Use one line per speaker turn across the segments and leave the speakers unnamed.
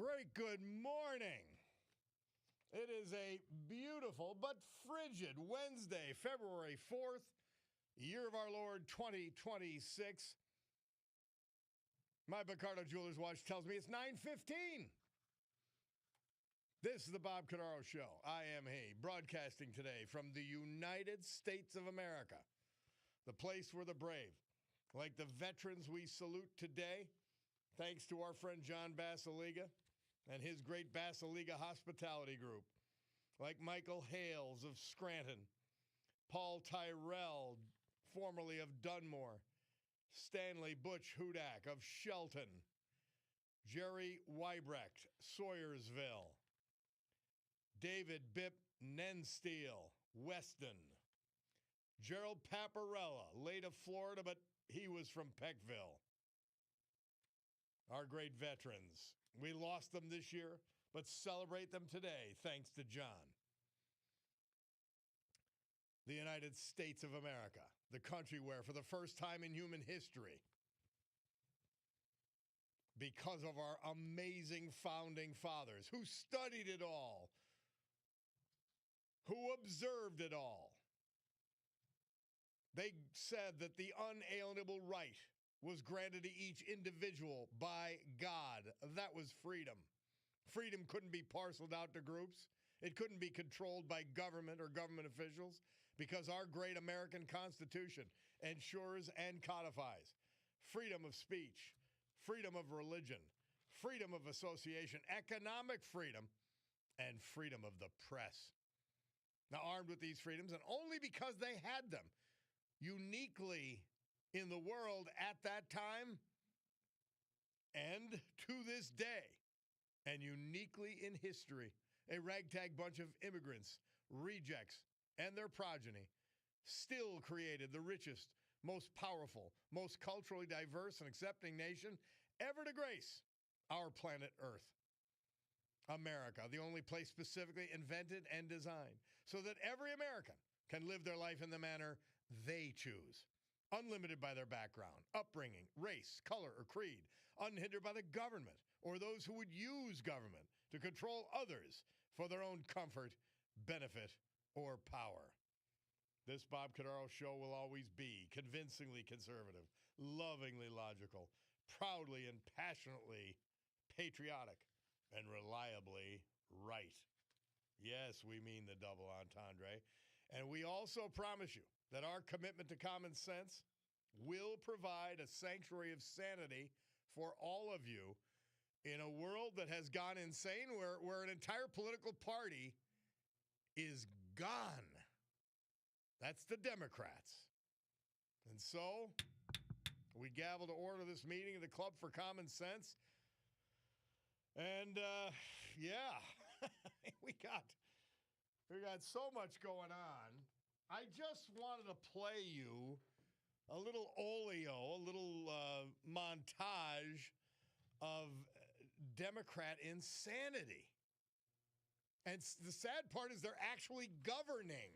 Great good morning. It is a beautiful but frigid Wednesday, February 4th, year of our Lord 2026. My Cordaro Jeweler's watch tells me it's 9:15. This is the Bob Cordaro Show. I am he, broadcasting today from the United States of America, the place where the brave, like the veterans we salute today, thanks to our friend John Basiliga and his great Basiliga Hospitality Group, like Michael Hales of Scranton, Paul Tyrell, formerly of Dunmore, Stanley Butch Hudak of Shelton, Jerry Weibrecht, Sawyersville, David Bip Nensteel, Weston, Gerald Paparella, late of Florida, but he was from Peckville. Our great veterans. We lost them this year, but celebrate them today, thanks to John. The United States of America, the country where, for the first time in human history, because of our amazing founding fathers who studied it all, who observed it all, they said that the unalienable right was granted to each individual by God. That was freedom. Freedom couldn't be parceled out to groups. It couldn't be controlled by government or government officials because our great American Constitution ensures and codifies freedom of speech, freedom of religion, freedom of association, economic freedom, and freedom of the press. Now, armed with these freedoms, and only because they had them, uniquely in the world at that time and to this day, and uniquely in history, a ragtag bunch of immigrants, rejects, and their progeny still created the richest, most powerful, most culturally diverse and accepting nation ever to grace our planet Earth. America, the only place specifically invented and designed so that every American can live their life in the manner they choose, unlimited by their background, upbringing, race, color, or creed, unhindered by the government or those who would use government to control others for their own comfort, benefit, or power. This Bob Cordaro Show will always be convincingly conservative, lovingly logical, proudly and passionately patriotic, and reliably right. Yes, we mean the double entendre. And we also promise you that our commitment to common sense will provide a sanctuary of sanity for all of you in a world that has gone insane, where an entire political party is gone. That's the Democrats. And so we gavel to order this meeting of the Club for Common Sense. And, we got so much going on. I just wanted to play you a little oleo, a little montage of Democrat insanity. And the sad part is they're actually governing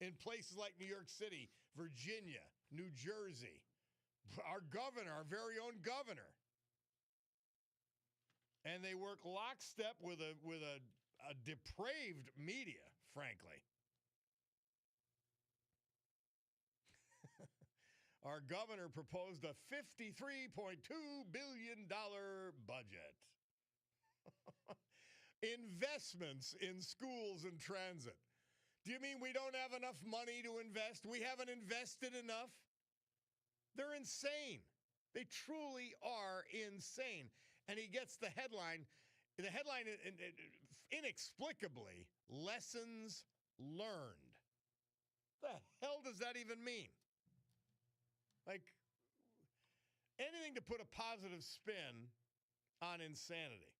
in places like New York City, Virginia, New Jersey. Our governor, our very own governor. And they work lockstep with a depraved media, frankly. Our governor proposed a $53.2 billion budget. Investments in schools and transit. Do you mean we don't have enough money to invest? We haven't invested enough? They're insane. They truly are insane. And he gets the headline. The headline, inexplicably, lessons learned. The hell does that even mean? Like, anything to put a positive spin on insanity.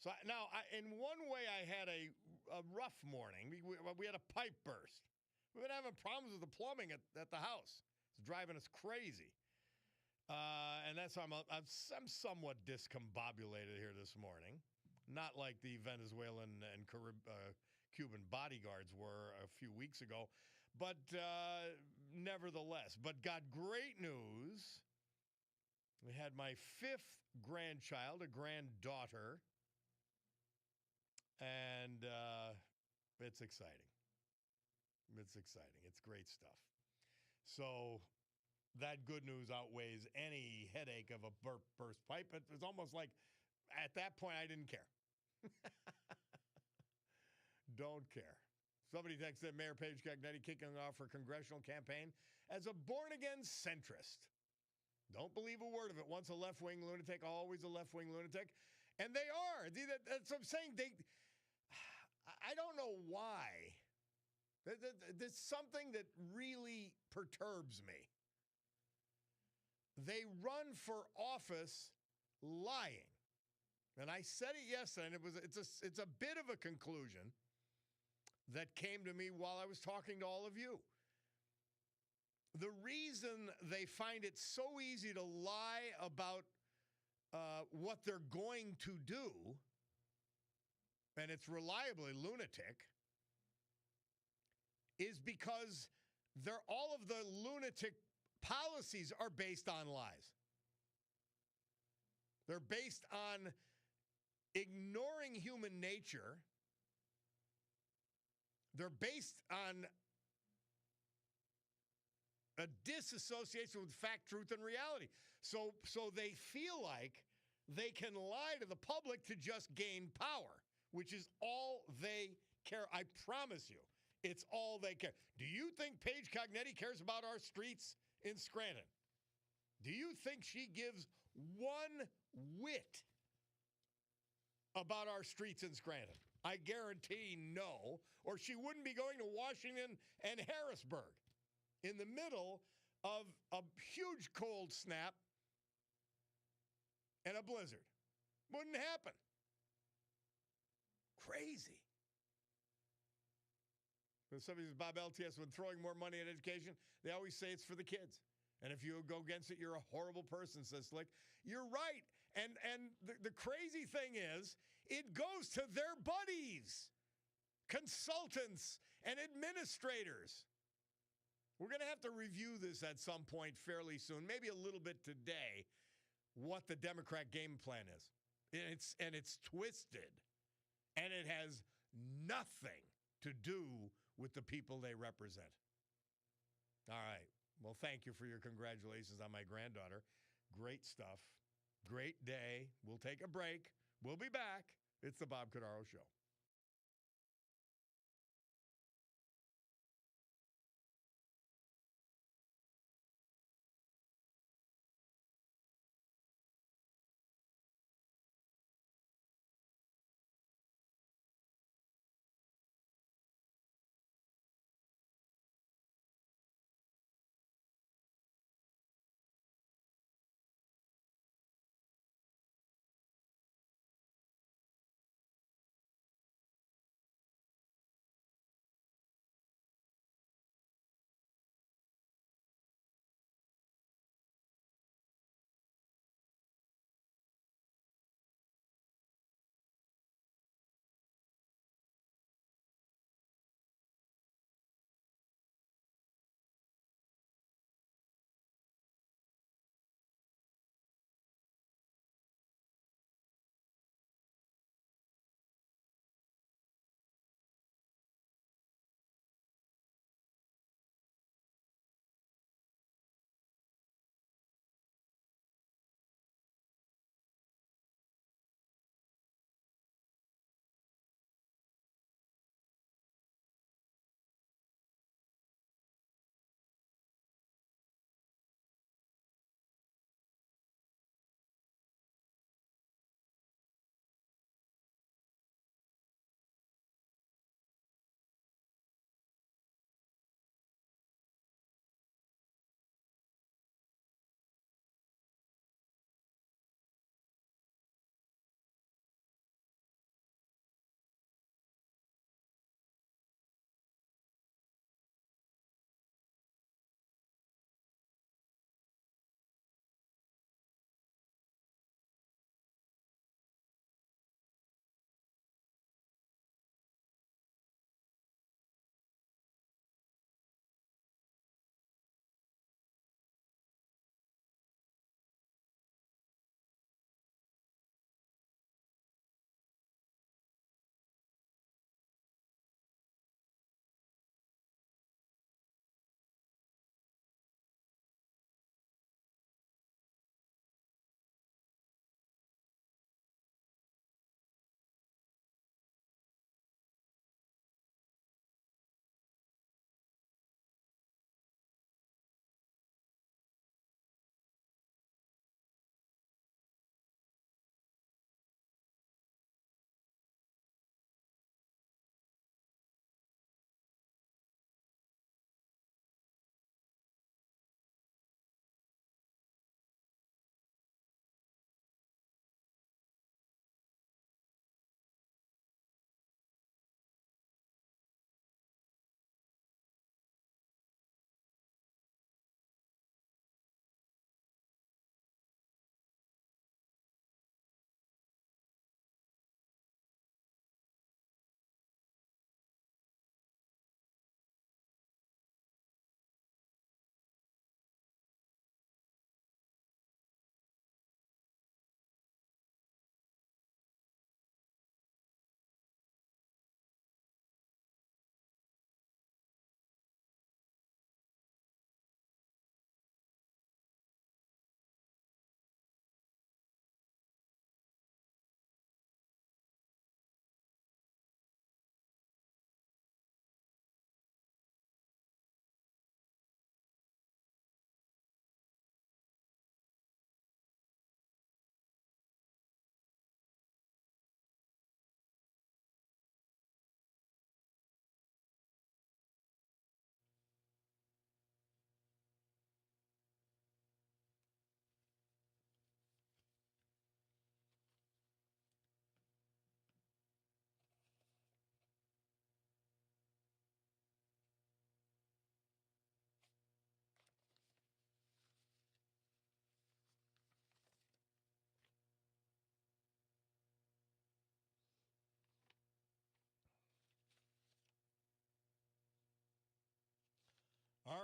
So now, in one way, I had a rough morning. We had a pipe burst. We've been having problems with the plumbing at the house. It's driving us crazy. And that's why I'm somewhat discombobulated here this morning. Not like the Venezuelan and Cuban bodyguards were a few weeks ago. But nevertheless, but got great news We had my 5th grandchild, a granddaughter, and it's exciting. It's exciting. It's great stuff. So that good news outweighs any headache of a burst pipe. It was almost like at that point I didn't care. Don't care. Somebody texted Mayor Paige Cognetti kicking off her congressional campaign as a born-again centrist. Don't believe a word of it. Once a left-wing lunatic, always a left-wing lunatic. And they are. That's what I'm saying. I don't know why. There's something that really perturbs me. They run for office lying. And I said it yesterday, and it's a bit of a conclusion that came to me while I was talking to all of you. The reason they find it so easy to lie about what they're going to do, and it's reliably lunatic, is because all of the lunatic policies are based on lies. They're based on ignoring human nature. They're based on a disassociation with fact, truth, and reality. So they feel like they can lie to the public to just gain power, which is all they care. I promise you, it's all they care. Do you think Paige Cognetti cares about our streets in Scranton? Do you think she gives one whit about our streets in Scranton? I guarantee no, or she wouldn't be going to Washington and Harrisburg in the middle of a huge cold snap and a blizzard. Wouldn't happen. Crazy. When somebody says Bob LTS, when throwing more money at education, they always say it's for the kids. And if you go against it, you're a horrible person, says Slick. You're right. And the crazy thing is, it goes to their buddies, consultants, and administrators. We're going to have to review this at some point fairly soon, maybe a little bit today, what the Democrat game plan is. It's twisted, and it has nothing to do with the people they represent. All right. Well, thank you for your congratulations on my granddaughter. Great stuff. Great day. We'll take a break. We'll be back. It's the Bob Cordaro Show.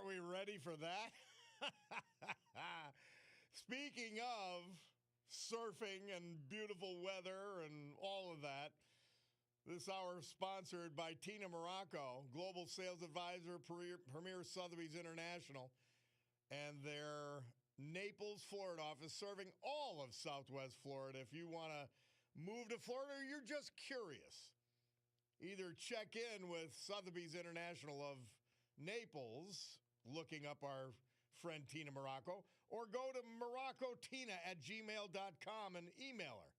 we ready for that? Speaking of surfing and beautiful weather and all of that, this hour is sponsored by Tina Morocco, Global Sales Advisor, Premier Sotheby's International, and their Naples, Florida office, serving all of Southwest Florida. If you want to move to Florida or you're just curious, either check in with Sotheby's International of Naples, looking up our friend Tina Morocco, or go to moroccotina@gmail.com and email her,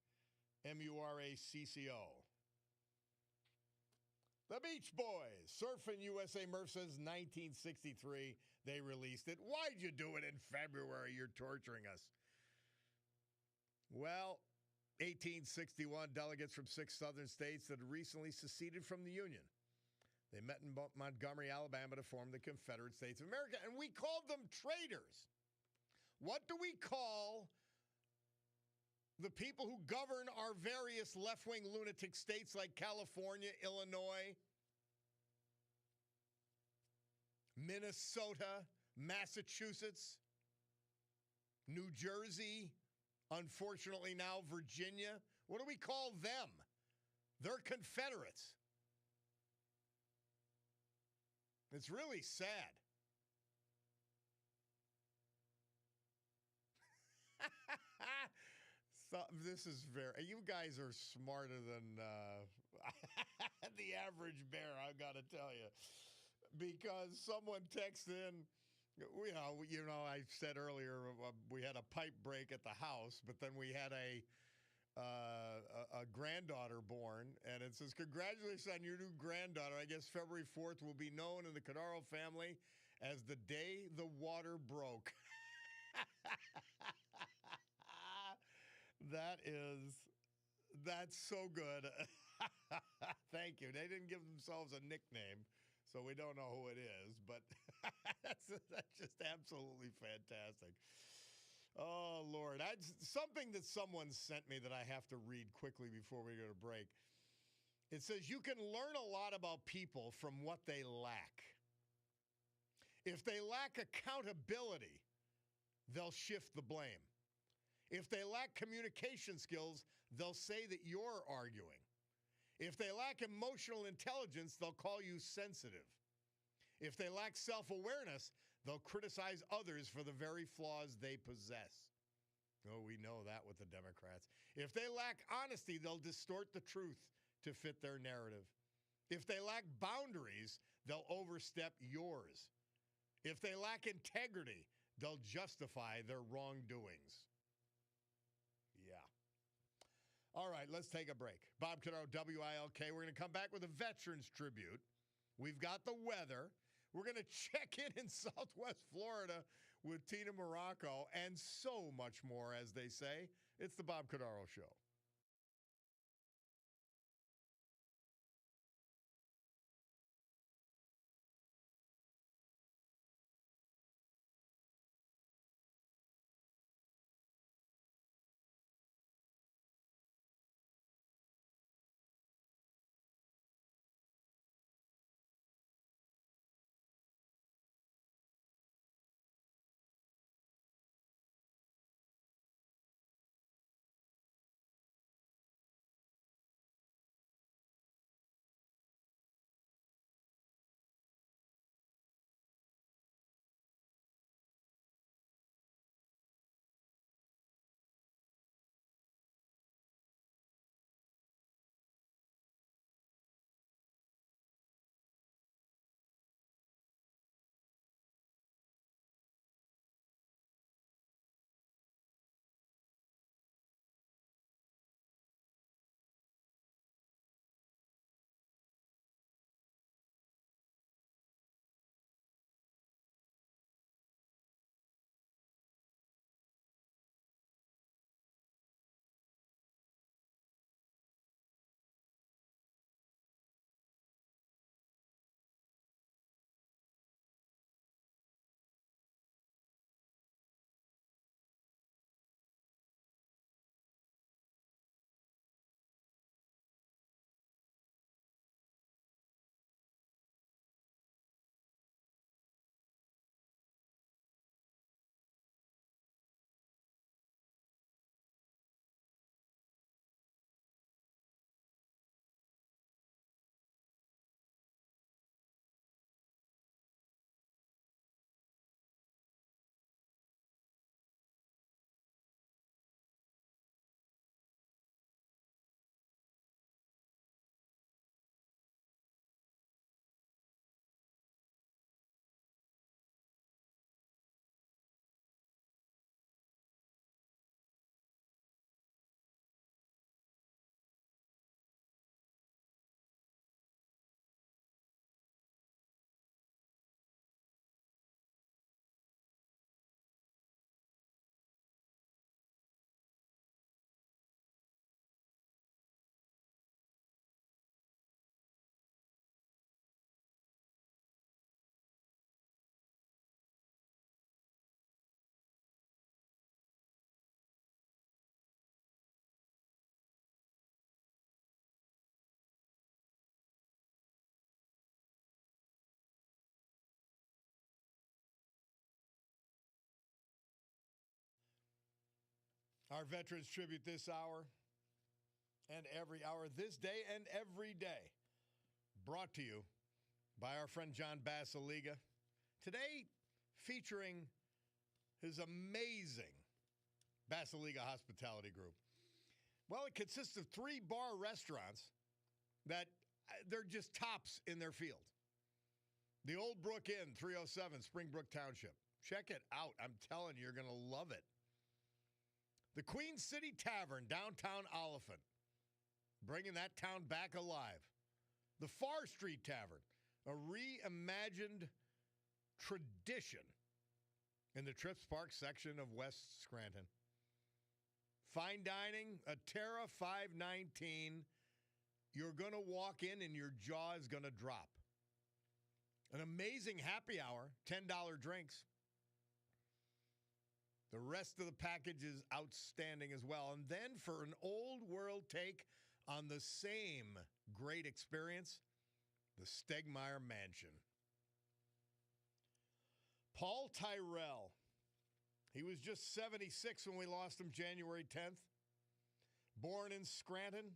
MURACCO. The Beach Boys, Surfing USA. Murph says 1963 they released it. Why'd you do it in February? You're torturing us. Well, 1861, delegates from 6 southern states that had recently seceded from the Union. They met in Montgomery, Alabama to form the Confederate States of America, and we called them traitors. What do we call the people who govern our various left-wing lunatic states like California, Illinois, Minnesota, Massachusetts, New Jersey, unfortunately now Virginia? What do we call them? They're Confederates. It's really sad. So this is very, you guys are smarter than the average bear, I got to tell you. Because someone texted in, I said earlier we had a pipe break at the house, but then we had a granddaughter born, and it says, congratulations on your new granddaughter. I guess February 4th will be known in the Cordaro family as the day the water broke. That's so good. Thank you. They didn't give themselves a nickname, so we don't know who it is, but that's just absolutely fantastic. Oh, Lord. Something that someone sent me that I have to read quickly before we go to break. It says you can learn a lot about people from what they lack. If they lack accountability, they'll shift the blame. If they lack communication skills, they'll say that you're arguing. If they lack emotional intelligence, they'll call you sensitive. If they lack self-awareness, they'll criticize others for the very flaws they possess. Oh, we know that with the Democrats. If they lack honesty, they'll distort the truth to fit their narrative. If they lack boundaries, they'll overstep yours. If they lack integrity, they'll justify their wrongdoings. Yeah. All right, let's take a break. Bob Cordaro, WILK. We're going to come back with a Veterans Tribute. We've got the weather. We're going to check in Southwest Florida with Tina Morocco and so much more, as they say. It's the Bob Cordaro Show. Our Veterans Tribute this hour and every hour, this day and every day, brought to you by our friend John Basiliga. Today, featuring his amazing Basiliga Hospitality Group. Well, it consists of 3 bar restaurants that they're just tops in their field. The Old Brook Inn, 307 Springbrook Township. Check it out. I'm telling you, you're going to love it. The Queen City Tavern, downtown Oliphant, bringing that town back alive. The Far Street Tavern, a reimagined tradition in the Trips Park section of West Scranton. Fine dining, a Terra 519. You're going to walk in and your jaw is going to drop. An amazing happy hour, $10 drinks. The rest of the package is outstanding as well. And then for an old world take on the same great experience, the Stegmeyer Mansion. Paul Tyrell. He was just 76 when we lost him January 10th. Born in Scranton.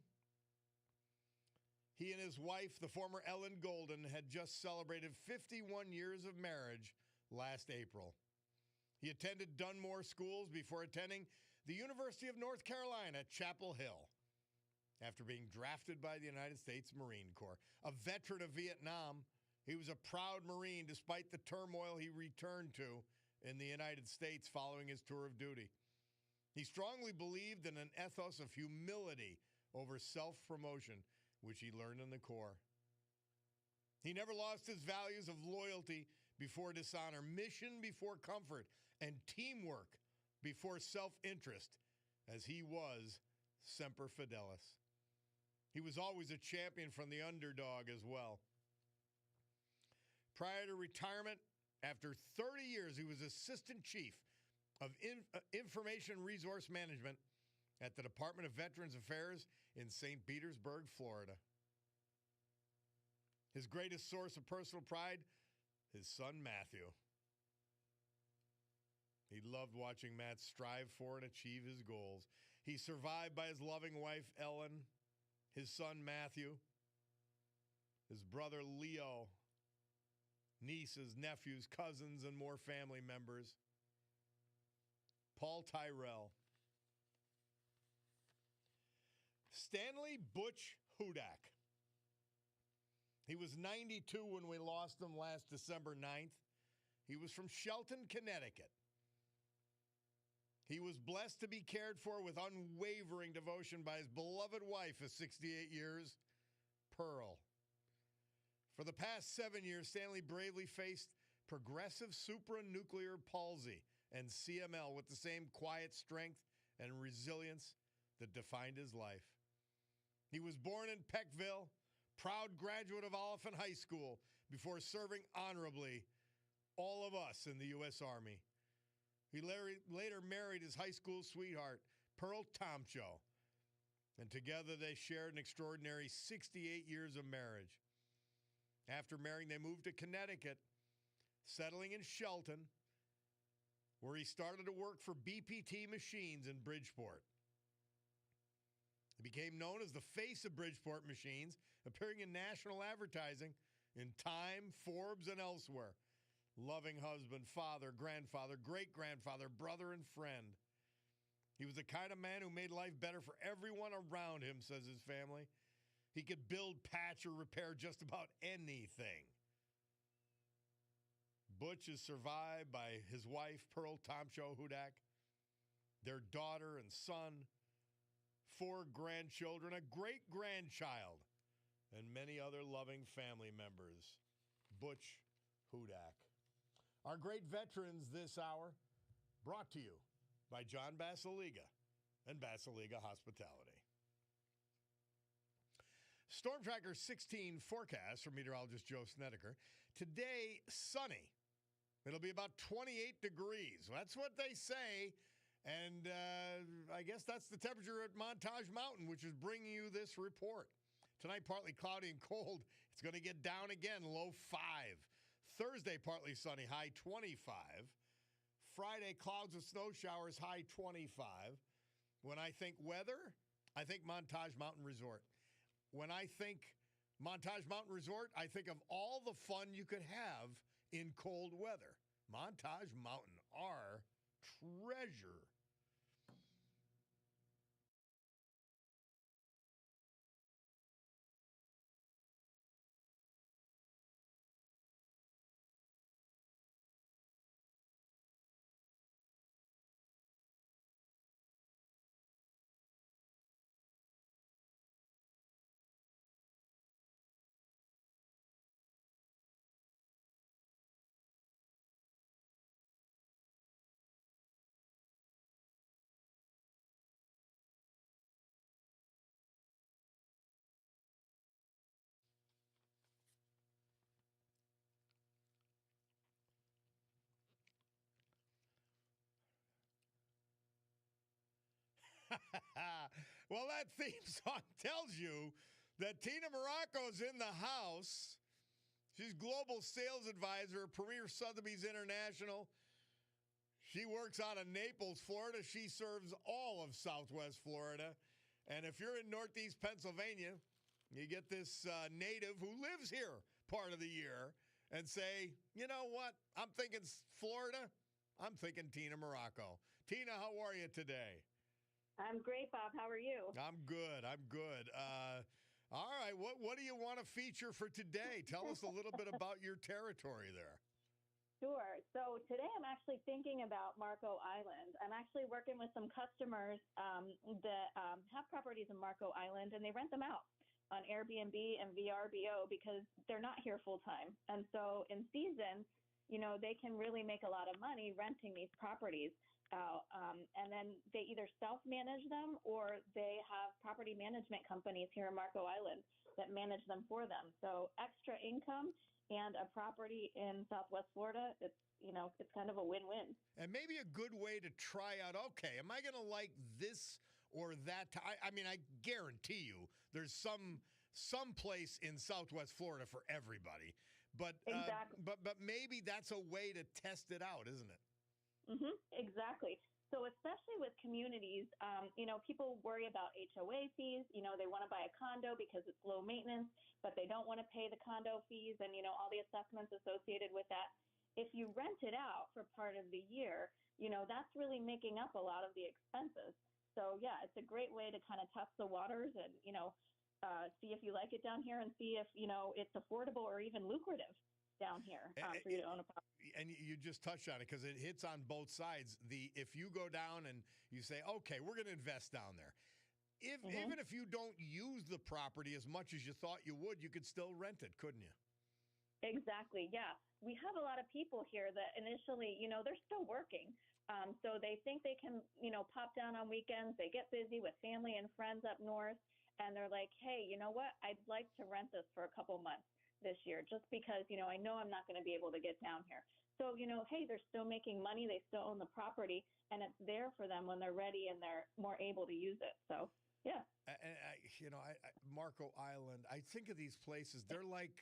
He and his wife, the former Ellen Golden, had just celebrated 51 years of marriage last April. He attended Dunmore Schools before attending the University of North Carolina at Chapel Hill after being drafted by the United States Marine Corps. A veteran of Vietnam, he was a proud Marine despite the turmoil he returned to in the United States following his tour of duty. He strongly believed in an ethos of humility over self-promotion, which he learned in the Corps. He never lost his values of loyalty before dishonor, mission before comfort, and teamwork before self-interest, as he was Semper Fidelis. He was always a champion from the underdog as well. Prior to retirement, after 30 years, he was Assistant Chief of Information Resource Management at the Department of Veterans Affairs in St. Petersburg, Florida. His greatest source of personal pride, his son Matthew. He loved watching Matt strive for and achieve his goals. He's survived by his loving wife, Ellen, his son Matthew, his brother Leo, nieces, nephews, cousins, and more family members. Paul Tyrell. Stanley Butch Hudak. He was 92 when we lost him last December 9th. He was from Shelton, Connecticut. He was blessed to be cared for with unwavering devotion by his beloved wife of 68 years, Pearl. For the past 7 years, Stanley bravely faced progressive supranuclear palsy and CML with the same quiet strength and resilience that defined his life. He was born in Peckville, proud graduate of Oliphant High School, before serving honorably all of us in the U.S. Army. He later married his high school sweetheart, Pearl Tomcho, and together they shared an extraordinary 68 years of marriage. After marrying, they moved to Connecticut, settling in Shelton, where he started to work for BPT Machines in Bridgeport. He became known as the face of Bridgeport Machines, appearing in national advertising in Time, Forbes, and elsewhere. Loving husband, father, grandfather, great-grandfather, brother, and friend. He was the kind of man who made life better for everyone around him, says his family. He could build, patch, or repair just about anything. Butch is survived by his wife, Pearl Tomcho Hudak, their daughter and son, 4 grandchildren, a great-grandchild, and many other loving family members. Butch Hudak. Our great veterans this hour, brought to you by John Basiliga and Basiliga Hospitality. Storm Tracker 16 forecast from meteorologist Joe Snedeker. Today, sunny. It'll be about 28 degrees. That's what they say. And I guess that's the temperature at Montage Mountain, which is bringing you this report. Tonight, partly cloudy and cold. It's going to get down again, low 5. Thursday, partly sunny, high 25. Friday, clouds and snow showers, high 25. When I think weather, I think Montage Mountain Resort. When I think Montage Mountain Resort, I think of all the fun you could have in cold weather. Montage Mountain, our treasure. Well, that theme song tells you that Tina Morocco's in the house. She's global sales advisor at Premier Sotheby's International. She works out of Naples, Florida. She serves all of Southwest Florida. And if you're in Northeast Pennsylvania, you get this native who lives here part of the year and say, you know what? I'm thinking Florida. I'm thinking Tina Morocco. Tina, how are you today?
I'm great, Bob. How are you?
I'm good. All right. What do you want to feature for today? Tell us a little bit about your territory there.
Sure. So today I'm actually thinking about Marco Island. I'm actually working with some customers that have properties in Marco Island, and they rent them out on Airbnb and VRBO because they're not here full time. And so in season, they can really make a lot of money renting these properties out. And then they either self-manage them or they have property management companies here in Marco Island that manage them for them. So extra income and a property in Southwest Florida, it's kind of a win-win.
And maybe a good way to try out, okay, am I going to like this or that? I mean, I guarantee you there's some place in Southwest Florida for everybody. But,
exactly.
but maybe that's a way to test it out, isn't it?
Mm-hmm, exactly. So especially with communities, people worry about HOA fees. They want to buy a condo because it's low maintenance, but they don't want to pay the condo fees and, all the assessments associated with that. If you rent it out for part of the year, that's really making up a lot of the expenses. So, yeah, it's a great way to kind of test the waters and, see if you like it down here and see if, it's affordable or even lucrative down here for you to own a property.
And you just touched on it because it hits on both sides. If you go down and you say, okay, we're going to invest down there. Even if you don't use the property as much as you thought you would, you could still rent it, couldn't you?
Exactly, yeah. We have a lot of people here that initially, they're still working. So they think they can, pop down on weekends. They get busy with family and friends up north. And they're like, hey, you know what? I'd like to rent this for a couple months this year just because, I know I'm not going to be able to get down here. So, hey, they're still making money. They still own the property, and it's there for them when they're ready and they're more able to use it. So, yeah.
And Marco Island, I think of these places, they're like,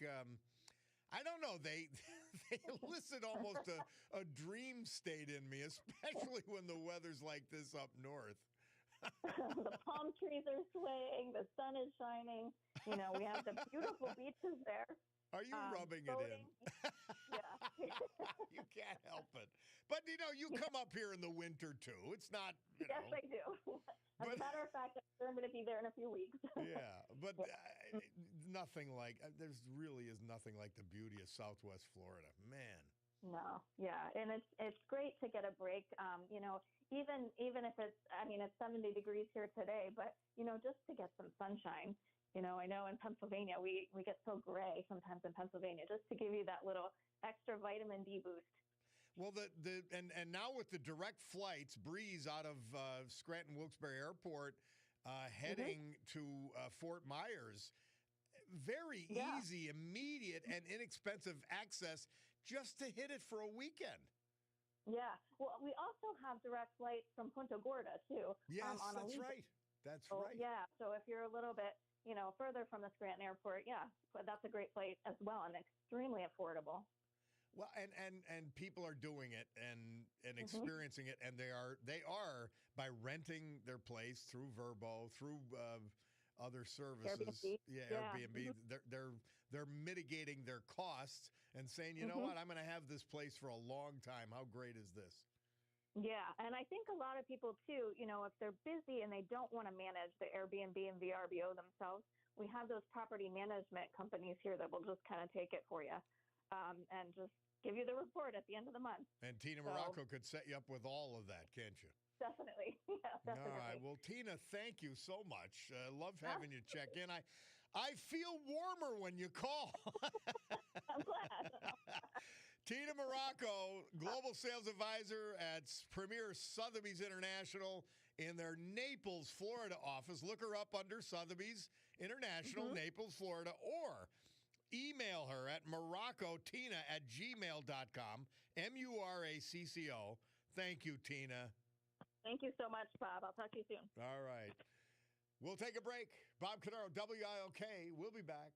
I don't know, they elicit almost a dream state in me, especially when the weather's like this up north.
The palm trees are swaying. The sun is shining. We have the beautiful beaches there.
Are you rubbing boating. It in?
Yeah.
You can't help it. But, you come up here in the winter, too. It's not,
Yes, I do. As a matter of fact, I'm going to be there in a few weeks.
Yeah, but nothing like, there really is nothing like the beauty of Southwest Florida. Man.
No, yeah. And it's great to get a break, even if it's 70 degrees here today, but, just to get some sunshine. I know in Pennsylvania, we get so gray sometimes in Pennsylvania, just to give you that little extra vitamin D boost.
Well, and now with the direct flights, Breeze out of Scranton Wilkes-Barre Airport, heading to Fort Myers, very easy, immediate, and inexpensive access just to hit it for a weekend.
Yeah. Well, we also have direct flights from Punta Gorda, too.
Yes, that's right. That's right.
Yeah. So if you're a little bit, further from the Scranton Airport, yeah, that's a great flight as well and extremely affordable.
Well, and people are doing it and
Hmm.
experiencing it, and they are by renting their place through Verbo, through other services,
Airbnb.
yeah,
Yeah.
Airbnb. They're mitigating their costs and saying, you know
Hmm.
what, I'm going to have this place for a long time. How great is this?
Yeah, and I think a lot of people too, if they're busy and they don't want to manage the Airbnb and VRBO themselves, we have those property management companies here that will just kind of take it for you, and just give you the report at the end of the month.
And Tina
So
Morocco could set you up with all of that, can't you?
definitely, yeah,
All right.
definitely.
Well, Tina, thank you so much. Love having you check in. I feel warmer when you call.
I'm glad.
Tina Morocco, Global Sales Advisor at Premier Sotheby's International in their Naples, Florida office. Look her up under Sotheby's International,
Hmm.
Naples, Florida, or email her at moroccotina@gmail.com, Muracco. Thank you, Tina.
Thank you so much, Bob. I'll talk to you soon.
All right. We'll take a break. Bob Cordaro, WILK. We'll be back.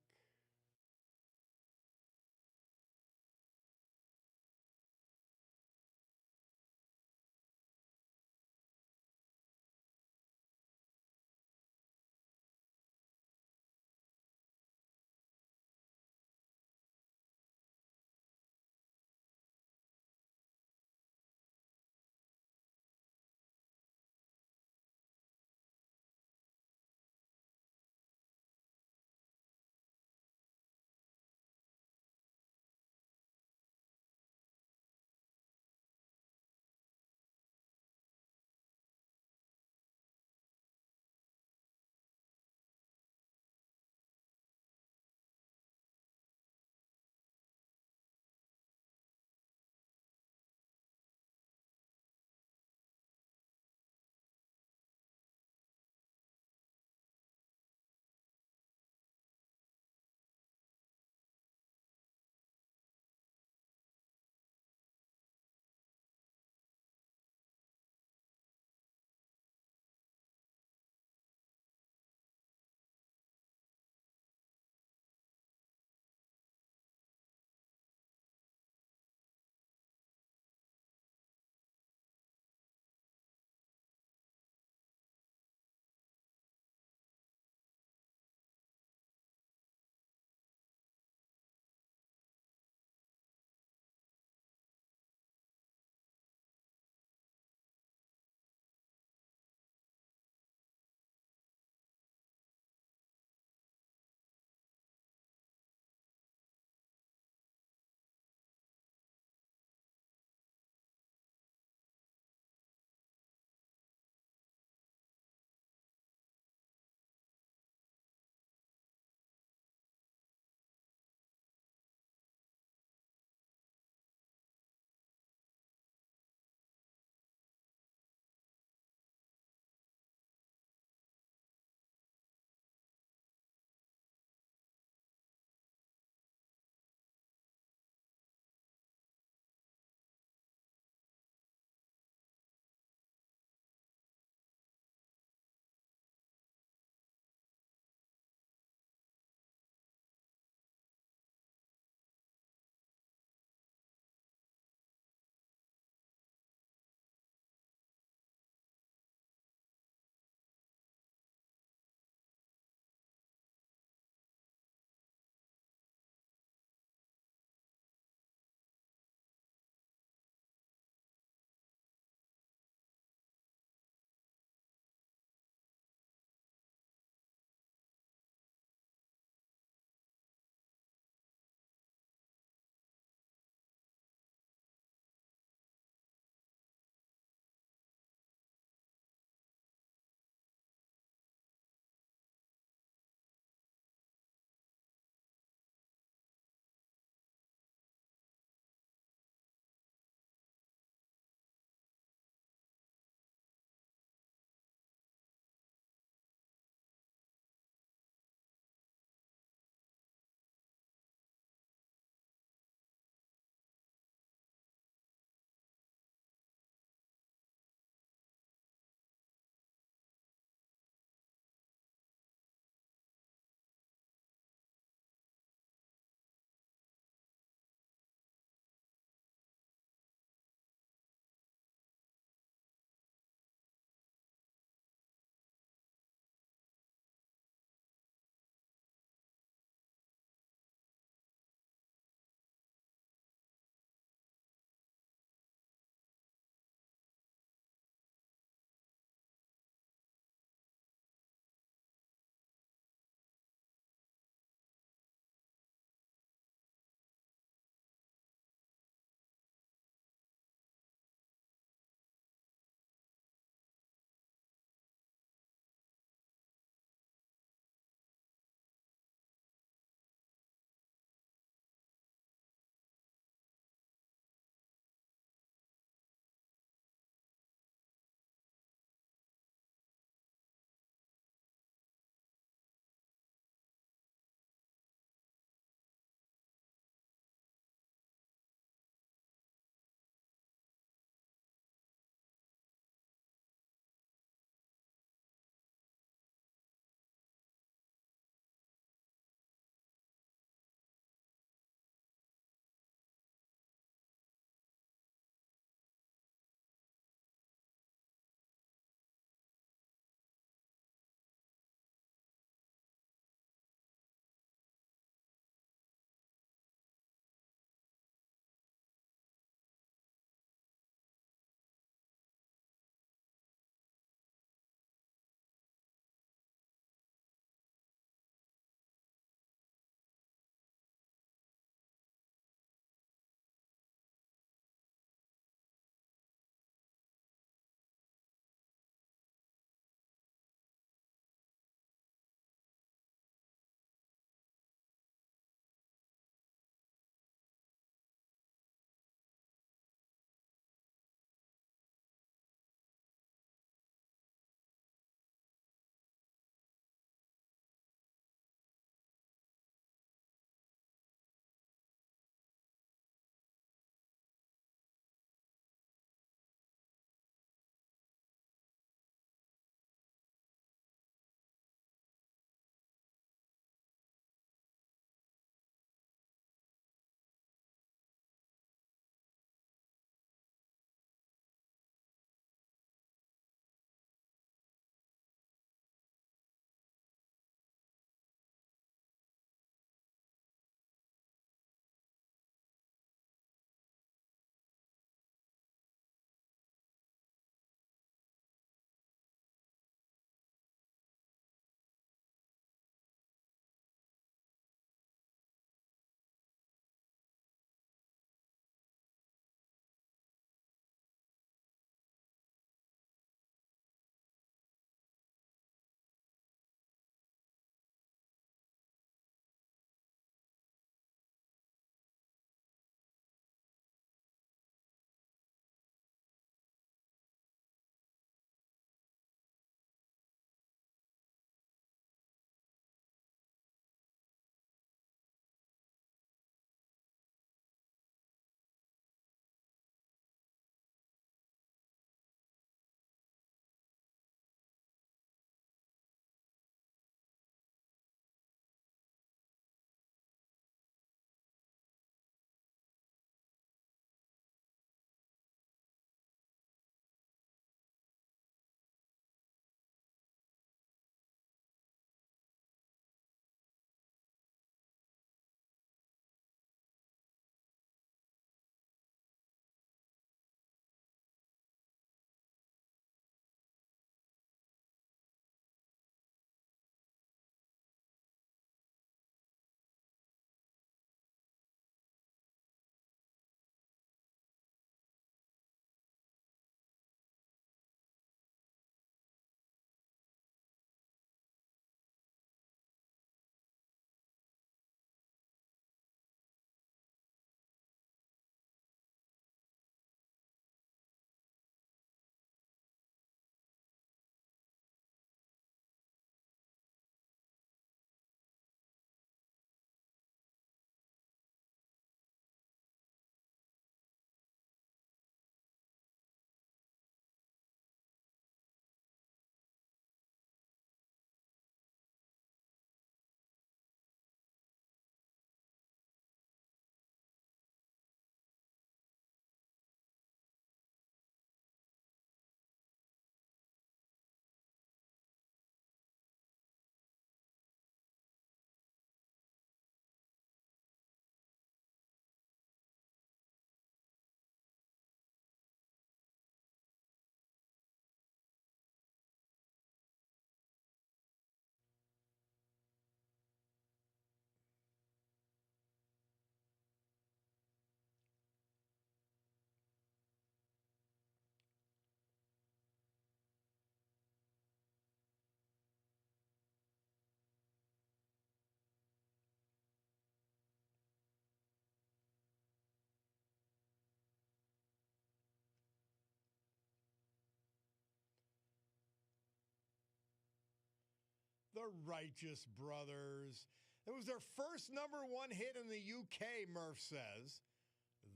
the Righteous Brothers. It was their first #1 hit in the UK, Murph says.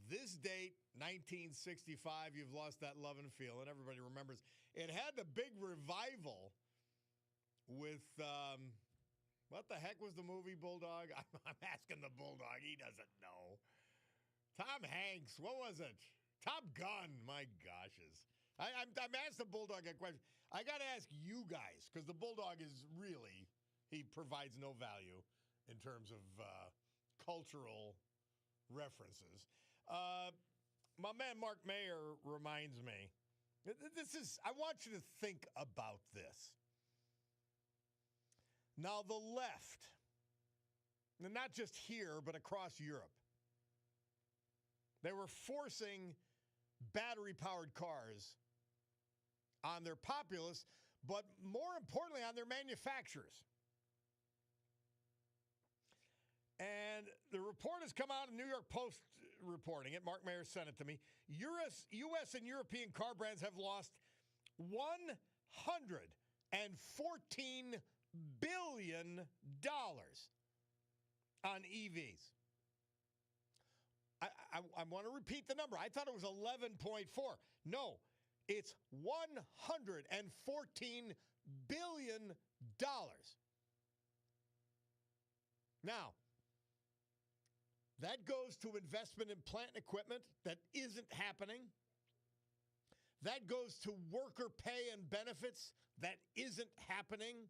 This date, 1965, You've Lost That Love and Feeling. Everybody remembers. It had the big revival with, what the heck was the movie, Bulldog? I'm asking the Bulldog. He doesn't know. Tom Hanks. What was it? Top Gun. My goshes. I'm asking the Bulldog a question. I got to ask you guys, because the Bulldog is really, he provides no value in terms of cultural references. My man Mark Mayer reminds me, I want you to think about this. Now, the left, and not just here, but across Europe, they were forcing battery-powered cars on their populace, but more importantly, on their manufacturers. And the report has come out in New York Post reporting it. Mark Mayer sent it to me. U.S. and European car brands have lost $114 billion on EVs. I want to repeat the number. I thought it was 11.4. No, it's $114 billion. Now, that goes to investment in plant and equipment that isn't happening. That goes to worker pay and benefits that isn't happening.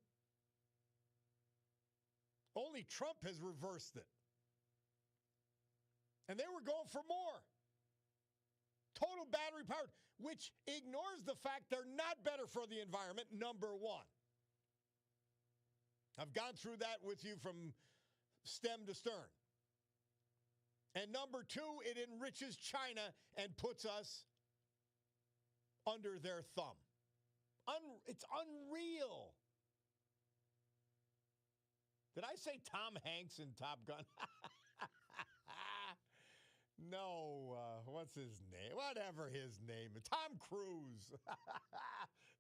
Only Trump has reversed it. And they were going for more. Total battery powered, which ignores the fact they're not better for the environment, number one. I've gone through that with you from stem to stern. And number two, it enriches China and puts us under their thumb. It's unreal. Did I say Tom Hanks in Top Gun? No, what's his name? Whatever his name is. Tom Cruise.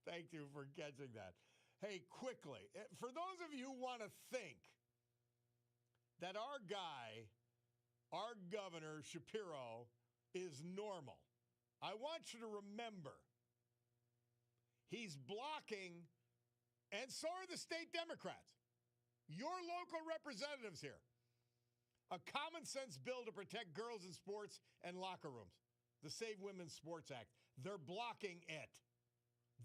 Thank you for catching that. Hey, quickly, for those of you who want to think that our guy, our governor, Shapiro, is normal, I want you to remember he's blocking, and so are the state Democrats, your local representatives here, a common sense bill to protect girls in sports and locker rooms, the Save Women's Sports Act. They're blocking it.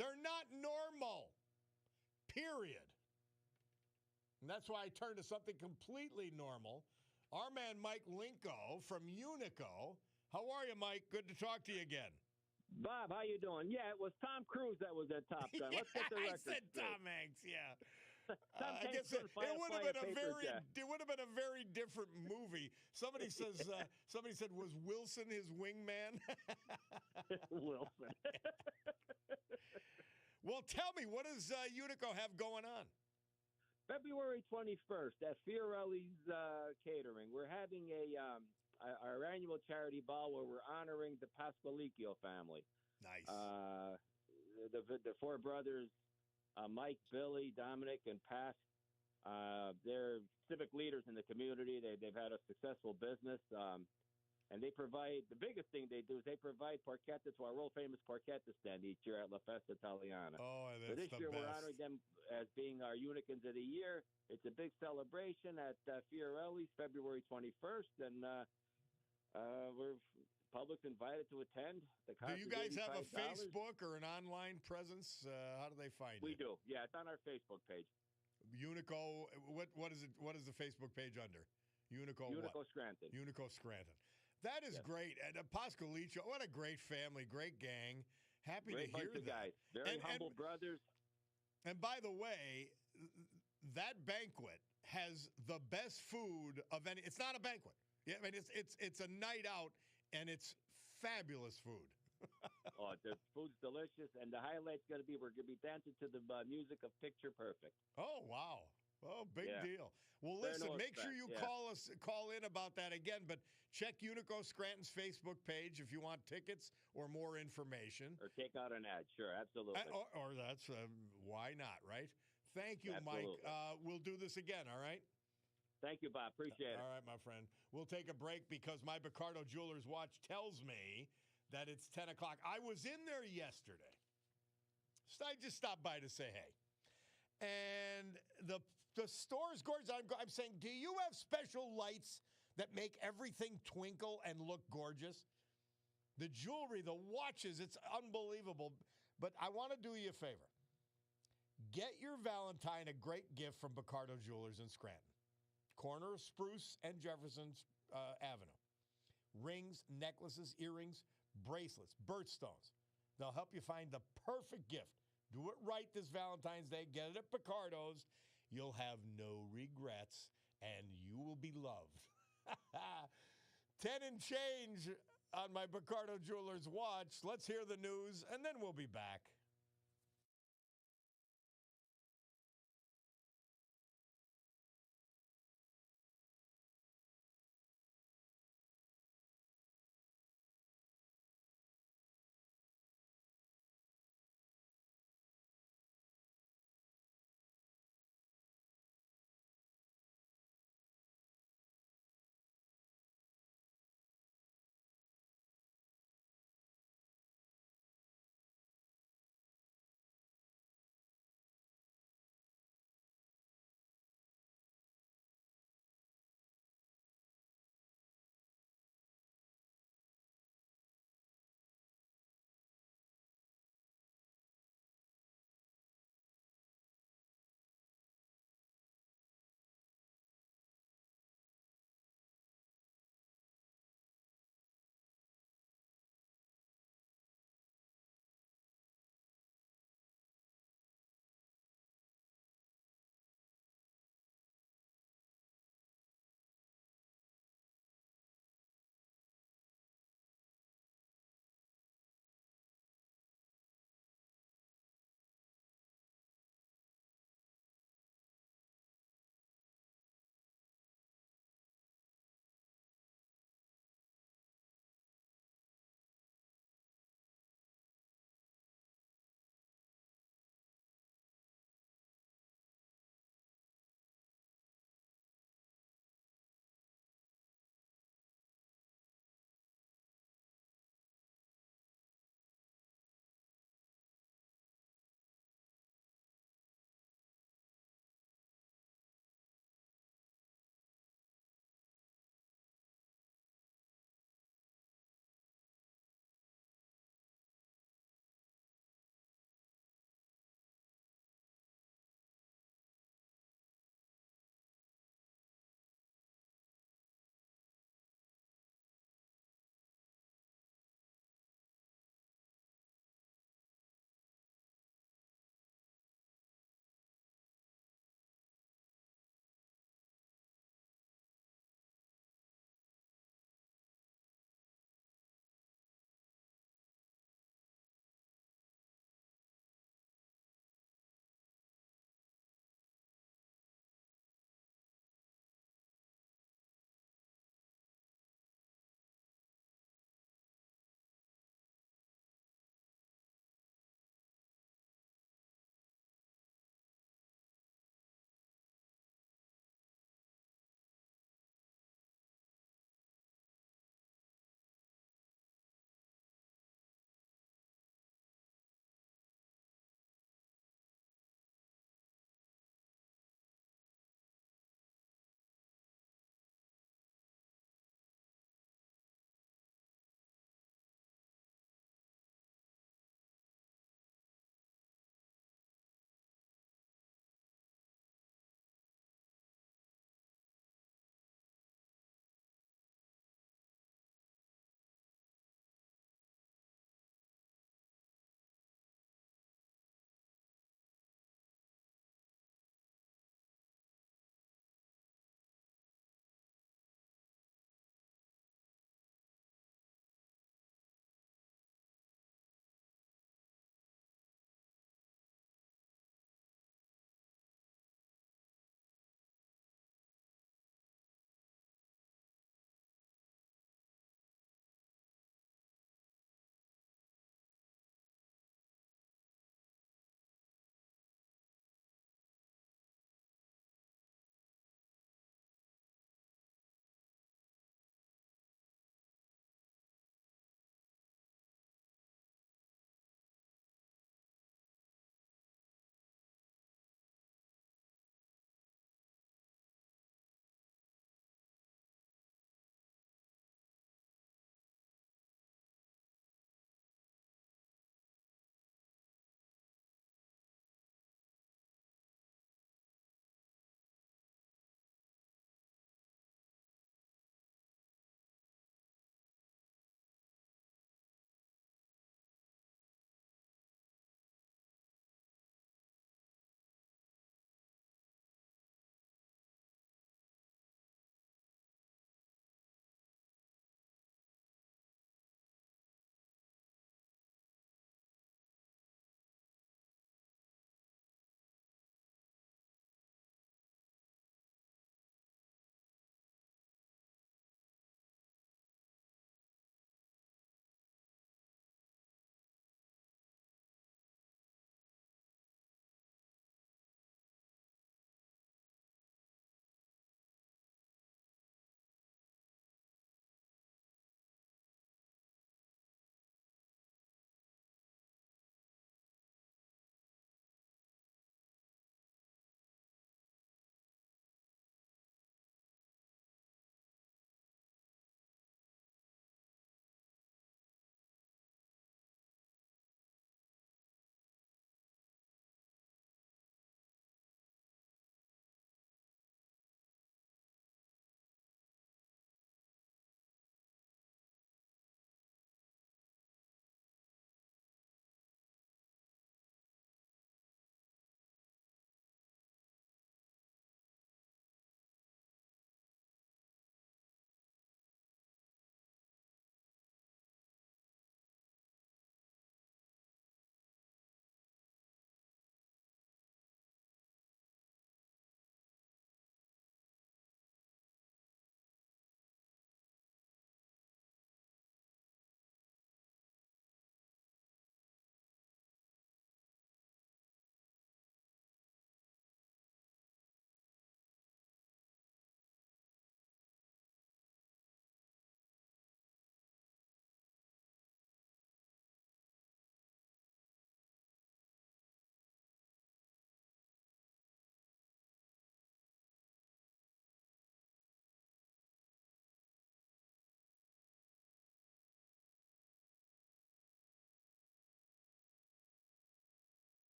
They're not normal, period. And that's why I turned to something completely normal. Our man Mike Linko from Unico. How are you, Mike? Good to talk to you again.
Bob, how you doing? Yeah, it was Tom Cruise that was at Top Gun. Let's get the record
I said
straight.
Tom Hanks, yeah.
I
guess it would have been a very different movie. Somebody said, was Wilson his wingman?
Wilson.
Well, tell me, what does Unico have going on?
February 21st at Fiorelli's Catering, we're having our annual charity ball where we're honoring the Pasqualicchio family.
Nice.
The four brothers, Mike, Billy, Dominic, and Pat. They're civic leaders in the community. They've had a successful business, and they provide, the biggest thing they do is they provide porchetta to our world-famous porchetta stand each year at La Festa Italiana.
Oh, that's
so this
the
year
best.
We're honoring them as being our Unicans of the Year. It's a big celebration at Fiorelli's February 21st, and we're public's invited to attend. The
do you guys have a
$85.
Facebook or an online presence? How do they find
We
it?
do. Yeah, it's on our Facebook page.
Unico, what is it? What is the Facebook page under? Unico what?
Scranton.
Unico Scranton. That is great. And Pasqualicchio, what a great family, great gang. Happy
Great
to hear
bunch of
that.
guys. Very humble brothers.
And by the way, that banquet has the best food of any. It's not a banquet. Yeah, I mean it's a night out, and it's fabulous food.
Oh, the food's delicious, and the highlight's going to be we're going to be dancing to the music of Picture Perfect.
Oh wow. Oh, big deal. Well,
Very
listen,
no
make sure
respect,
you call in about that again, but check Unico Scranton's Facebook page if you want tickets or more information.
Or take out an ad. Sure, absolutely.
Or that's, why not, right? Thank you,
Absolutely.
Mike. We'll do this again, all right?
Thank you, Bob. Appreciate it.
All right, my friend. We'll take a break because my Picardo Jewelers watch tells me that it's 10 o'clock. I was in there yesterday. So I just stopped by to say hey. And the store is gorgeous. I'm saying, do you have special lights that make everything twinkle and look gorgeous? The jewelry, the watches, it's unbelievable. But I want to do you a favor. Get your Valentine a great gift from Picardo Jewelers in Scranton. Corner of Spruce and Jefferson Avenue. Rings, necklaces, earrings, bracelets, birthstones. They'll help you find the perfect gift. Do it right this Valentine's Day. Get it at Picardo's. You'll have no regrets, and you will be loved. 10 and change on my Picardo Jewelers watch. Let's hear the news, and then we'll be back.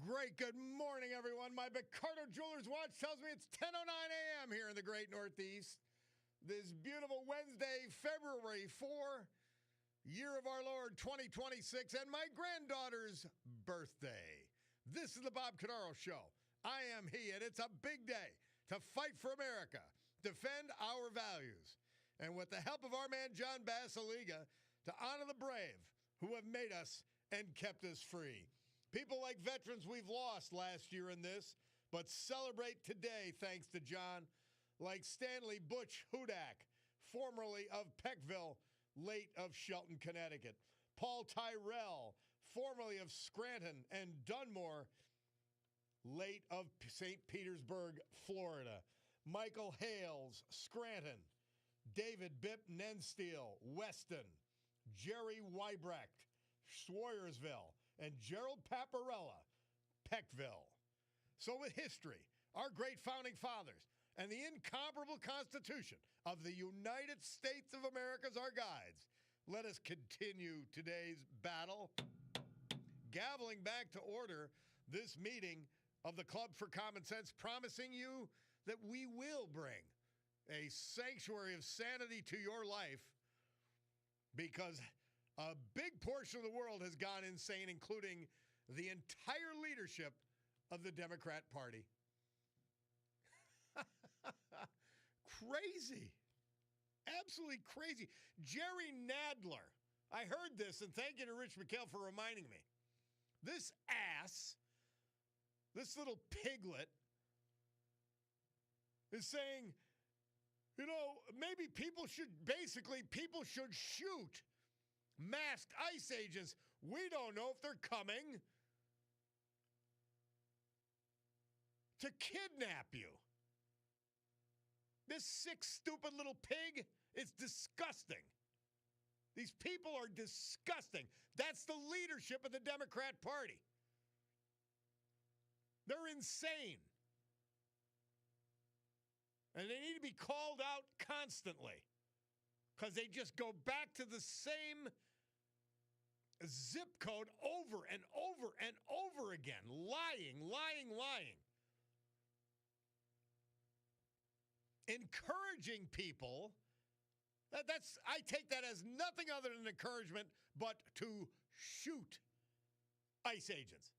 great good morning, everyone. My Cordaro Jewelers watch tells me it's 10:09 a.m. here in the great Northeast. This beautiful Wednesday, February 4, year of our Lord 2026, and my granddaughter's birthday. This is the Bob Cordaro Show. I am he, and it's a big day to fight for America, defend our values, and with the help of our man John Basiliga, to honor the brave who have made us and kept us free. People like veterans we've lost last year in this, but celebrate today thanks to John, like Stanley Butch Hudak, formerly of Peckville, late of Shelton, Connecticut. Paul Tyrell, formerly of Scranton and Dunmore, late of St. Petersburg, Florida. Michael Hales, Scranton. David Bip Nensteel, Weston. Jerry Weibrecht, Swoyersville. And Gerald Paparella, Peckville. So with history, our great founding fathers, and the incomparable Constitution of the United States of America as our guides, let us continue today's battle. Gaveling back to order this meeting of the Club for Common Sense, promising you that we will bring a sanctuary of sanity to your life, because a big portion of the world has gone insane, including the entire leadership of the Democrat Party. Crazy. Absolutely crazy. Jerry Nadler. I heard this, and thank you to Rich McHale for reminding me. This ass, this little piglet, is saying, you know, maybe people should shoot masked ICE agents. We don't know if they're coming to kidnap you. This sick, stupid little pig is disgusting. These people are disgusting. That's the leadership of the Democrat Party. They're insane. And they need to be called out constantly, because they just go back to the same zip code over and over and over again. Lying. Encouraging people. I take that as nothing other than encouragement, but to shoot ICE agents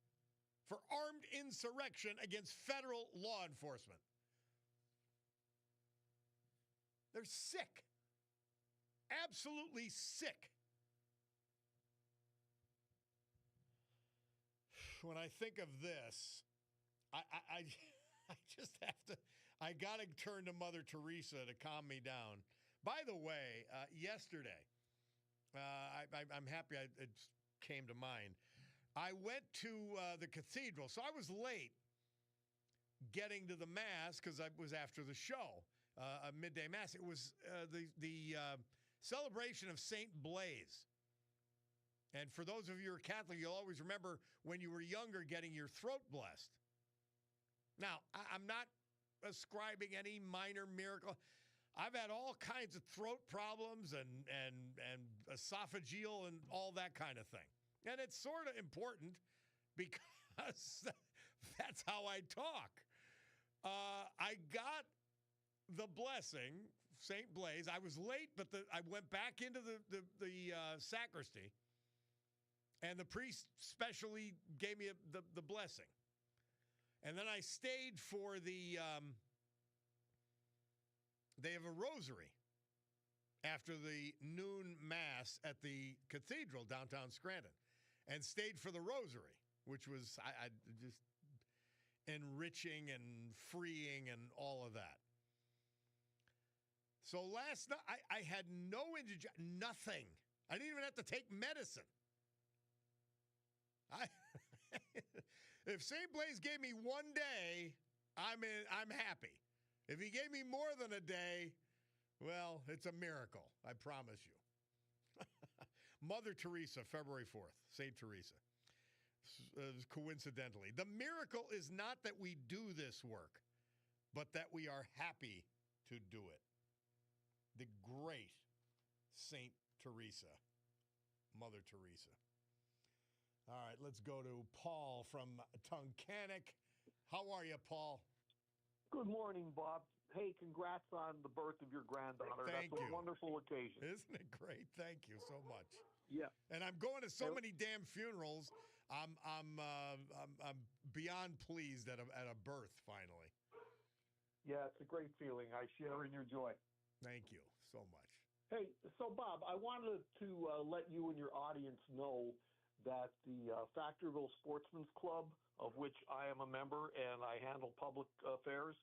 for armed insurrection against federal law enforcement. They're sick. Absolutely sick. When I think of this, I just have to, I got to turn to Mother Teresa to calm me down. By the way, yesterday, I'm happy it came to mind. I went to the cathedral, so I was late getting to the Mass because I was after the show, a midday Mass. It was the celebration of St. Blaise. And for those of you who are Catholic, you'll always remember when you were younger getting your throat blessed. Now, I'm not ascribing any minor miracle. I've had all kinds of throat problems and esophageal and all that kind of thing. And it's sort of important because that's how I talk. I got the blessing, St. Blaise. I was late, but I went back into the sacristy, and the priest specially gave me the blessing. And then I stayed for the, they have a rosary after the noon Mass at the cathedral downtown Scranton, and stayed for the rosary, which was I just enriching and freeing and all of that. So last night, I had no indigestion, nothing. I didn't even have to take medicine. If St. Blaise gave me one day, I'm happy. If he gave me more than a day, well, it's a miracle, I promise you. Mother Teresa, February 4th, St. Teresa. Coincidentally, the miracle is not that we do this work, but that we are happy to do it. The great St. Teresa, Mother Teresa. All right, let's go to Paul from Tunkhannock. How are you, Paul?
Good morning, Bob. Hey, congrats on the birth of your granddaughter.
Thank
That's
you.
a wonderful occasion.
Isn't it great? Thank you so much.
Yeah.
And I'm going to so many damn funerals. I'm beyond pleased at a birth finally.
Yeah, it's a great feeling. I share in your joy.
Thank you so much.
Hey, so Bob, I wanted to let you and your audience know that the Factorville Sportsman's Club, of which I am a member and I handle public affairs,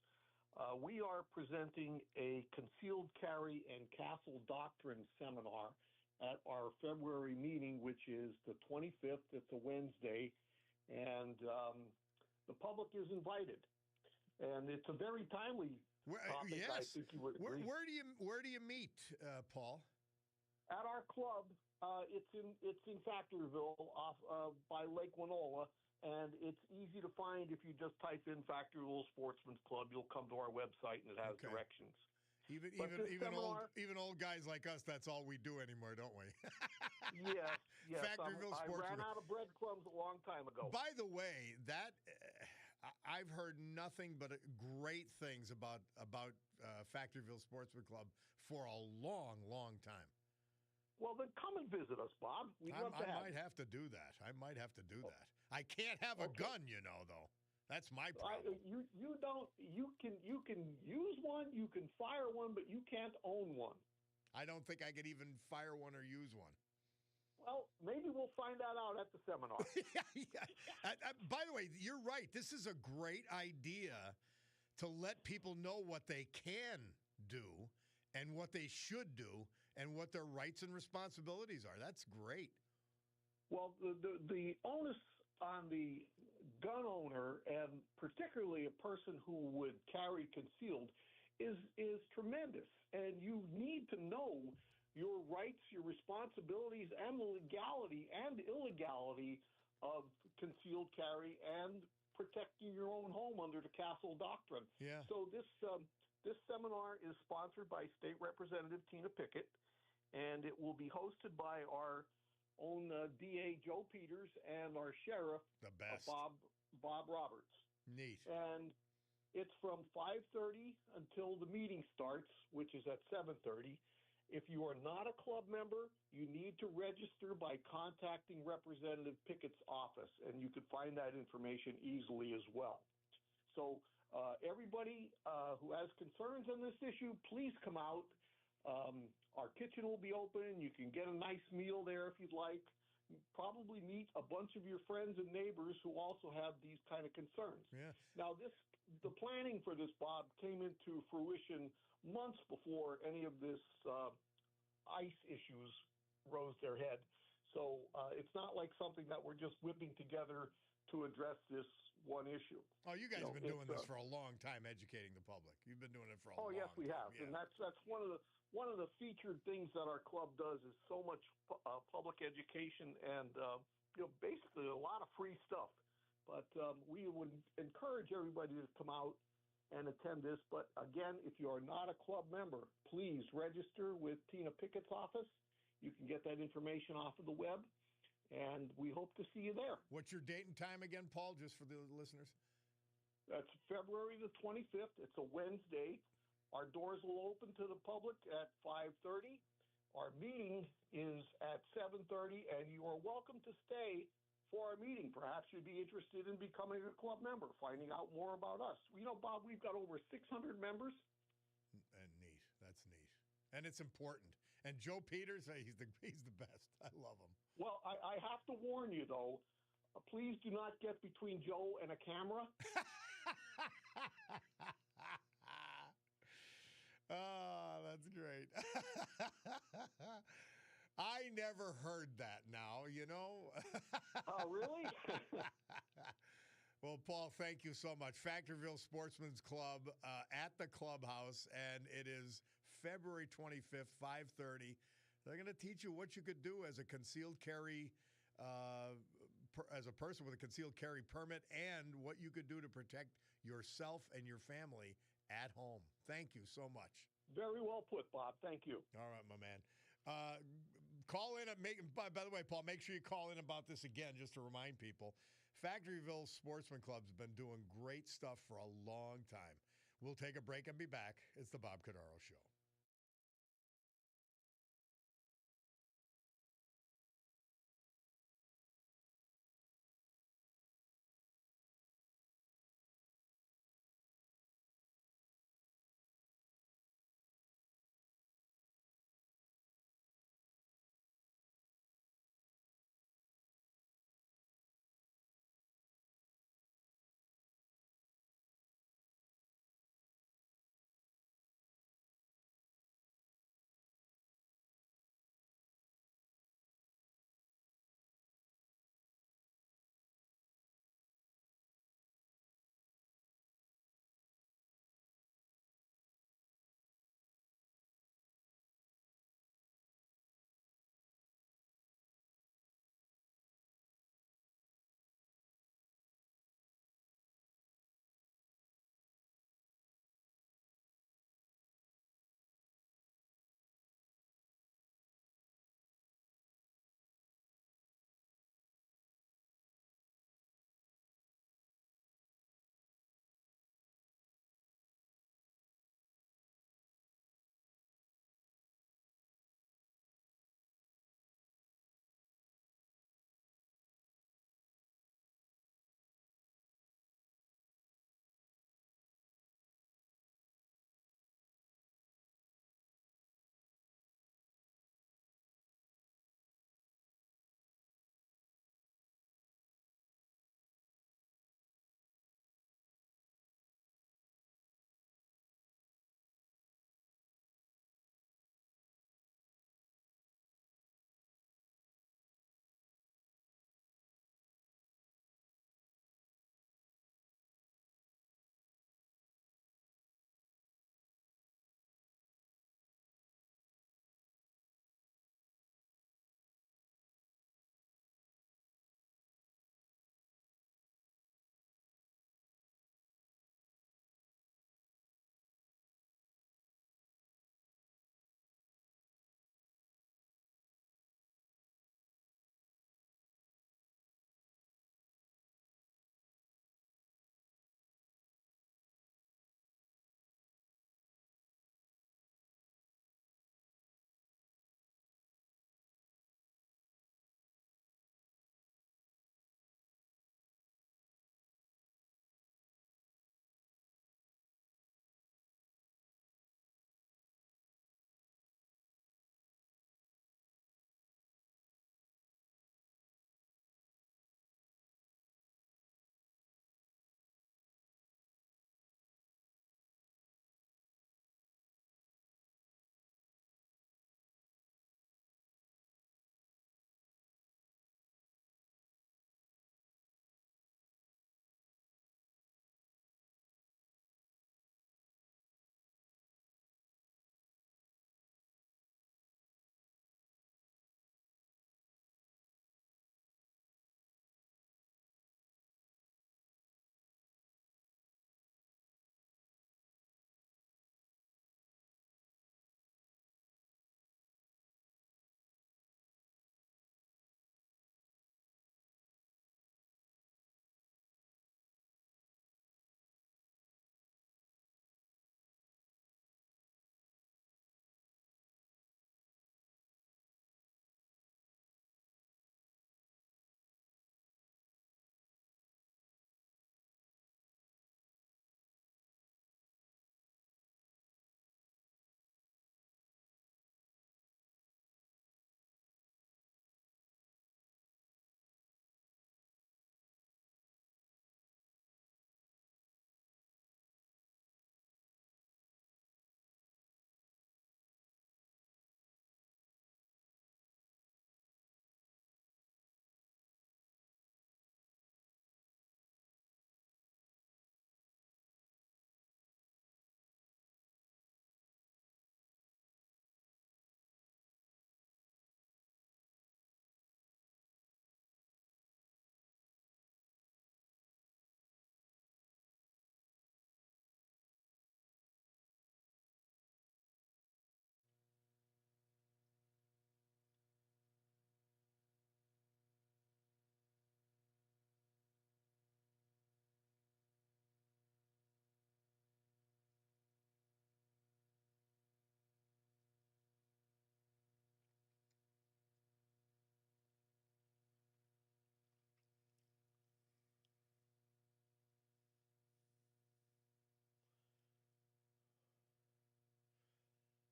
we are presenting a concealed carry and castle doctrine seminar at our February meeting, which is the 25th. It's a Wednesday, and the public is invited. And it's a very timely topic.
Yes.
I think you would agree.
Where do you meet, Paul?
At our club, it's in Factorville, off by Lake Winola, and it's easy to find if you just type in Factorville Sportsman's Club. You'll come to our website and it has directions.
Even old guys like us, that's all we do anymore, don't we?
Yes.
Factorville
I
Sportsman's
ran out of breadcrumbs a long time ago.
By the way, that I've heard nothing but great things about Factorville Sportsman Club for a long, long time.
Well, then come and visit us, Bob. We'd love to have
I might have to do that. I can't have a gun, though. That's my problem.
You can use one, you can fire one, but you can't own one.
I don't think I could even fire one or use one.
Well, maybe we'll find that out at the seminar.
Yeah. By the way, you're right. This is a great idea to let people know what they can do and what they should do and what their rights and responsibilities are. That's great.
Well, the onus on the gun owner, and particularly a person who would carry concealed, is tremendous. And you need to know your rights, your responsibilities, and the legality and illegality of concealed carry and protecting your own home under the Castle Doctrine.
Yeah.
So this seminar is sponsored by State Representative Tina Pickett, and it will be hosted by our own DA Joe Peters and our sheriff,
the best,
Bob Roberts.
Neat.
And it's from 5:30 until the meeting starts, which is at 7:30. If you are not a club member, you need to register by contacting Representative Pickett's office, and you can find that information easily as well. So everybody who has concerns on this issue, please come out. Our kitchen will be open. You can get a nice meal there if you'd like. Probably meet a bunch of your friends and neighbors who also have these kind of concerns.
Yeah.
Now, the planning for this, Bob, came into fruition months before any of this ICE issues rose their head. So it's not like something that we're just whipping together to address this one issue.
Oh, you guys have been doing this for a long time, educating the public. You've been doing it for a long time.
Oh, yes, we have. Yeah. And that's one of the featured things that our club does is so much public education and basically a lot of free stuff. But we would encourage everybody to come out and attend this. But again, if you are not a club member, please register with Tina Pickett's office. You can get that information off of the web, and we hope to see you there. What's your date and time again, Paul, just for the listeners? That's February the 25th. It's a Wednesday. Our doors will open to the public at 5:30. Our meeting is at 7:30, and you are welcome to stay for our meeting. Perhaps you'd be interested in becoming a club member, finding out more about us. Bob, we've got over 600 members. And neat. That's neat. And it's important. And Joe Peters, he's the best. I love him. Well, I have to warn you, though, please do not get between Joe and a camera.
Oh, that's great. I never heard that now,
Oh, really?
Well, Paul, thank you so much. Factorville Sportsman's Club at the clubhouse, and it is February 25th, 5:30. They're going to teach you what you could do as a concealed carry, as a person with a concealed carry permit, and what you could do to protect yourself and your family at home. Thank you so much.
Very well put, Bob. Thank you.
All right, my man. Call in. By the way, Paul, make sure you call in about this again just to remind people. Factoryville Sportsman Club's been doing great stuff for a long time. We'll take a break and be back. It's the Bob Cordaro Show.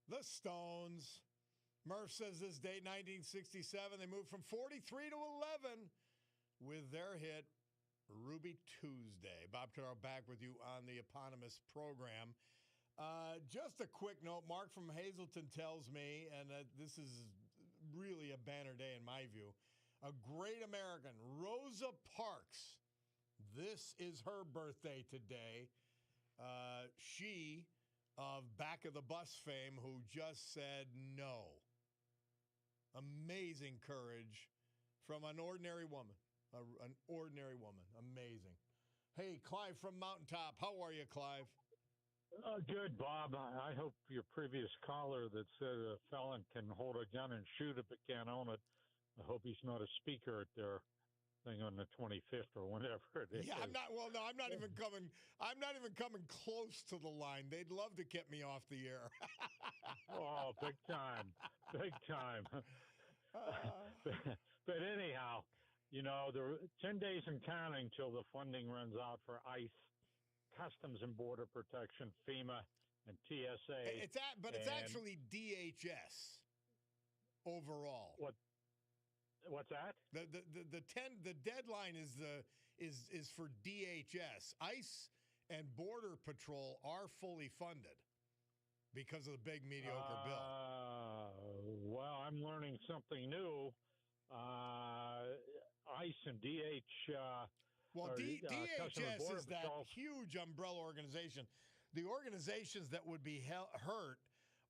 The Stones. Murph says this date, 1967, they moved from 43 to 11 with their hit, Ruby Tuesday. Bob Cordaro back with you on the eponymous program. Just a quick note, Mark from Hazleton tells me, and this is really a banner day in my view, a great American, Rosa Parks. This is her birthday today. She of Back of the Bus fame, who just said no. Amazing courage from an ordinary woman. An ordinary woman. Amazing. Hey, Clive from Mountaintop. How are you, Clive?
Good, Bob. I hope your previous caller that said a felon can hold a gun and shoot it but can't own it, I hope he's not a speaker at their thing on the 25th or whenever it is.
Yeah, I'm not even coming close to the line. They'd love to get me off the air.
Oh, big time. Big time. But anyhow, there are 10 days and counting till the funding runs out for ICE, Customs and Border Protection, FEMA, and TSA.
It's actually DHS overall.
What's that?
The deadline is for DHS. ICE and Border Patrol are fully funded because of the big mediocre bill.
Well, I'm learning something new. ICE and
DHS is that
Patrol.
huge umbrella organization. The organizations that would be hurt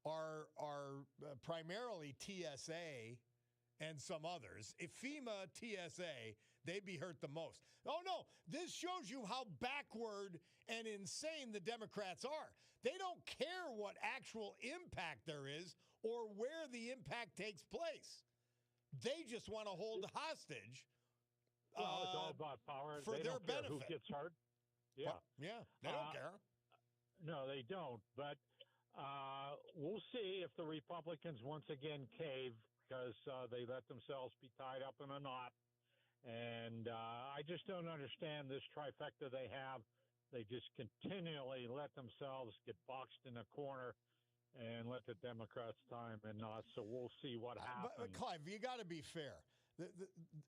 are primarily TSA and some others. If FEMA, TSA, they'd be hurt the most. Oh, no, this shows you how backward and insane the Democrats are. They don't care what actual impact there is or where the impact takes place. They just want to hold hostage.
Well, it's all about power.
For
they
their
don't care
benefit.
who gets hurt. Yeah.
Yeah, they don't care.
No, they don't. But we'll see if the Republicans once again cave because they let themselves be tied up in a knot. And I just don't understand this trifecta they have. They just continually let themselves get boxed in a corner and let the Democrats tie them in knots. So we'll see what happens.
But Clive, you got to be fair.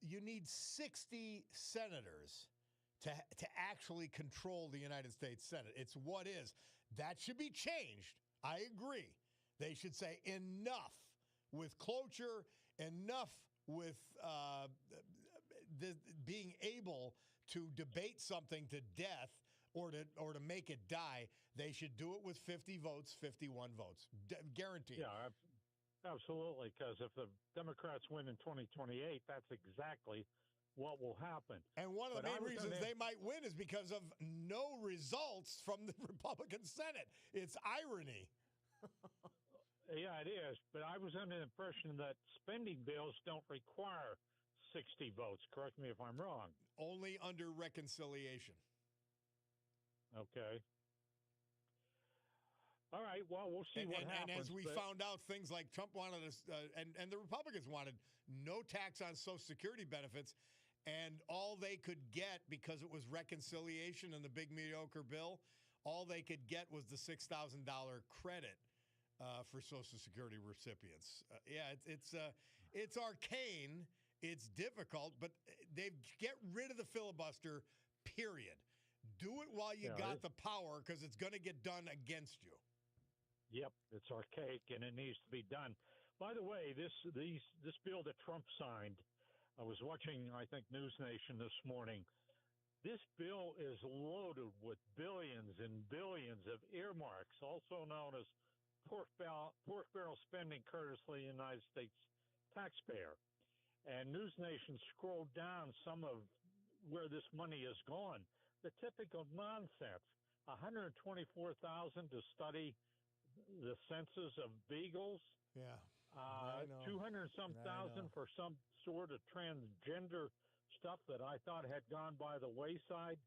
You need 60 senators to actually control the United States Senate. It's what is. That should be changed. I agree. They should say enough with cloture, enough with being able to debate something to death or to make it die. They should do it with 50 votes, 51 votes. Guaranteed.
Yeah, absolutely, because if the Democrats win in 2028, that's exactly what will happen.
And one of the main reasons they might win is because of no results from the Republican Senate. It's irony.
Yeah, it is. But I was under the impression that spending bills don't require 60 votes. Correct me if I'm wrong.
Only under reconciliation.
Okay. All right, well, we'll see what happens.
And as we found out, things like Trump wanted us, and the Republicans wanted no tax on Social Security benefits, and all they could get, because it was reconciliation in the big mediocre bill, all they could get was the $6,000 credit for Social Security recipients. It's arcane, it's difficult, but they get rid of the filibuster, period. Do it while you got the power, because it's going to get done against you.
Yep, it's archaic and it needs to be done. By the way, this bill that Trump signed, I was watching, I think, News Nation this morning. This bill is loaded with billions and billions of earmarks, also known as pork barrel spending courtesy of the United States taxpayer. And News Nation scrolled down some of where this money is gone. The typical nonsense, $124,000 to study the census of beagles.
Yeah.
200-some thousand for some sort of transgender stuff that I thought had gone by the wayside.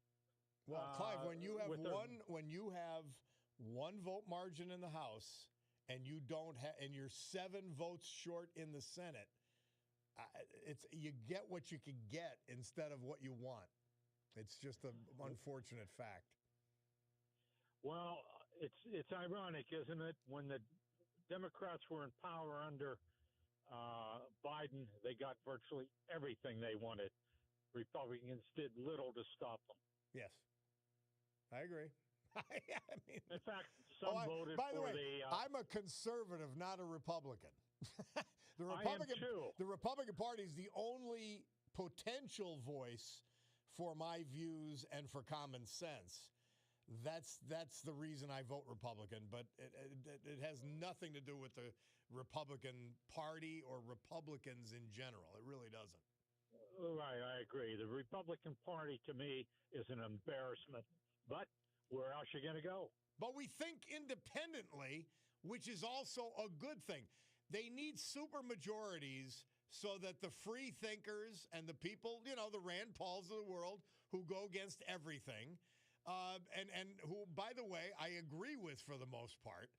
Well, Clive, when you have one vote margin in the House and and you're 7 votes short in the Senate, you get what you can get instead of what you want. It's just an unfortunate fact.
Well, it's ironic, isn't it? When the Democrats were in power under Biden, they got virtually everything they wanted. Republicans did little to stop them.
Yes, I agree. I mean,
In fact, some voted
by the
for
way, I'm a conservative, not a Republican. The Republican Party is the only potential voice for my views and for common sense. That's the reason I vote Republican, but it has nothing to do with the Republican Party or Republicans in general. It really doesn't.
Right, I agree. The Republican Party, to me, is an embarrassment. But where else are you going to go?
But we think independently, which is also a good thing. They need supermajorities so that the free thinkers and the people, the Rand Pauls of the world who go against everything, and who, by the way, I agree with for the most part,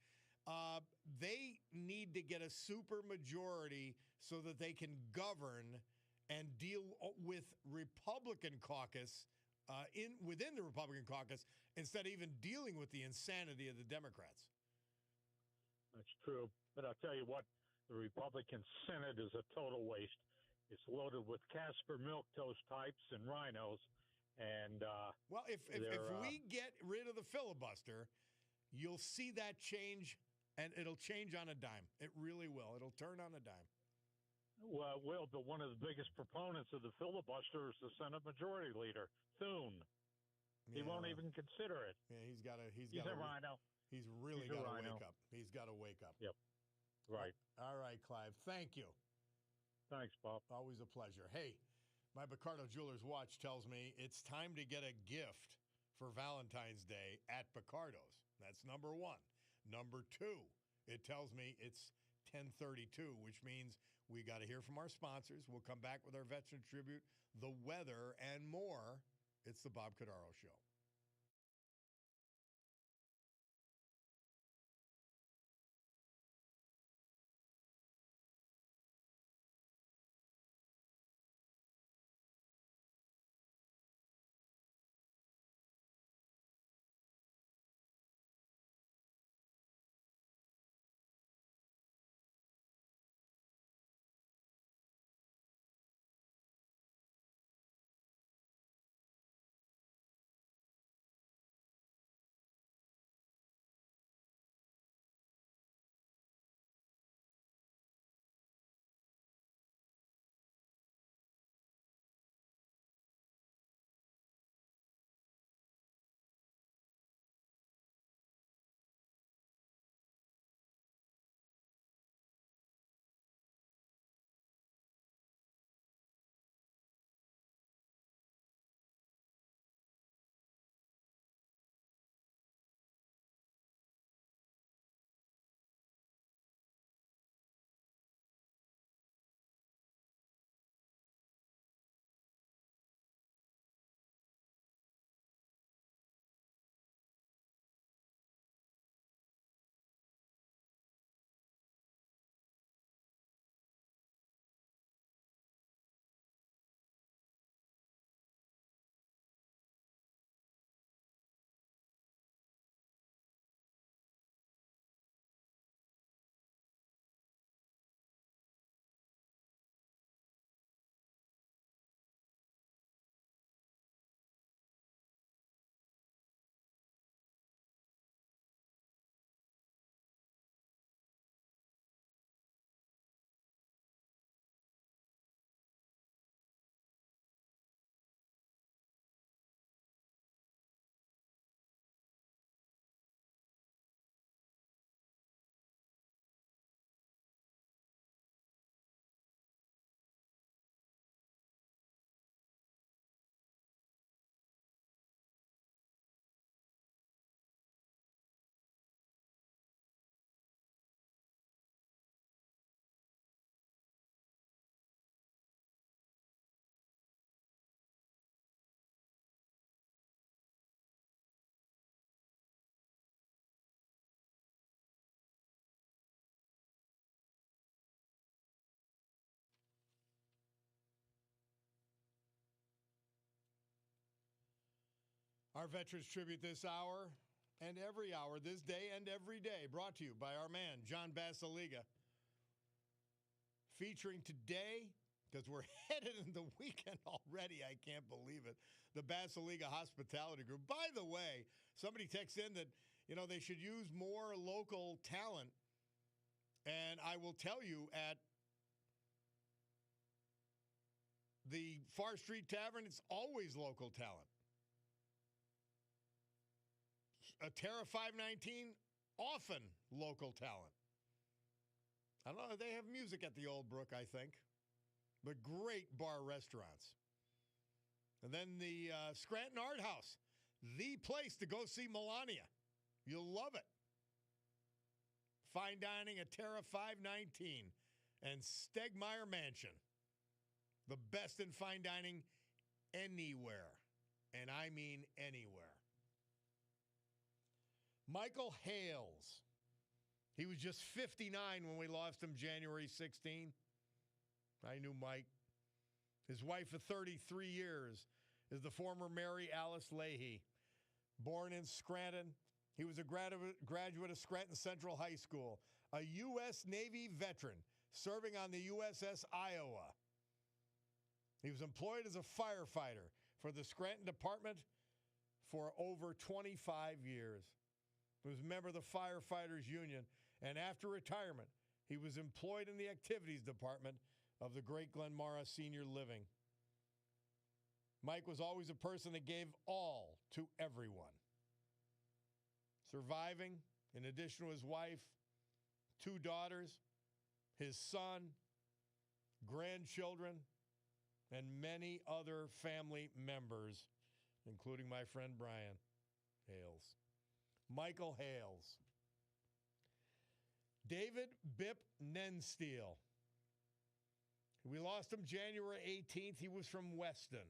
they need to get a supermajority so that they can govern and deal with Republican caucus within the Republican caucus instead of even dealing with the insanity of the Democrats.
That's true. But I'll tell you what, the Republican Senate is a total waste. It's loaded with Casper milk toast types and rhinos. And
well, if we get rid of the filibuster, you'll see that change, and it'll change on a dime. It really will. It'll turn on a dime.
Well, it will, but one of the biggest proponents of the filibuster is the Senate Majority Leader, Thune. He won't even consider it.
Yeah, he's
a rhino.
He's really got to wake up. He's got to wake up.
Yep. Right.
All right, Clive. Thank you.
Thanks, Bob.
Always a pleasure. Hey, my Picardo Jewelers watch tells me it's time to get a gift for Valentine's Day at Picardo's. That's number one. Number two, it tells me it's 10:32, which means we got to hear from our sponsors. We'll come back with our veteran tribute, the weather, and more. It's the Bob Cordaro Show. Our Veterans Tribute this hour and every hour, this day and every day. Brought to you by our man, John Basiliga. Featuring today, because we're headed into the weekend already, I can't believe it, the Basiliga Hospitality Group. By the way, somebody texted in that, they should use more local talent. And I will tell you, at the Far Street Tavern, it's always local talent. A Terra 519, often local talent. I don't know, they have music at the Old Brook, I think. But great bar restaurants. And then the Scranton Art House, the place to go see Melania. You'll love it. Fine dining at Terra 519 and Stegmeyer Mansion. The best in fine dining anywhere. And I mean anywhere. Michael Hales. He was just 59 when we lost him January 16. I knew Mike. His wife of 33 years is the former Mary Alice Leahy. Born in Scranton, he was a graduate of Scranton Central High School, a U.S. Navy veteran serving on the USS Iowa. He was employed as a firefighter for the Scranton Department for over 25 years. He was a member of the Firefighters Union, and after retirement, he was employed in the activities department of the Great Glenmara Senior Living. Mike was always a person that gave all to everyone. Surviving, in addition to his wife, 2 daughters, his son, grandchildren, and many other family members, including my friend Brian Hales. Michael Hales. David Bip Nensteel. We lost him January 18th. He was from Weston.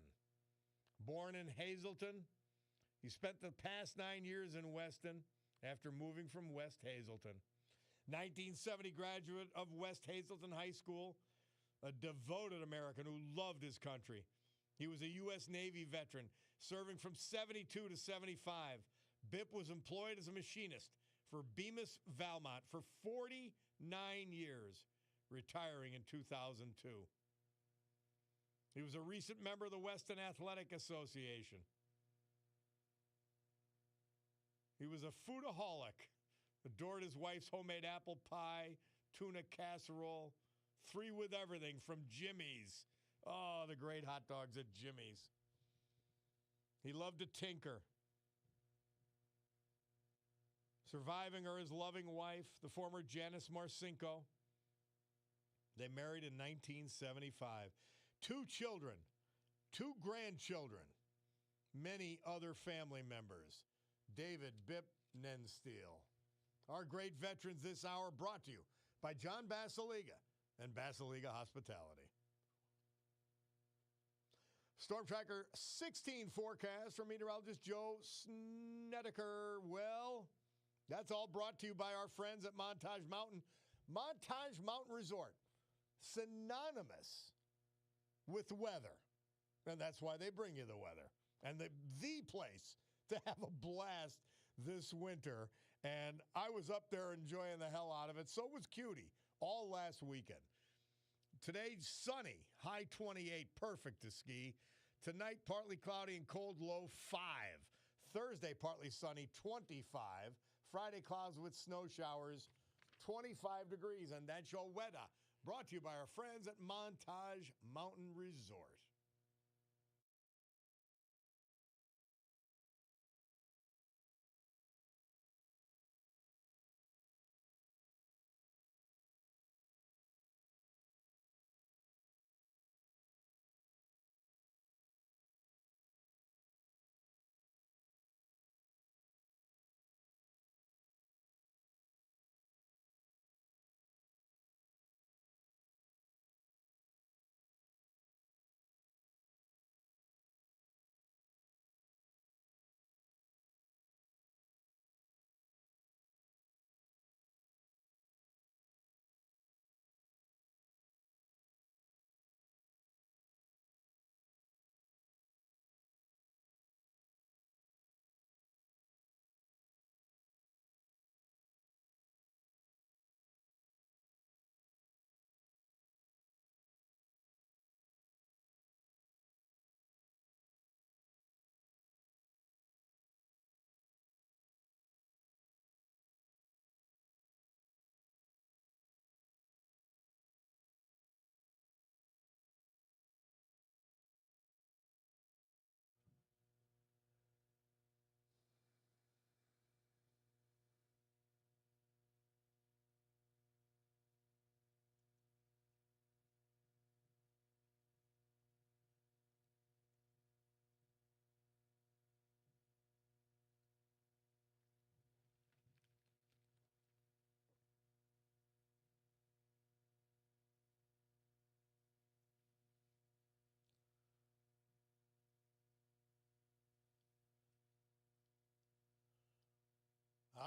Born in Hazleton. He spent the past 9 years in Weston after moving from West Hazleton. 1970 graduate of West Hazleton High School, a devoted American who loved his country. He was a U.S. Navy veteran, serving from 72 to 75. Bip was employed as a machinist for Bemis Valmont for 49 years, retiring in 2002. He was a recent member of the Weston Athletic Association. He was a foodaholic, adored his wife's homemade apple pie, tuna casserole, 3 with everything from Jimmy's. Oh, the great hot dogs at Jimmy's. He loved to tinker. Surviving are his loving wife, the former Janice Marcinko. They married in 1975. 2 children, 2 grandchildren, many other family members. David Bip Nensteel. Our great veterans this hour brought to you by John Basiliga and Basiliga Hospitality. Storm Tracker 16 forecast from meteorologist Joe Snedeker. Well, that's all brought to you by our friends at Montage Mountain. Montage Mountain Resort, synonymous with weather. And that's why they bring you the weather. And the place to have a blast this winter. And I was up there enjoying the hell out of it. So was Cutie all last weekend. Today, sunny, high 28, perfect to ski. Tonight, partly cloudy and cold, low 5. Thursday, partly sunny, 25. Friday, clouds with snow showers, 25 degrees. And that's your weather. Brought to you by our friends at Montage Mountain Resort.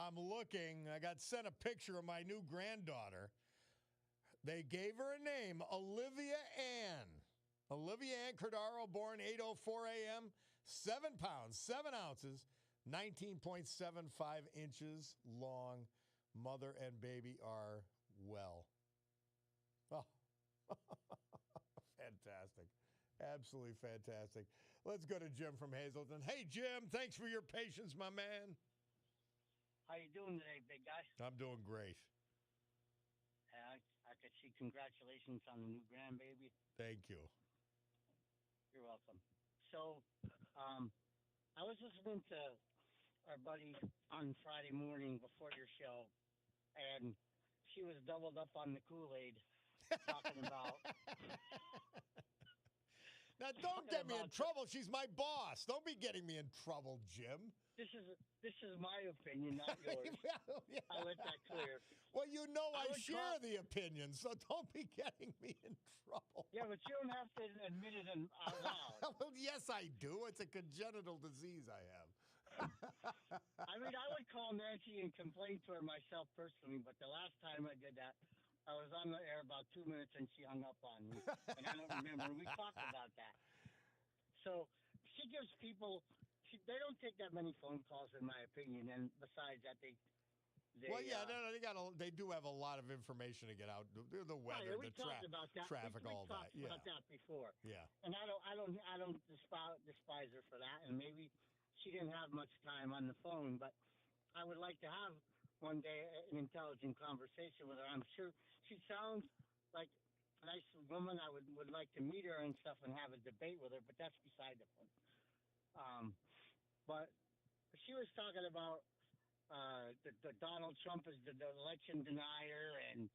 I'm looking. I got sent a picture of my new granddaughter. They gave her a name, Olivia Ann. Olivia Ann Cordaro, born 8:04 a.m., 7 pounds, 7 ounces, 19.75 inches long. Mother and baby are well. Oh, fantastic. Absolutely fantastic. Let's go to Jim from Hazleton. Hey, Jim, thanks for your patience, my man.
How you doing today, big guy?
I'm doing great.
I could see congratulations on the new grandbaby.
Thank you.
You're welcome. So, I was listening to our buddy on Friday morning before your show, and she was doubled up on the Kool-Aid, talking about...
Now, don't get me in trouble. She's my boss. Don't be getting me in trouble, Jim.
This is my opinion, not yours.
Yeah.
I let that clear.
Well, you know I
would
share the opinion, so don't be getting me in trouble.
Yeah, but you don't have to admit it out loud.
Well, yes, I do. It's a congenital disease I have.
I mean, I would call Nancy and complain to her myself personally, but the last time I did that, I was on the air about 2 minutes and she hung up on me. And I don't remember. We talked about that. So she gives people, they don't take that many phone calls, in my opinion. And besides that, they
they do have a lot of information to get out. The weather,
we talked about that.
traffic, all that.
We talked about that before.
Yeah.
And I don't despise her for that. And maybe she didn't have much time on the phone, but I would like to have one day an intelligent conversation with her. I'm sure she sounds like a nice woman. I would like to meet her and stuff and have a debate with her, but that's beside the point. But she was talking about the Donald Trump is the election denier, and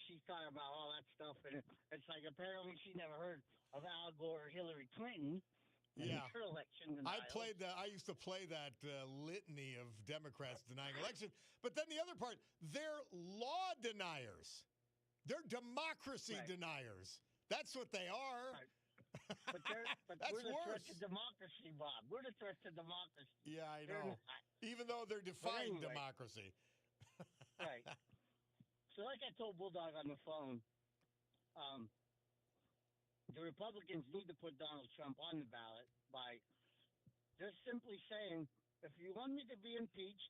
she's talking about all that stuff, and it's like apparently she never heard of Al Gore or Hillary Clinton.
Yeah,
election
I used to play that litany of Democrats denying election. But then the other part, they're law deniers. They're democracy deniers. That's what they are.
Right. But
That's
we're the
worse.
threat to democracy, Bob. We're the threat to democracy.
Yeah, I know. Even though they're defying democracy.
Right. So like I told Bulldog on the phone, the Republicans need to put Donald Trump on the ballot by just simply saying, if you want me to be impeached,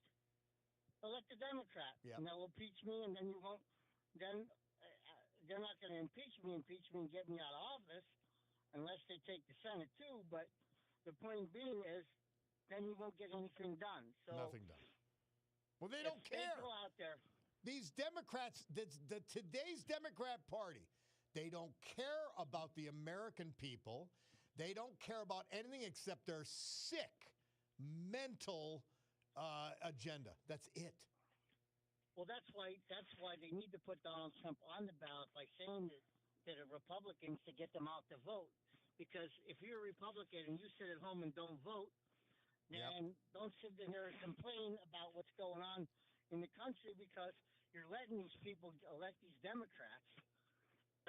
elect a Democrat.
Yep.
And they'll impeach me, and then you won't. Then they're not going to impeach me and get me out of office unless they take the Senate too. But the point being is, then you won't get anything done. So
nothing done. Well, they don't care.
They go out there.
These Democrats, today's Democrat Party, they don't care about the American people. They don't care about anything except their sick mental agenda. That's it.
Well, that's why they need to put Donald Trump on the ballot by saying to the Republicans to get them out to vote. Because if you're a Republican and you sit at home and don't vote, then don't sit there and complain about what's going on in the country, because you're letting these people elect these Democrats.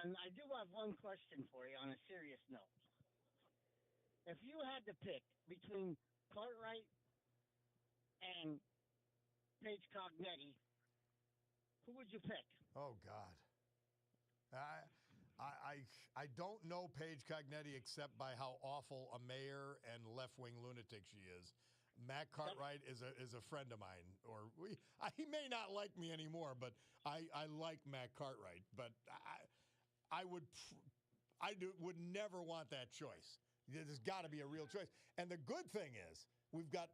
And I do have one question for you on a serious note. If you had to pick between Cartwright and Paige Cognetti, who would you pick?
Oh, God. I don't know Paige Cognetti except by how awful a mayor and left-wing lunatic she is. Matt Cartwright is a friend of mine, he may not like me anymore, but I like Matt Cartwright. But I would never want that choice. There's got to be a real choice. And the good thing is we've got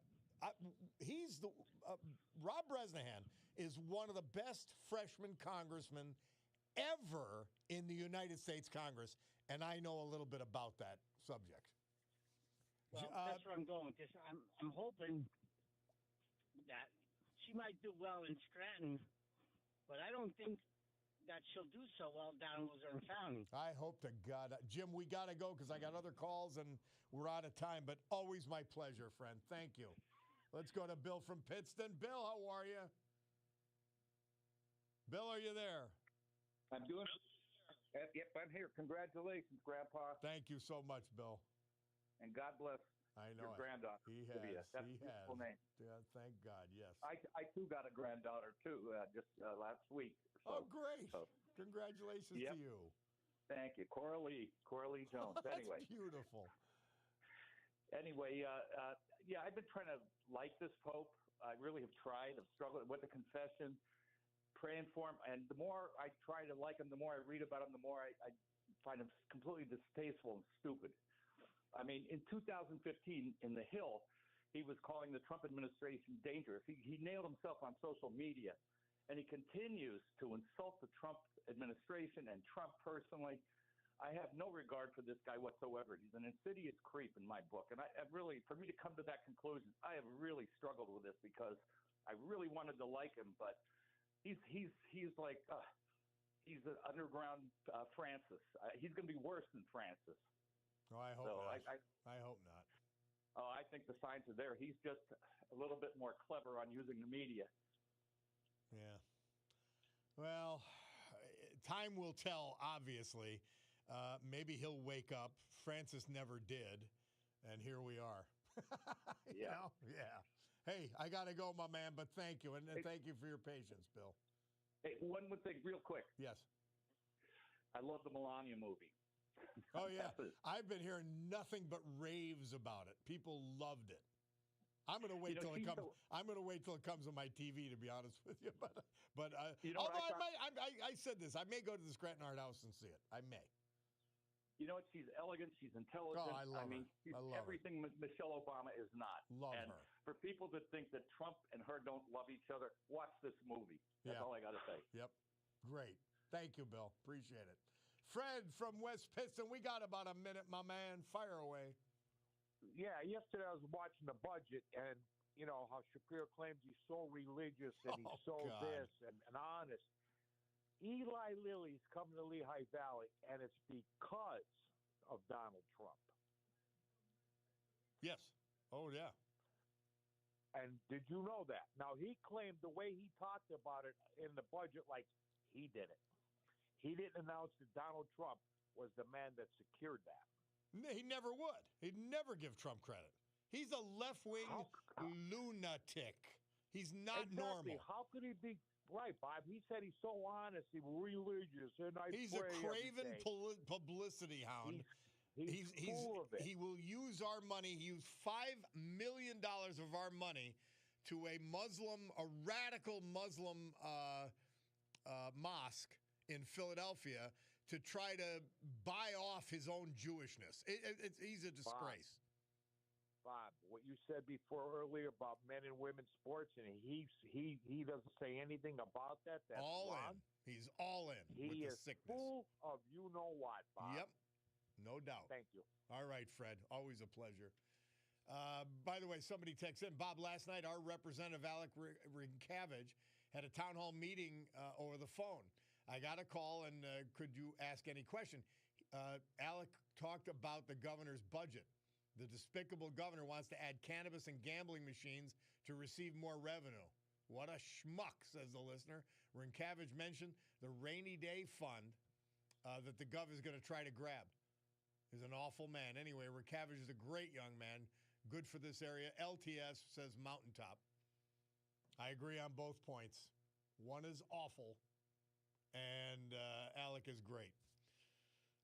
Rob Bresnahan is one of the best freshman congressmen ever in the United States Congress, and I know a little bit about that subject.
Well, that's where I'm going with this. I'm hoping that she might do well in Scranton, but I don't think that she'll do so well down in Luzerne County.
I hope to God. Jim, we got to go because I got other calls and we're out of time, but always my pleasure, friend. Thank you. Let's go to Bill from Pittston. Bill, how are you? Bill, are you there?
I'm doing. Yep, I'm here. Congratulations, Grandpa.
Thank you so much, Bill.
And God bless
I know
your
it.
granddaughter.
He
Olivia.
has.
That's
He
a beautiful
has.
name.
Yeah, thank God. Yes.
I too got a granddaughter too, just last week. So,
Oh, great!
So,
Congratulations
yep.
to you.
Thank you, Coralie Jones.
That's
Anyway,
beautiful.
yeah, I've been trying to like this Pope. I really have tried. I've struggled with the confession, praying for him, and the more I try to like him, the more I read about him, the more I find him completely distasteful and stupid. I mean, in 2015, in The Hill, he was calling the Trump administration dangerous. He nailed himself on social media, and he continues to insult the Trump administration and Trump personally. I have no regard for this guy whatsoever. He's an insidious creep in my book. And I really, for me to come to that conclusion, I have really struggled with this because I really wanted to like him, but he's like, he's an underground Francis. He's going to be worse than Francis.
Oh, I hope
So
not. I hope not.
Oh, I think the signs are there. He's just a little bit more clever on using the media.
Yeah. Well, time will tell, obviously. Maybe he'll wake up. Francis never did. And here we are. You know? Yeah. Hey, I got to go, my man, but thank you. And thank you for your patience, Bill.
Hey, one more thing, real quick.
Yes.
I love the Melania movie.
Oh, yeah. I've been hearing nothing but raves about it. People loved it. I'm going to wait till it comes. I'm going to wait till it comes on my TV, to be honest with you. But although I said this, I may go to the Scranton Art House and see it. I may.
You know what? She's elegant. She's intelligent.
Oh, I love her.
She's
I love
everything Michelle Obama is not.
Love
and
her.
For people that think that Trump and her don't love each other, watch this movie. That's all I got to say.
Yep. Great. Thank you, Bill. Appreciate it. Fred from West Pittston, we got about a minute, my man. Fire away.
Yeah, yesterday I was watching the budget, and you know how Shapiro claims he's so religious and he's so this and honest. Eli Lilly's coming to Lehigh Valley, and it's because of Donald Trump.
Yes. Oh, yeah.
And did you know that? Now, he claimed the way he talked about it in the budget like he did it. He didn't announce that Donald Trump was the man that secured that.
He never would. He'd never give Trump credit. He's a left-wing lunatic. He's not normal.
How could he be right, Bob? He said he's so honest, he's religious, and
he's a craven publicity hound.
He's full of it.
He will use our money. He used $5 million of our money to a radical Muslim mosque in Philadelphia to try to buy off his own Jewishness. He's a disgrace.
Bob, what you said before earlier about men and women's sports, and he doesn't say anything about that. That's
all
wrong.
In. He's all in with the sickness.
He is full of you know what, Bob.
Yep, no doubt.
Thank you.
All right, Fred. Always a pleasure. By the way, somebody texts in, Bob, last night our representative, Alec Rinkavage, had a town hall meeting over the phone. I got a call, and could you ask any question? Alec talked about the governor's budget. The despicable governor wants to add cannabis and gambling machines to receive more revenue. What a schmuck, says the listener. Rinkavage mentioned the rainy day fund that the gov is going to try to grab. He's an awful man. Anyway, Rinkavage is a great young man. Good for this area. LTS says mountaintop. I agree on both points. One is awful, and Alec is great.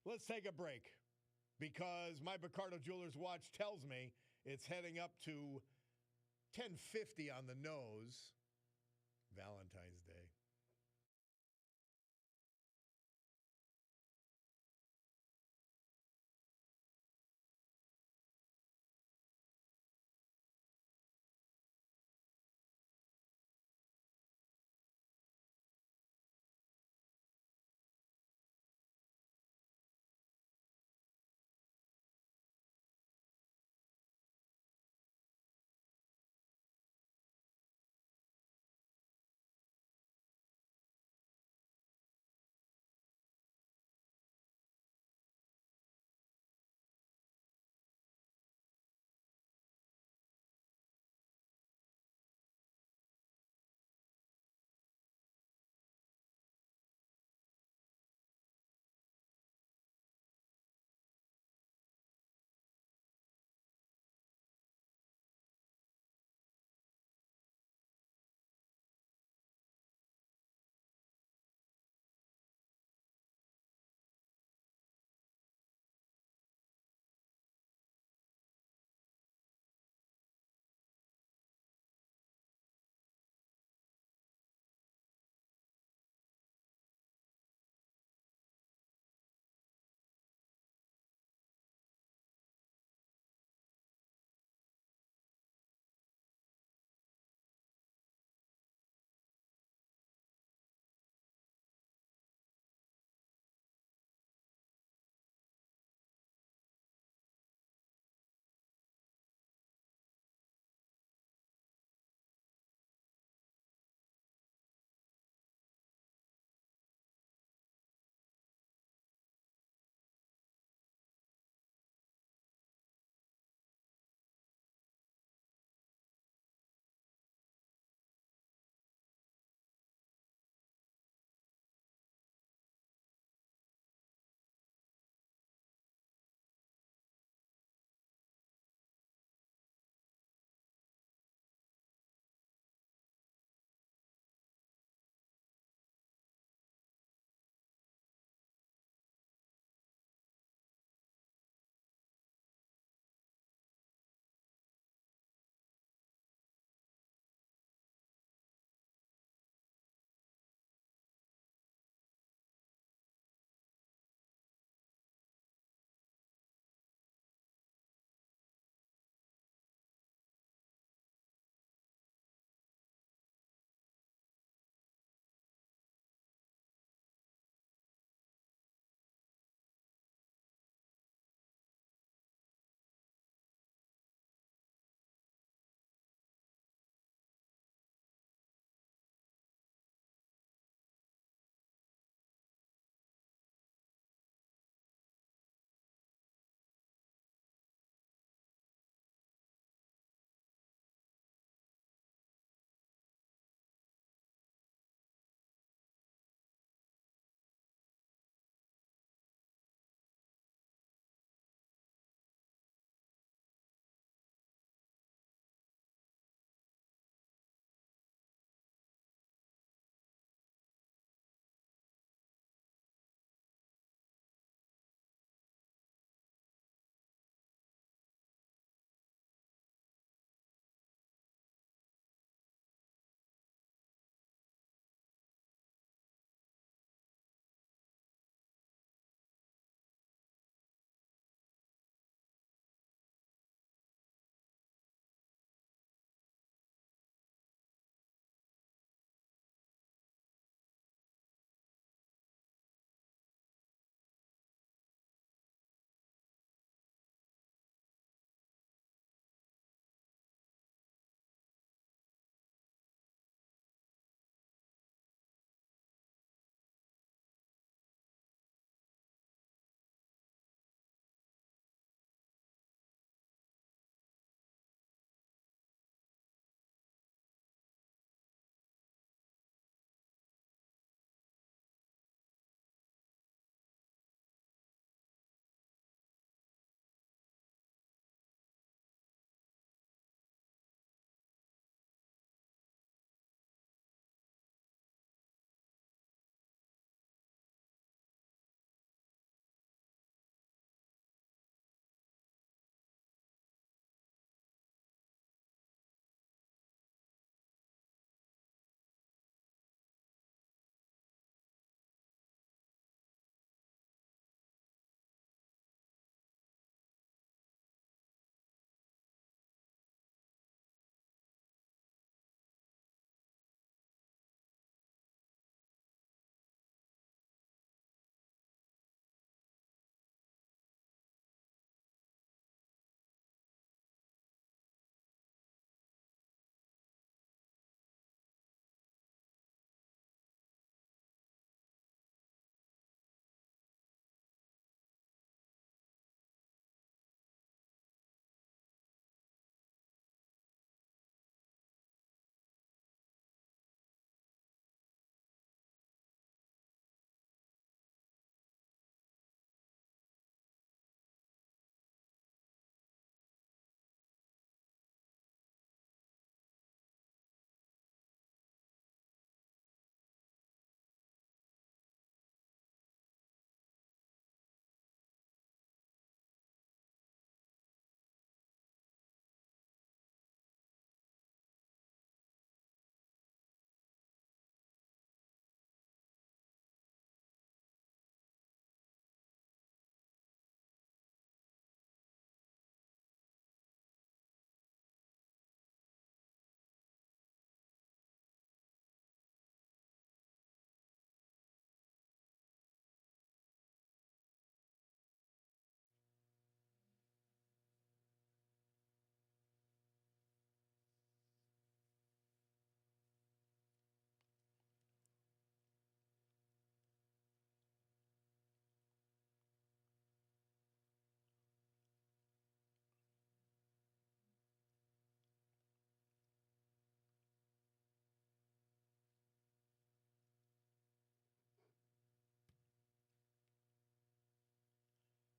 Let's take a break, because my Picardo Jewelers watch tells me it's heading up to 10:50 on the nose. Valentine's Day.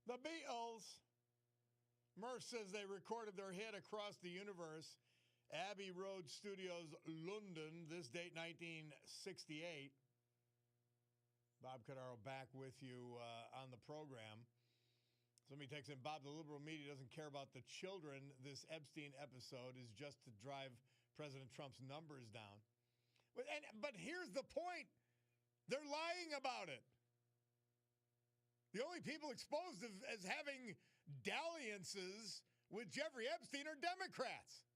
The Beatles. Murph says they recorded their hit Across the Universe, Abbey Road Studios, London, this date 1968. Bob Cordaro back with you on the program. Somebody texts in, Bob, the liberal media doesn't care about the children. This Epstein episode is just to drive President Trump's numbers down. But here's the point. They're lying about it. The only people exposed as having dalliances with Jeffrey Epstein are Democrats.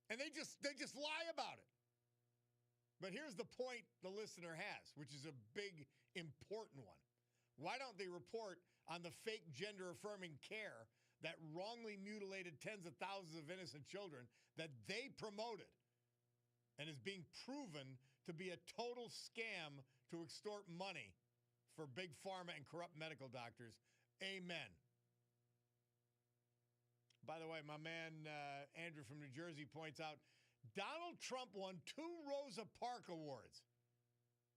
And they just lie about it. But here's the point the listener has, which is a big, important one. Why don't they report on the fake gender-affirming care that wrongly mutilated tens of thousands of innocent children that they promoted and is being proven to be a total scam to extort money for big pharma and corrupt medical doctors? Amen. By the way, my man Andrew from New Jersey points out Donald Trump won 2 Rosa Parks Awards.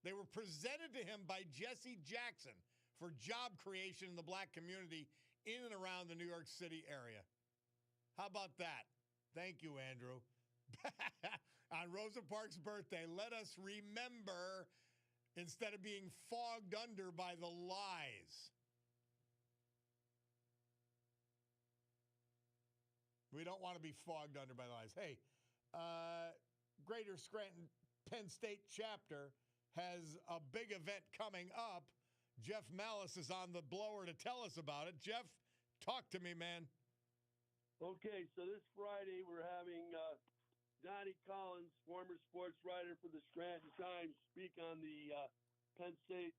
They were presented to him by Jesse Jackson for job creation in the black community in and around the New York City area. How about that? Thank you, Andrew. On Rosa Parks' birthday, let us remember instead of being fogged under by the lies. We don't want to be fogged under by the lies. Hey, Greater Scranton Penn State chapter has a big event coming up. Jeff Malice is on the blower to tell us about it. Jeff, talk to me, man.
Okay, so this Friday we're having Donnie Collins, former sports writer for the Scranton Times, speak on the Penn State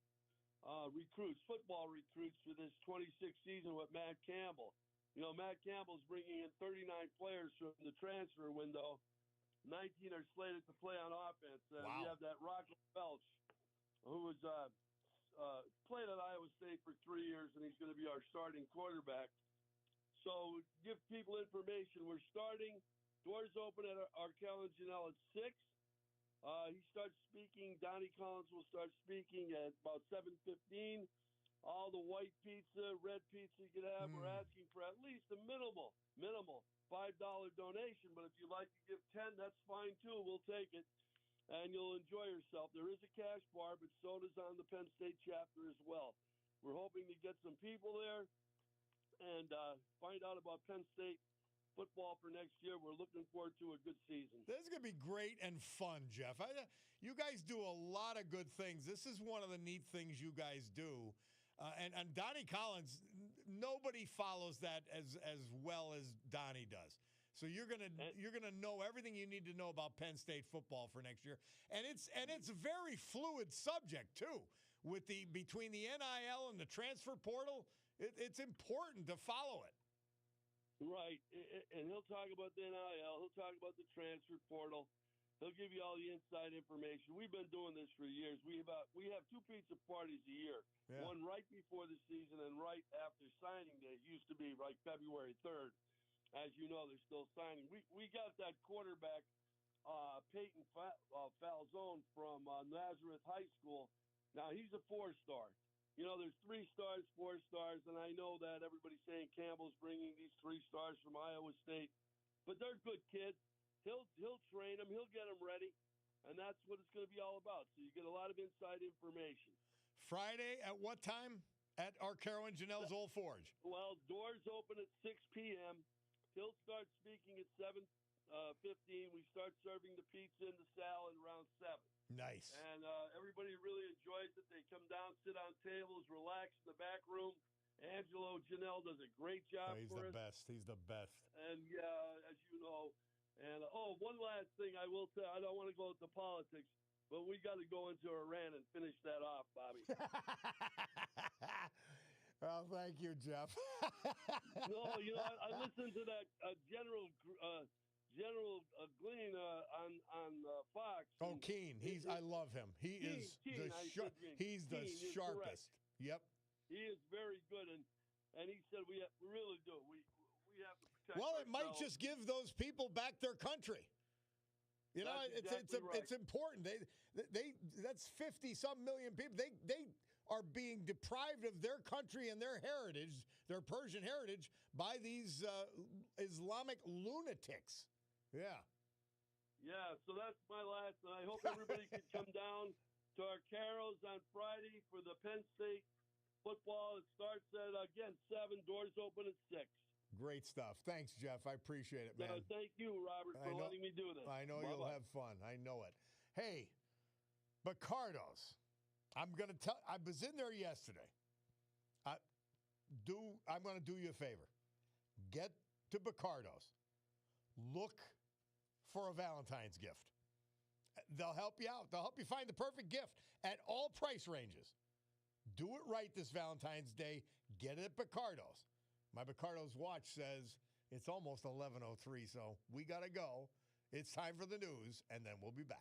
football recruits for this 26th season with Matt Campbell. You know, Matt Campbell's bringing in 39 players from the transfer window. 19 are slated to play on offense.
Wow.
We have that Rocco Belch, who was played at Iowa State for 3 years, and he's going to be our starting quarterback. So give people information. We're starting. Doors open at our Callan Janelle at 6. He starts speaking. Donnie Collins will start speaking at about 7:15. All the white pizza, red pizza you can have, we're asking for at least a minimal $5 donation. But if you'd like to give 10, that's fine too. We'll take it, and you'll enjoy yourself. There is a cash bar, but soda's on the Penn State chapter as well. We're hoping to get some people there and find out about Penn State football for next year. We're looking forward to a good season.
This is going to be great and fun, Jeff. You guys do a lot of good things. This is one of the neat things you guys do. And Donnie Collins, nobody follows that as well as Donnie does. So you're gonna know everything you need to know about Penn State football for next year, and it's a very fluid subject too. With between the NIL and the transfer portal, it's important to follow it.
Right, and he'll talk about the NIL. He'll talk about the transfer portal. He'll give you all the inside information. We've been doing this for years. We have 2 pizza parties a year. Yeah. One right before the season and right after signing day. It used to be like February 3rd. As you know, they're still signing. We got that quarterback, Peyton Falzone from Nazareth High School. Now, he's a 4-star. You know, there's 3 stars, 4 stars, and I know that everybody's saying Campbell's bringing these 3 stars from Iowa State. But they're good kids. He'll train them. He'll get them ready, and that's what it's going to be all about. So you get a lot of inside information. Friday at what time? At our Carol and Janelle's Old Forge. Well, doors open at 6 p.m. He'll start speaking at 7:15. We start serving the pizza and the salad around 7. Nice. And everybody really enjoys it. They come down, sit on tables, relax in the back room. Angelo Janelle does a great job for us. He's the best. He's the best. And, as you know, and, one last thing I will tell. I don't want to go into politics, but we got to go into Iran and finish that off, Bobby. Well, thank you, Jeff. No, you know, I listened to that General Glean on Fox. Oh, Keene. I love him. He's the sharpest. Correct. Yep. He is very good, and he said we really do. We have to protect. Well, it might just give those people back their country. You know, it's important. They that's 50-some million people. They
are being deprived of their country and their heritage, their Persian heritage, by these Islamic lunatics. Yeah.
Yeah, so that's my last, and I hope everybody can come down to our carols on Friday for the Penn State football. It starts at, again, 7, doors open at 6.
Great stuff. Thanks, Jeff. I appreciate it, man.
Thank you, Robert, for letting me do this.
I know
Bye-bye.
you'll have fun. I know it. Hey, Bacardos. I'm going to tell. I was in there yesterday. I'm going to do you a favor. Get to Bacardos. Look for a Valentine's gift. They'll help you out. They'll help you find the perfect gift at all price ranges. Do it right this Valentine's Day. Get it at Bacardos. My Bacardos watch says it's almost 11:03, so we got to go. It's time for the news, and then we'll be back.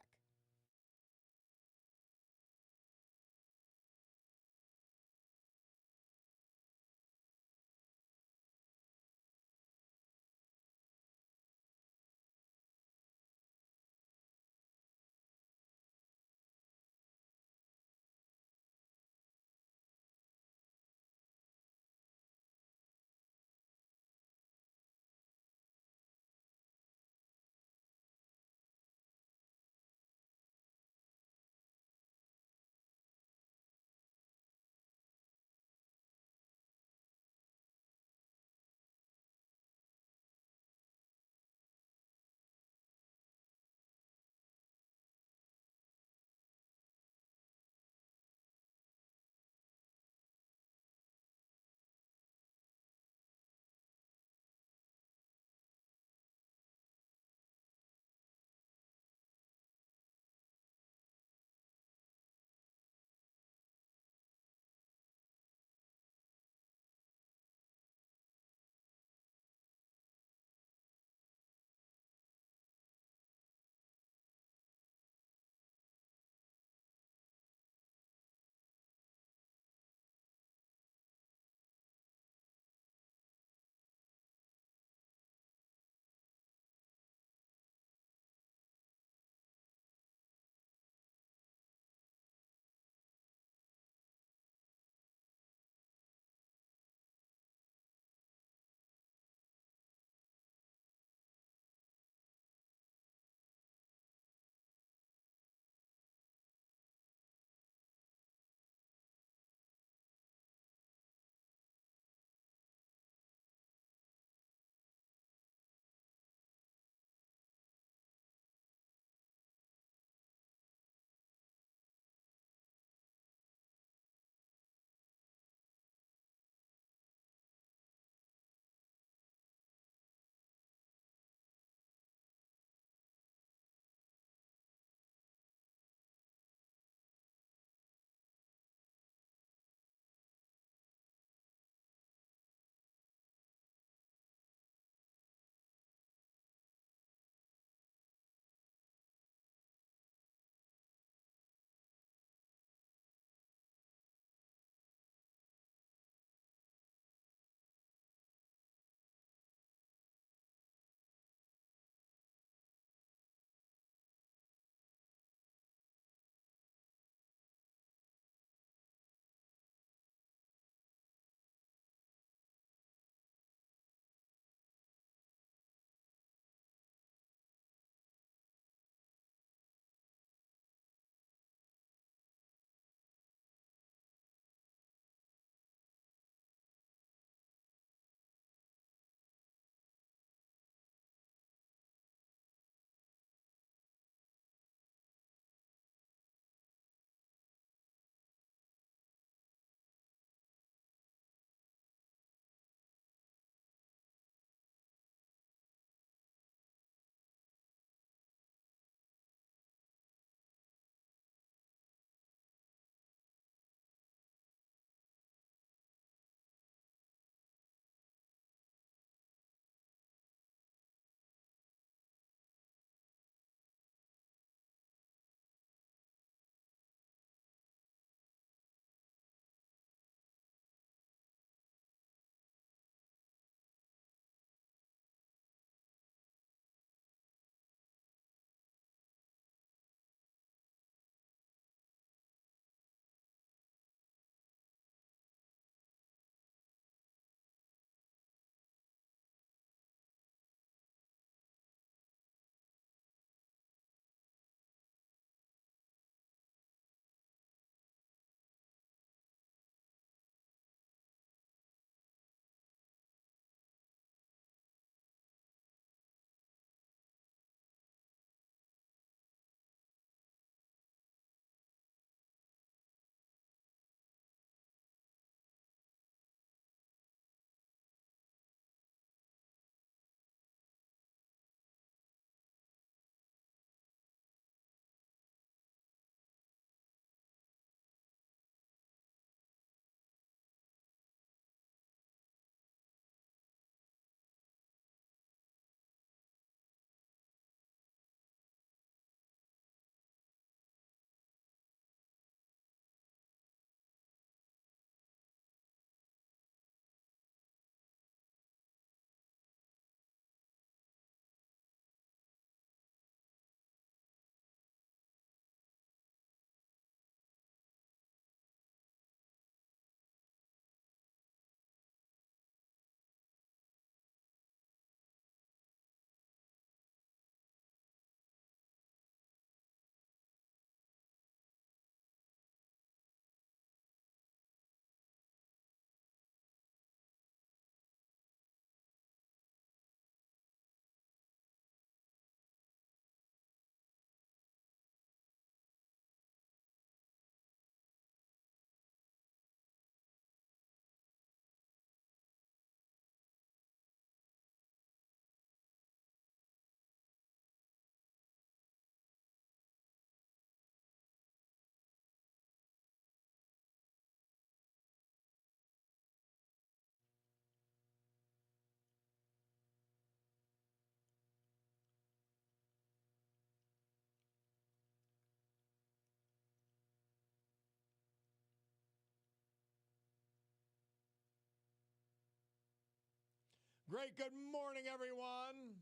Great good morning, everyone.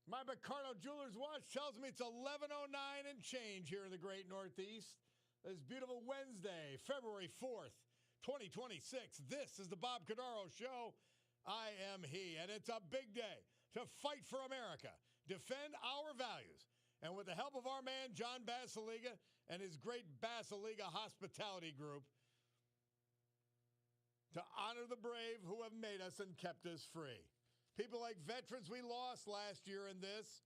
My Ricardo Jewelers watch tells me it's 11:09 and change here in the great Northeast. This beautiful Wednesday, February 4th, 2026. This is the Bob Cordaro Show. I am he, and it's a big day to fight for America, defend our values, and with the help of our man, John Basiliga, and his great Basiliga Hospitality Group, to honor the brave who have made us and kept us free. People like veterans we lost last year in this,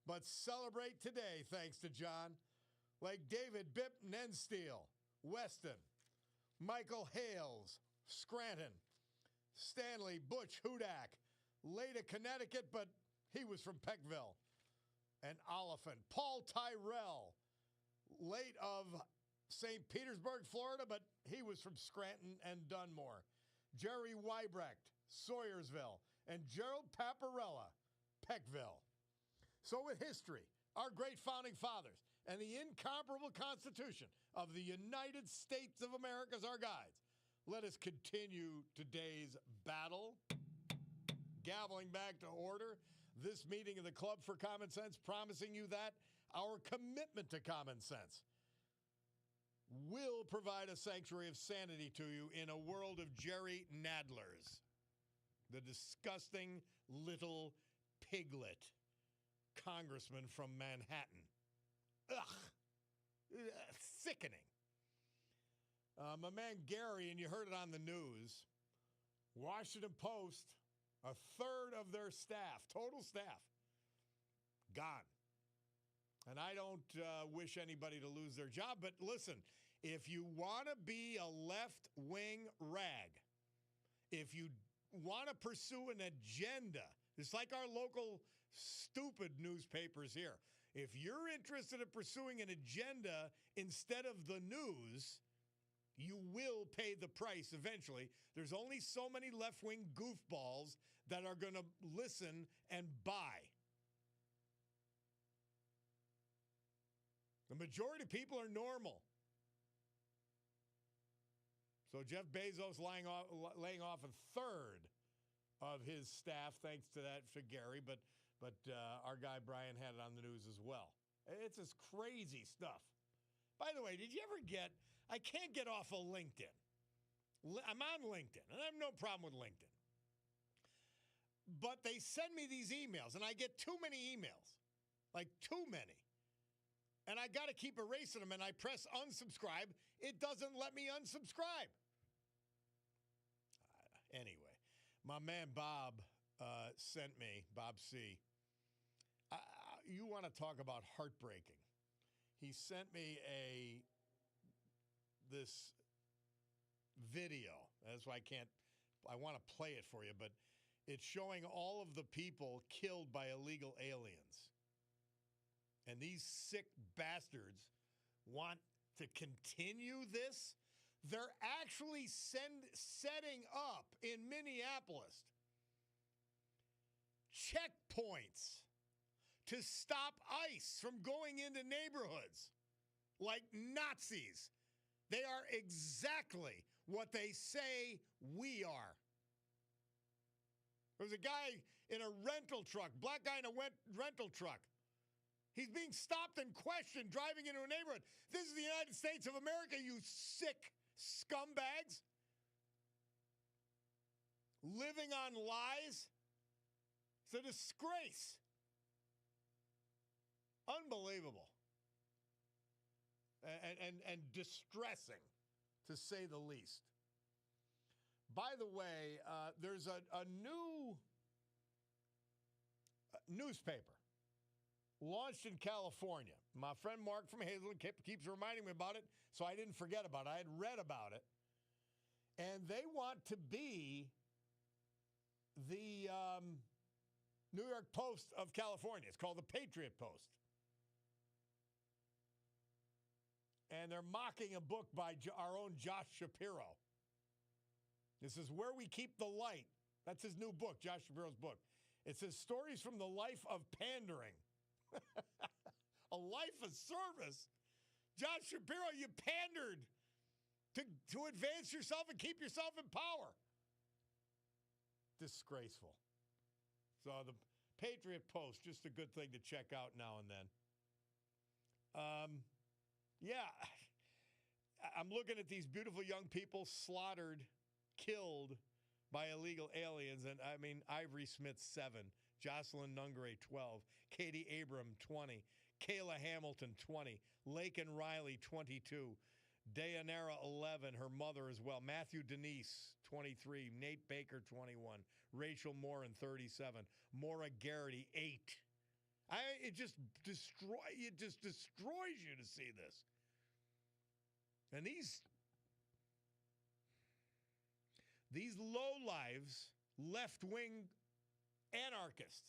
but celebrate today thanks to John, like David Bip Nensteel, Weston, Michael Hales, Scranton, Stanley Butch Hudak, late of Connecticut, but he was from Peckville, and Oliphant, Paul Tyrell, late of St. Petersburg, Florida, but he was from Scranton and Dunmore, Jerry Weibrecht, Sawyersville, and Gerald Paparella, Peckville. So with history, our great founding fathers, and the incomparable Constitution of the United States of America as our guides, let us continue today's battle. Gaveling back to order this meeting of the Club for Common Sense, promising you that our commitment to common sense will provide a sanctuary of sanity to you in a world of Jerry Nadlers, the disgusting little piglet congressman from Manhattan. Ugh. Sickening. My man Gary, and you heard it on the news, Washington Post, a third of their staff, total staff, gone. And I don't wish anybody to lose their job, but listen, if you want to be a left-wing rag, if you want to pursue an agenda, it's like our local stupid newspapers here. If you're interested in pursuing an agenda instead of the news, you will pay the price eventually. There's only so many left-wing goofballs that are going to listen and buy. The majority of people are normal. So Jeff Bezos laying off a third of his staff, thanks to that, for Gary, but our guy Brian had it on the news as well. It's this crazy stuff. By the way, did you ever I can't get off of LinkedIn. I'm on LinkedIn, and I have no problem with LinkedIn. But they send me these emails, and I get too many emails, like too many. And I got to keep erasing them, and I press unsubscribe. It doesn't let me unsubscribe. Anyway, my man Bob sent me, Bob C. You want to talk about heartbreaking. He sent me this video. That's why I want to play it for you, but it's showing all of the people killed by illegal aliens. And these sick bastards want to continue this. They're actually setting up in Minneapolis checkpoints to stop ICE from going into neighborhoods like Nazis. They are exactly what they say we are. There was a guy in a rental truck, black guy in a rental truck. He's being stopped and questioned driving into a neighborhood. This is the United States of America, you sick scumbags. Living on lies. It's a disgrace. Unbelievable. And distressing, to say the least. By the way, there's a new newspaper launched in California. My friend Mark from Hazelton keeps reminding me about it, so I didn't forget about it. I had read about it. And they want to be the New York Post of California. It's called the Patriot Post. And they're mocking a book by our own Josh Shapiro. This is Where We Keep the Light. That's his new book, Josh Shapiro's book. It says Stories from the Life of Pandering. A life of service. Josh Shapiro, you pandered to advance yourself and keep yourself in power. Disgraceful. So the Patriot Post, just a good thing to check out now and then. Yeah, I'm looking at these beautiful young people slaughtered, killed by illegal aliens. And I mean, Ivory Smith, 7. Jocelyn Nungray, 12. Katie Abram, 20. Kayla Hamilton, 20. Laken Riley, 22. Dayanara, 11. Her mother as well. Matthew Denise, 23. Nate Baker, 21. Rachel Morin, 37. Maura Garrity, 8. It just destroys you to see this. And these lowlives, left-wing anarchists,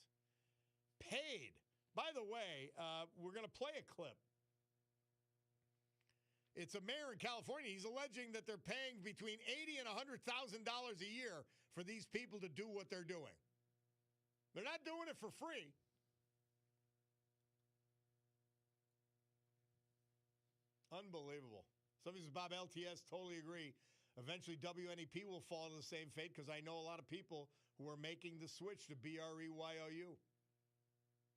paid. By the way, we're going to play a clip. It's a mayor in California. He's alleging that they're paying between $80,000 and $100,000 a year for these people to do what they're doing. They're not doing it for free. Unbelievable. Somebody says, Bob, LTS, totally agree. Eventually, WNEP will fall to the same fate because I know a lot of people who are making the switch to BREYOU.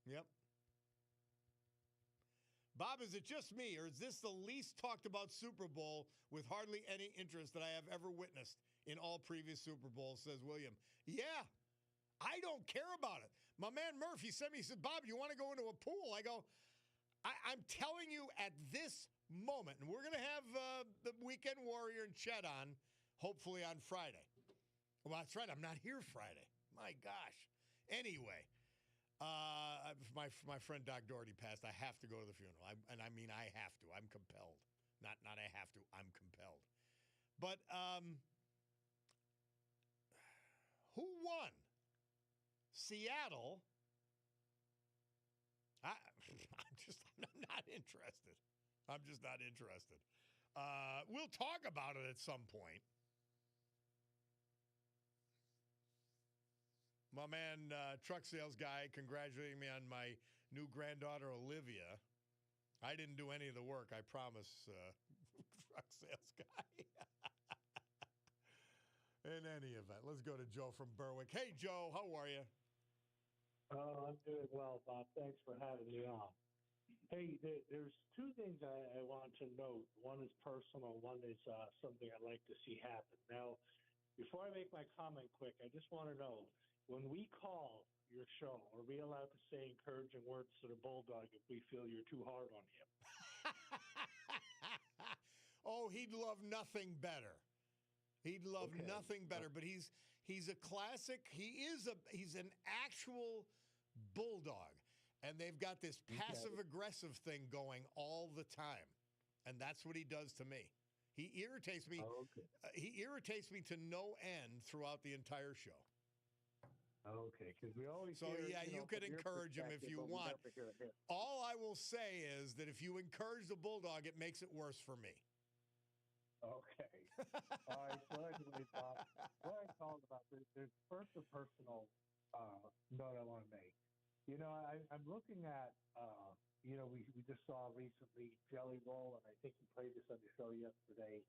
Yep. Bob, is it just me, or is this the least talked about Super Bowl with hardly any interest that I have ever witnessed in all previous Super Bowls, says William. Yeah, I don't care about it. My man Murphy sent me, he said, Bob, you want to go into a pool? I go, I'm telling you at this moment, and we're going to have the Weekend Warrior and Chet on, hopefully on Friday. Well, that's right, I'm not here Friday. My gosh. Anyway, my friend Doc Doherty passed. I have to go to the funeral. I have to. I'm compelled. Not I have to. I'm compelled. But who won? Seattle. I'm not interested. I'm just not interested. We'll talk about it at some point. My man, truck sales guy, congratulating me on my new granddaughter, Olivia. I didn't do any of the work, I promise, truck sales guy. In any event, let's go to Joe from Berwick. Hey, Joe, how are you?
Oh, I'm doing well, Bob. Thanks for having me on. Hey, there's two things I want to note. One is personal, one is something I'd like to see happen. Now, before I make my comment quick, I just want to know, when we call your show, are we allowed to say encouraging words to the Bulldog if we feel you're too hard on him?
Oh, he'd love nothing better. He'd love nothing better, but he's a classic. He's an actual Bulldog, and they've got this passive-aggressive thing going all the time, and that's what he does to me. He irritates me. He irritates me to no end throughout the entire show.
Okay, because we always
you could encourage him if you want. All I will say is that if you encourage the Bulldog, it makes it worse for me.
Okay. All right, so anyway, Bob, what I called about, there's first a personal note I want to make. You know, I'm looking at, we just saw recently Jelly Roll, and I think he played this on the show yesterday,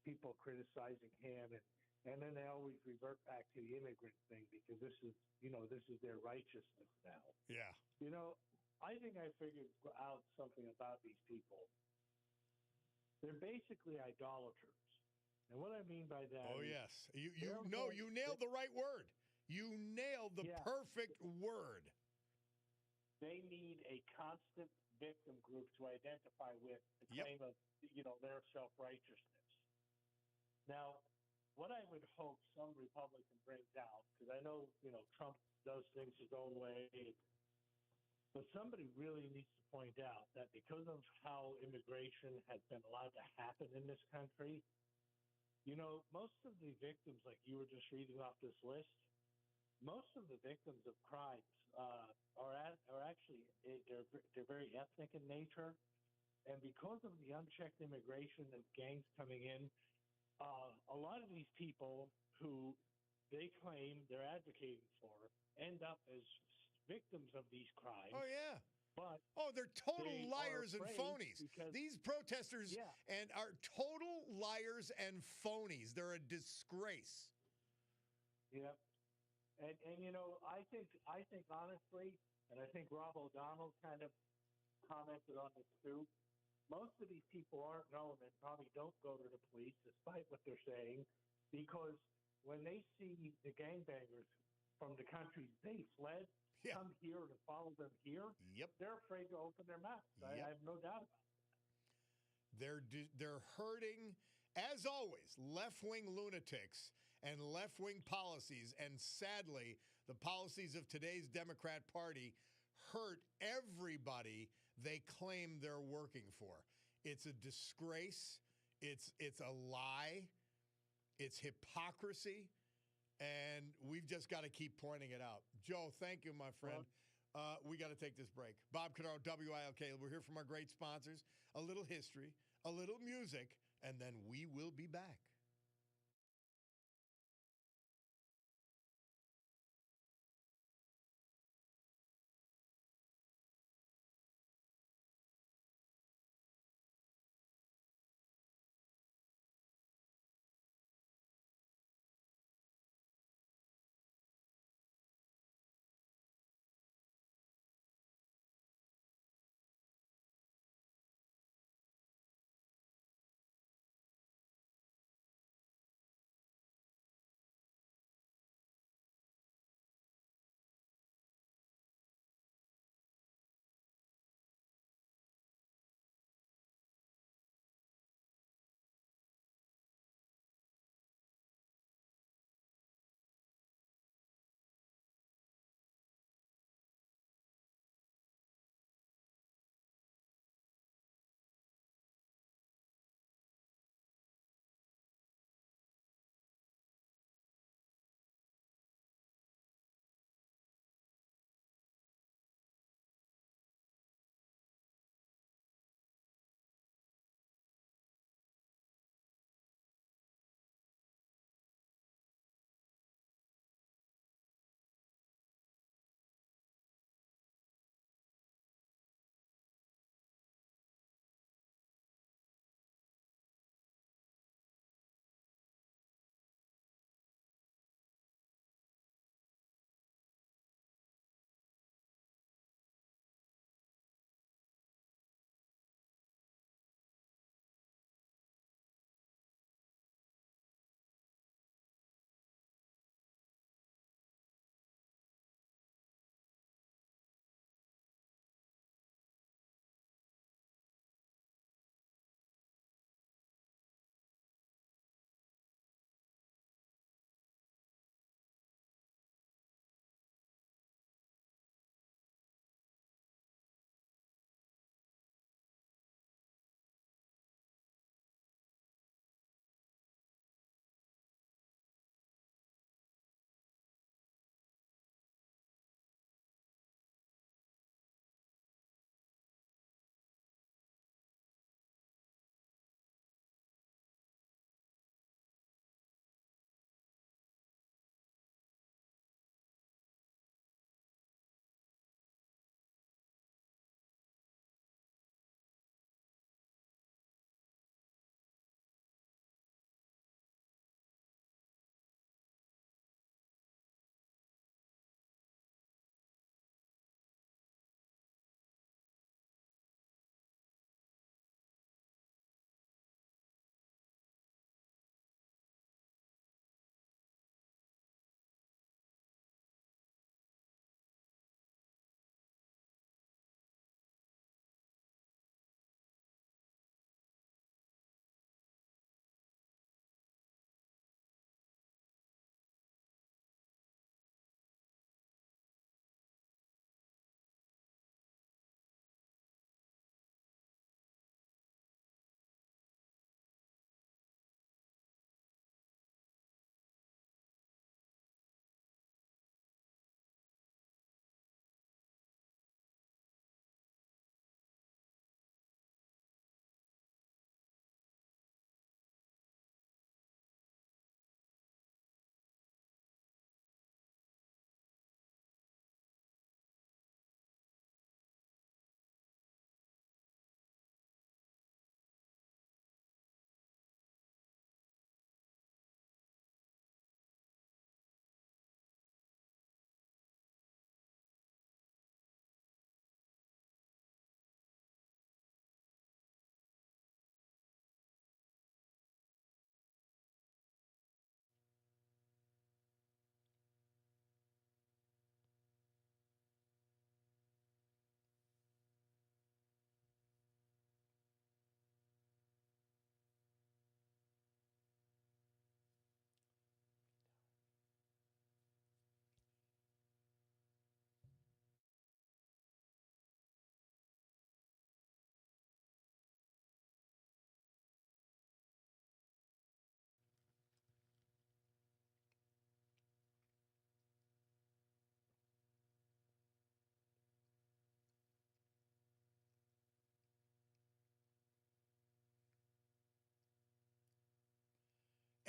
people criticizing him, and then they always revert back to the immigrant thing because this is their righteousness now. Yeah. You know, I think I figured out something about these people. They're basically idolaters. And what I mean by that
yes. You nailed the right word. You nailed the perfect word.
They need a constant victim group to identify with the claim of, their self-righteousness. Now, what I would hope some Republican brings out, because I know, Trump does things his own way, but somebody really needs to point out that because of how immigration has been allowed to happen in this country, most of the victims, like you were just reading off this list, most of the victims of crimes are actually they're very ethnic in nature, and because of the unchecked immigration and gangs coming in, a lot of these people who they claim they're advocating for end up as victims of these crimes.
Oh, yeah.
But
they're total liars and phonies. These protesters are total liars and phonies. They're a disgrace.
Yep. And I think honestly, and I think Rob O'Donnell kind of commented on this too. Most of these people aren't known and probably don't go to the police, despite what they're saying, because when they see the gangbangers from the countries they fled come here to follow them here, they're afraid to open their mouths. I have no doubt about it.
They're hurting, as always, left-wing lunatics and left-wing policies. And sadly, the policies of today's Democrat Party hurt everybody they claim they're working for. It's a disgrace. It's a lie. It's hypocrisy. And we've just got to keep pointing it out. Joe, thank you, my friend. We got to take this break. Bob Cordaro, WILK. We're here from our great sponsors. A little history, a little music, and then we will be back.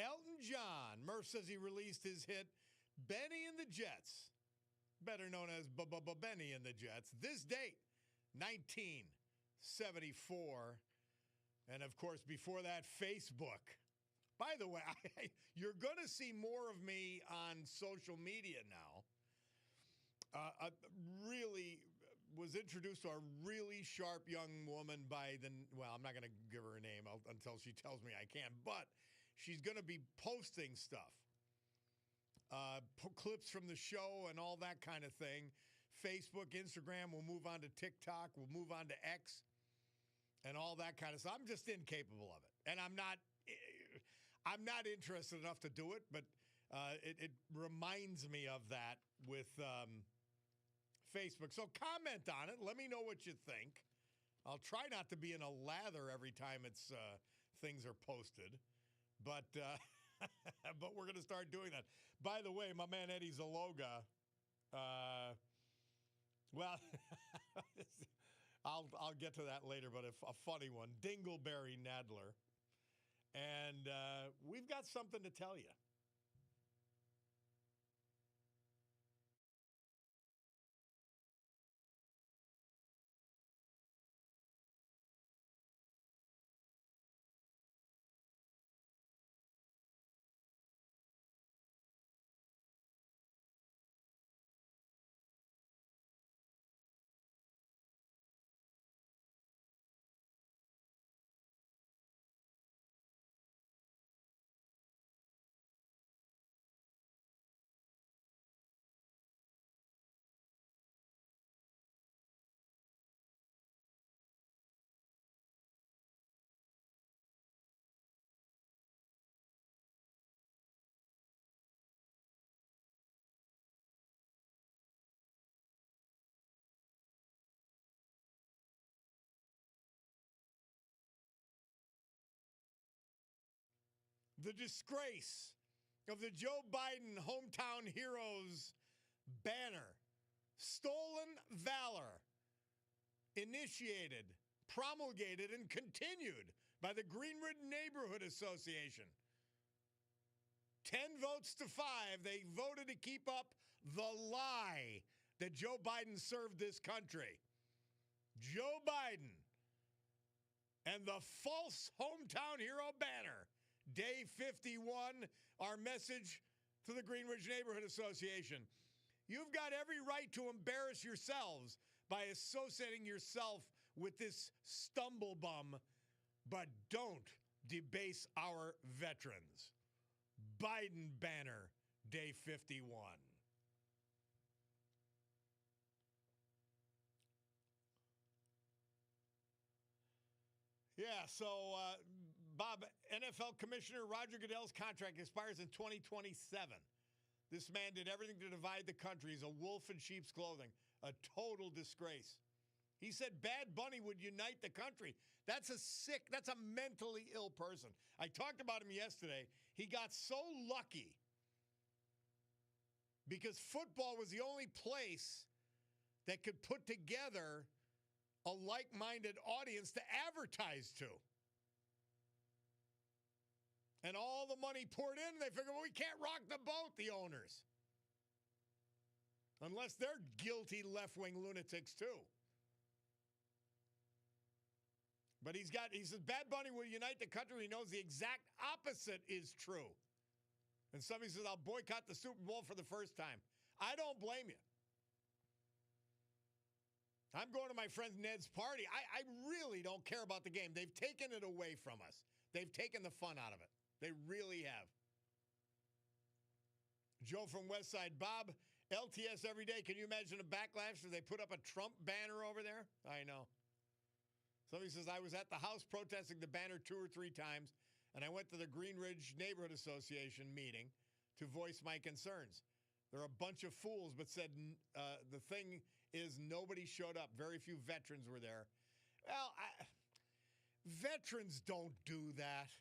Elton John. Murph says he released his hit Benny and the Jets, better known as Benny and the Jets. This date, 1974. And, of course, before that, Facebook. By the way, you're going to see more of me on social media now. Really was introduced to a really sharp young woman I'm not going to give her a name until she tells me I can, but she's going to be posting stuff, clips from the show and all that kind of thing. Facebook, Instagram, we'll move on to TikTok, we'll move on to X and all that kind of stuff. I'm just incapable of it. And I'm not interested enough to do it, but it reminds me of that with Facebook. So comment on it. Let me know what you think. I'll try not to be in a lather every time things are posted, but but we're going to start doing that. By the way, my man Eddie Zaloga, well, I'll get to that later, but a funny one, Dingleberry Nadler, and we've got something to tell you. The disgrace of the Joe Biden Hometown Heroes banner. Stolen valor. Initiated, promulgated, and continued by the Greenwood Neighborhood Association. 10 votes to 5. They voted to keep up the lie that Joe Biden served this country. Joe Biden and the false Hometown Hero banner. Day 51, our message to the Greenwich Neighborhood Association. You've got every right to embarrass yourselves by associating yourself with this stumblebum, but don't debase our veterans. Biden banner, Day 51. Yeah, so, Bob, NFL Commissioner Roger Goodell's contract expires in 2027. This man did everything to divide the country. He's a wolf in sheep's clothing. A total disgrace. He said Bad Bunny would unite the country. That's a mentally ill person. I talked about him yesterday. He got so lucky because football was the only place that could put together a like-minded audience to advertise to. And all the money poured in, they figured, well, we can't rock the boat, the owners. Unless they're guilty left-wing lunatics, too. But he says Bad Bunny will unite the country. He knows the exact opposite is true. And somebody says, I'll boycott the Super Bowl for the first time. I don't blame you. I'm going to my friend Ned's party. I really don't care about the game. They've taken it away from us. They've taken the fun out of it. They really have. Joe from Westside. Bob, LTS every day. Can you imagine a backlash if they put up a Trump banner over there? I know. Somebody says, I was at the House protesting the banner 2 or 3 times, and I went to the Greenridge Neighborhood Association meeting to voice my concerns. They're a bunch of fools, but said the thing is nobody showed up. Very few veterans were there. Well, veterans don't do that.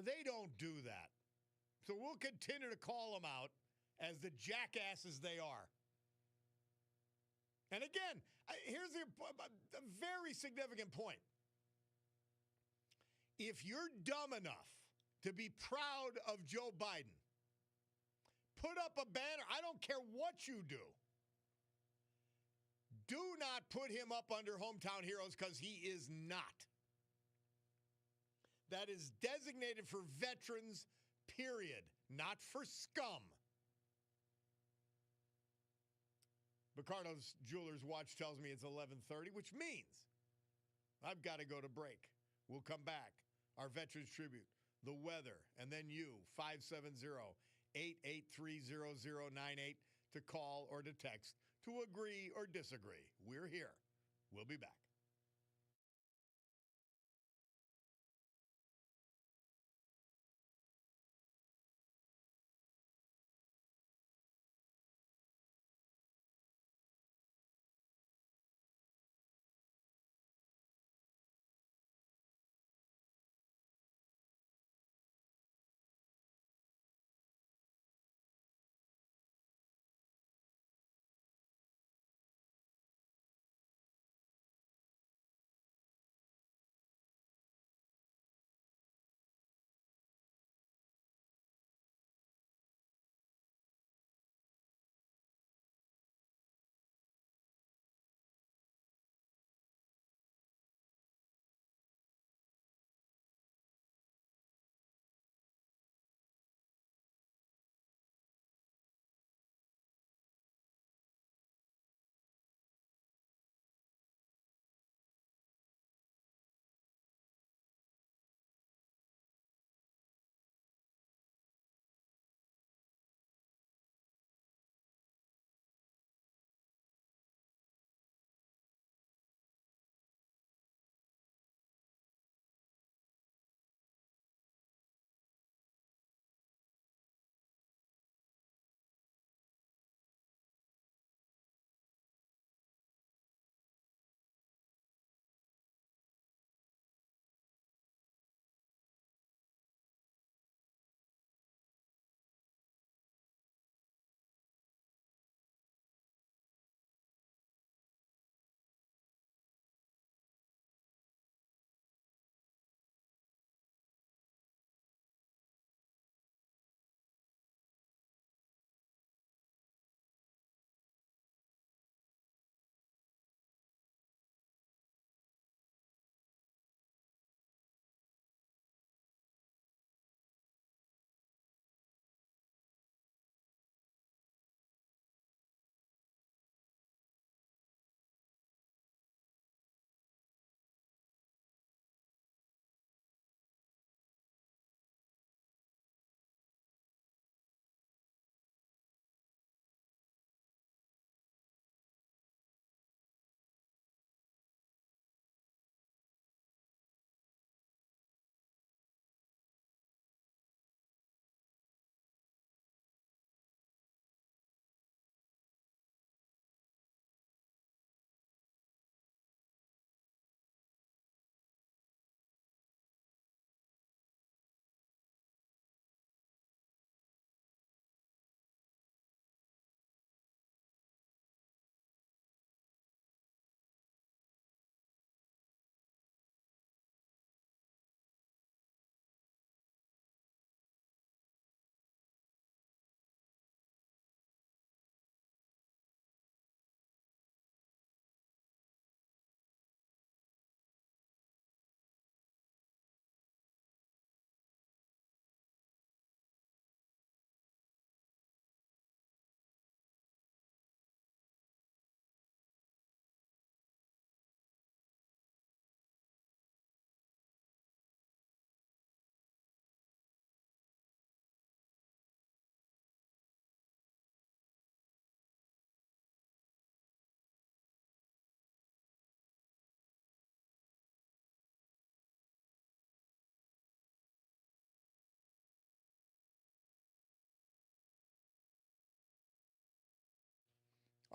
They don't do that. So we'll continue to call them out as the jackasses they are. And again, here's a very significant point. If you're dumb enough to be proud of Joe Biden, put up a banner. I don't care what you do. Do not put him up under Hometown Heroes because he is not. That is designated for veterans, period, not for scum. Ricardo's Jewelers watch tells me it's 11:30, which means I've got to go to break. We'll come back. Our Veterans Tribute, the weather, and then you, 570-883-0098 to call or to text to agree or disagree. We're here. We'll be back.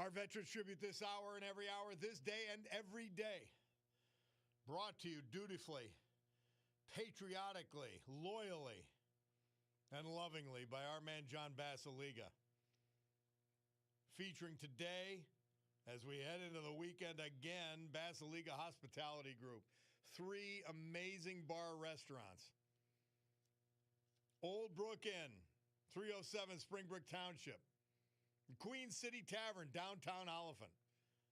Our Veterans Tribute this hour and every hour, this day and every day. Brought to you dutifully, patriotically, loyally, and lovingly by our man John Basiliga. Featuring today, as we head into the weekend again, Basiliga Hospitality Group. 3 amazing bar restaurants. Old Brook Inn, 307 Springbrook Township. The Queen City Tavern, downtown Oliphant.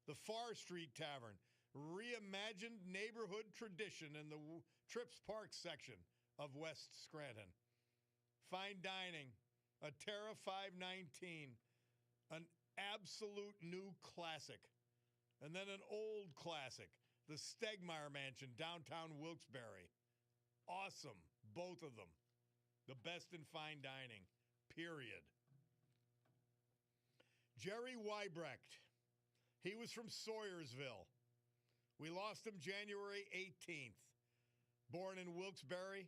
The Far Street Tavern, reimagined neighborhood tradition in the Trips Park section of West Scranton. Fine dining, a Terra 519, an absolute new classic. And then an old classic, the Stegmeyer Mansion, downtown Wilkes-Barre. Awesome, both of them. The best in fine dining, period. Jerry Weibrecht, he was from Sawyersville. We lost him January 18th. Born in Wilkes-Barre,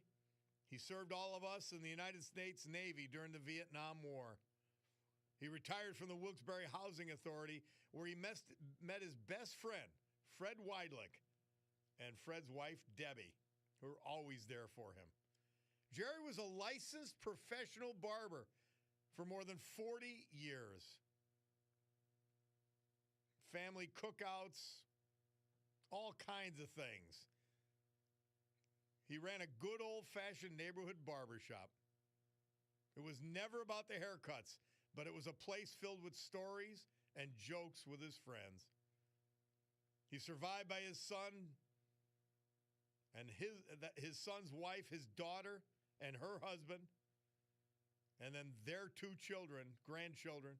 he served all of us in the United States Navy during the Vietnam War. He retired from the Wilkes-Barre Housing Authority, where he met his best friend, Fred Weidlich, and Fred's wife, Debbie, who were always there for him. Jerry was a licensed professional barber for more than 40 years. Family cookouts, all kinds of things. He ran a good old-fashioned neighborhood barbershop. It was never about the haircuts, but it was a place filled with stories and jokes with his friends. He's survived by his son and his son's wife, his daughter, and her husband, and then their 2 children, grandchildren,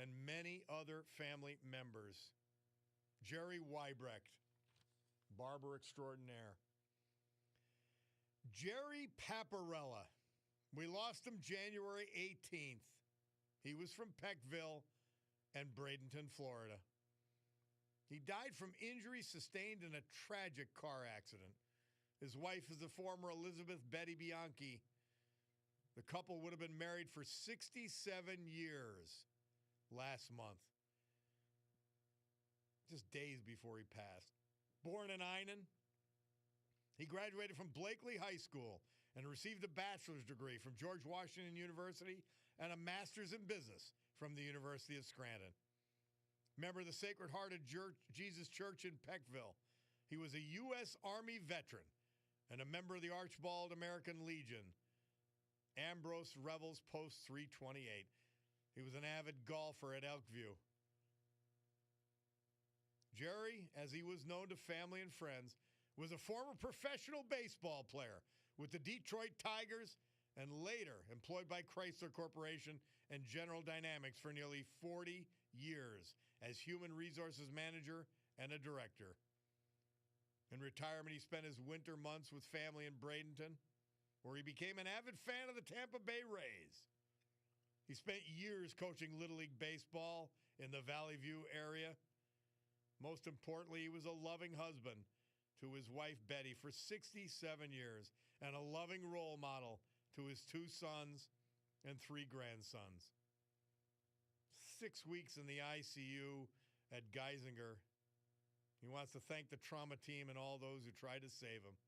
and many other family members. Jerry Weibrecht, barber extraordinaire. Jerry Paparella. We lost him January 18th. He was from Peckville and Bradenton, Florida. He died from injuries sustained in a tragic car accident. His wife is the former Elizabeth Betty Bianchi. The couple would have been married for 67 years last month, just days before he passed. Born in Einan, he graduated from Blakely High School and received a bachelor's degree from George Washington University and a master's in business from the University of Scranton. Member of the Sacred Heart of Jesus Church in Peckville. He was a U.S. Army veteran and a member of the Archibald American Legion, Ambrose Revels Post 328. He was an avid golfer at Elkview. Jerry, as he was known to family and friends, was a former professional baseball player with the Detroit Tigers and later employed by Chrysler Corporation and General Dynamics for nearly 40 years as human resources manager and a director. In retirement, he spent his winter months with family in Bradenton, where he became an avid fan of the Tampa Bay Rays. He spent years coaching Little League Baseball in the Valley View area. Most importantly, he was a loving husband to his wife, Betty, for 67 years, and a loving role model to his 2 sons and 3 grandsons. 6 weeks in the ICU at Geisinger. He wants to thank the trauma team and all those who tried to save him.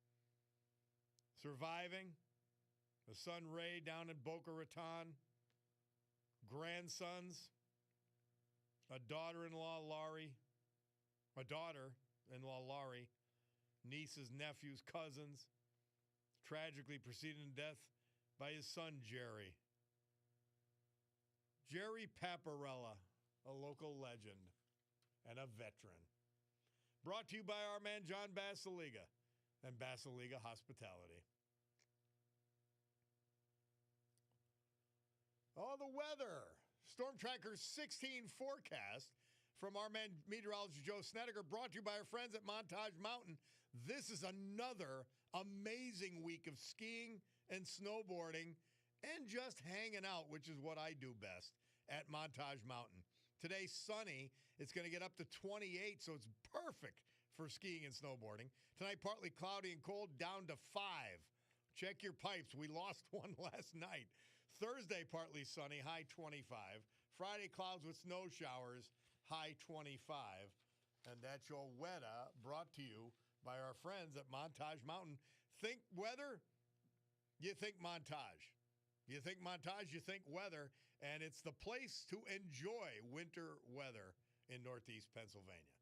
Surviving, the son Ray down in Boca Raton, grandsons, a daughter-in-law Laurie, nieces, nephews, cousins, tragically preceded in death by his son Jerry. Jerry Paparella, a local legend and a veteran. Brought to you by our man John Basiliga and Basiliga Hospitality. Oh, the weather. Storm Tracker 16 forecast from our man meteorologist Joe Snedeker, brought to you by our friends at Montage Mountain. This is another amazing week of skiing and snowboarding and just hanging out, which is what I do best at Montage Mountain. Today, sunny. It's going to get up to 28, so it's perfect for skiing and snowboarding. Tonight, partly cloudy and cold, down to 5. Check your pipes. We lost one last night. Thursday, partly sunny, high 25. Friday, clouds with snow showers, high 25. And that's your weather, brought to you by our friends at Montage Mountain. Think weather, you think Montage. You think Montage, you think weather, and it's the place to enjoy winter weather in Northeast Pennsylvania.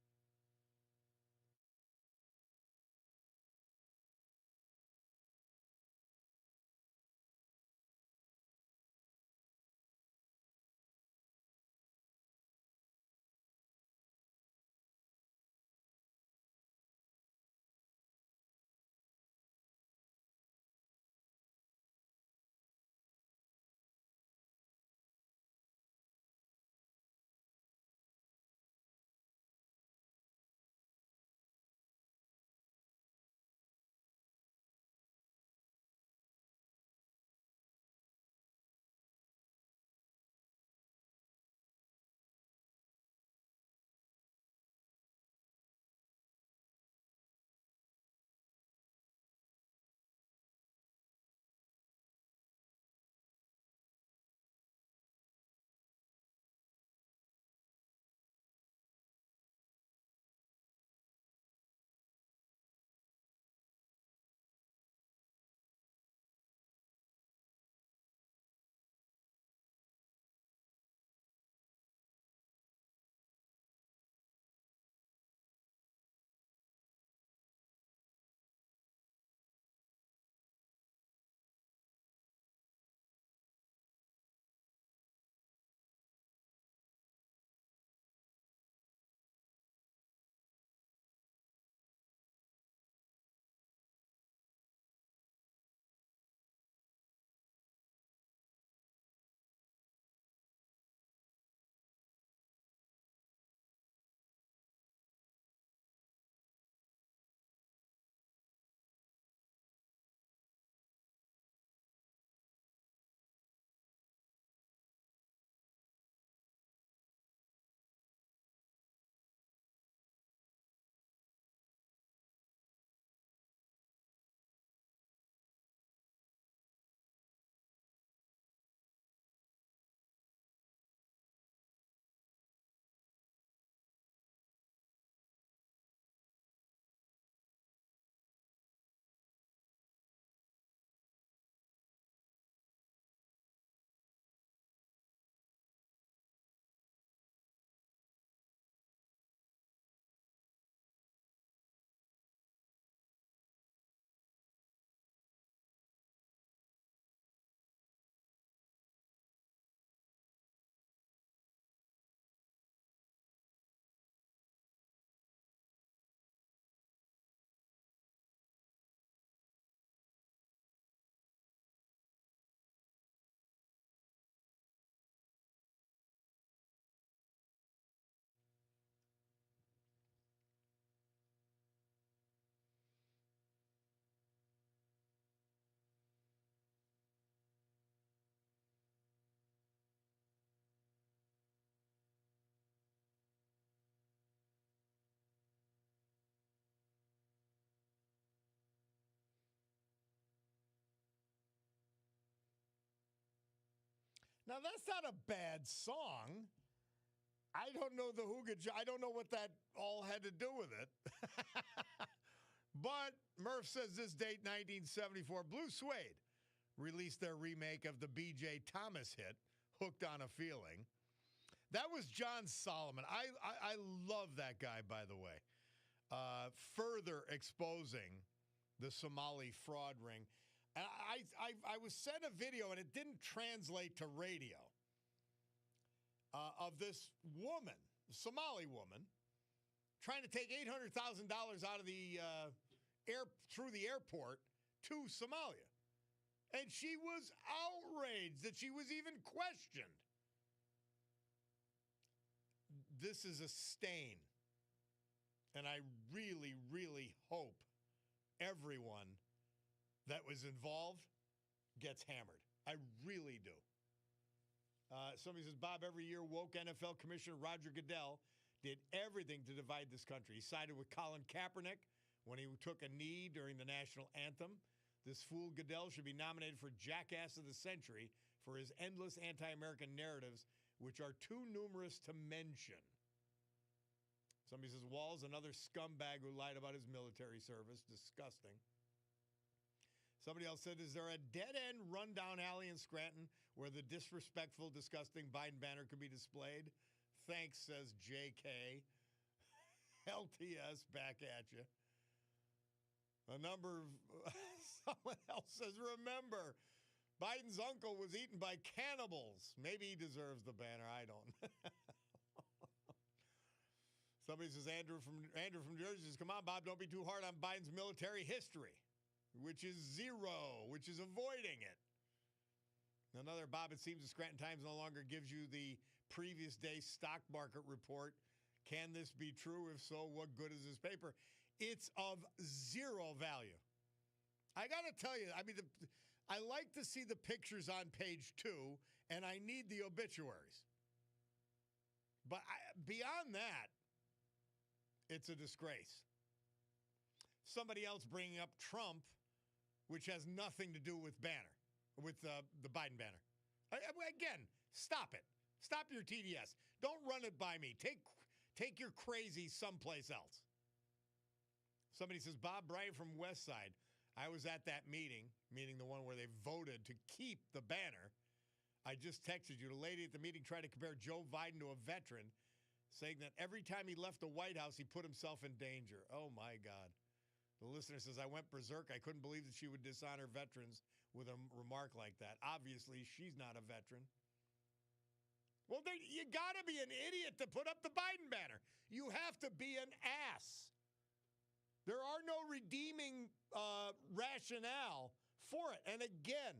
Now, that's not a bad song. I don't know the I don't know what that all had to do with it. But Murph says this date, 1974, Blue Suede released their remake of the B.J. Thomas hit, Hooked on a Feeling. That was John Solomon. I love that guy, by the way. Further exposing the Somali fraud ring. And I was sent a video, and it didn't translate to radio, of this woman, Somali woman, trying to take $800,000 out of the through the airport to Somalia. And she was outraged that she was even questioned. This is a stain. And I really, really hope everyone that was involved gets hammered. I really do. Somebody says, Bob, every year woke NFL Commissioner Roger Goodell did everything to divide this country. He sided with Colin Kaepernick when he took a knee during the national anthem. This fool Goodell should be nominated for Jackass of the Century for his endless anti-American narratives, which are too numerous to mention. Somebody says, Walls, another scumbag who lied about his military service. Disgusting. Somebody else said, is there a dead-end rundown alley in Scranton where the disrespectful, disgusting Biden banner could be displayed? Thanks, says JK. LTS back at you. A number of, someone else says, remember, Biden's uncle was eaten by cannibals. Maybe he deserves the banner. I don't. Somebody says, Andrew from Jersey says, come on, Bob, don't be too hard on Biden's military history, which is zero, which is avoiding it. Another, Bob, it seems the Scranton Times no longer gives you the previous day stock market report. Can this be true? If so, what good is this paper? It's of zero value. I got to tell you, I mean, I like to see the pictures on page 2, and I need the obituaries. But beyond that, it's a disgrace. Somebody else bringing up Trump, which has nothing to do with the Biden banner. Again, stop it. Stop your TDS. Don't run it by me. Take your crazy someplace else. Somebody says, Bob Bryant from West Side. I was at that meeting, meaning the one where they voted to keep the banner. I just texted you. The lady at the meeting tried to compare Joe Biden to a veteran, saying that every time he left the White House, he put himself in danger. Oh, my God. The listener says, I went berserk. I couldn't believe that she would dishonor veterans with a remark like that. Obviously, she's not a veteran. Well, you got to be an idiot to put up the Biden banner. You have to be an ass. There are no redeeming rationale for it. And again,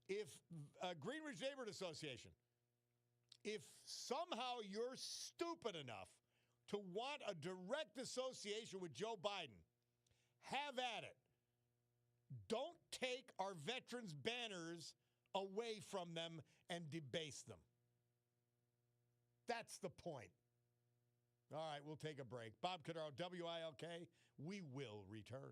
if Greenwich Neighborhood Association, if somehow you're stupid enough to want a direct association with Joe Biden, have at it. Don't take our veterans' banners away from them and debase them. That's the point. All right, we'll take a break. Bob Cordaro, WILK. We will return.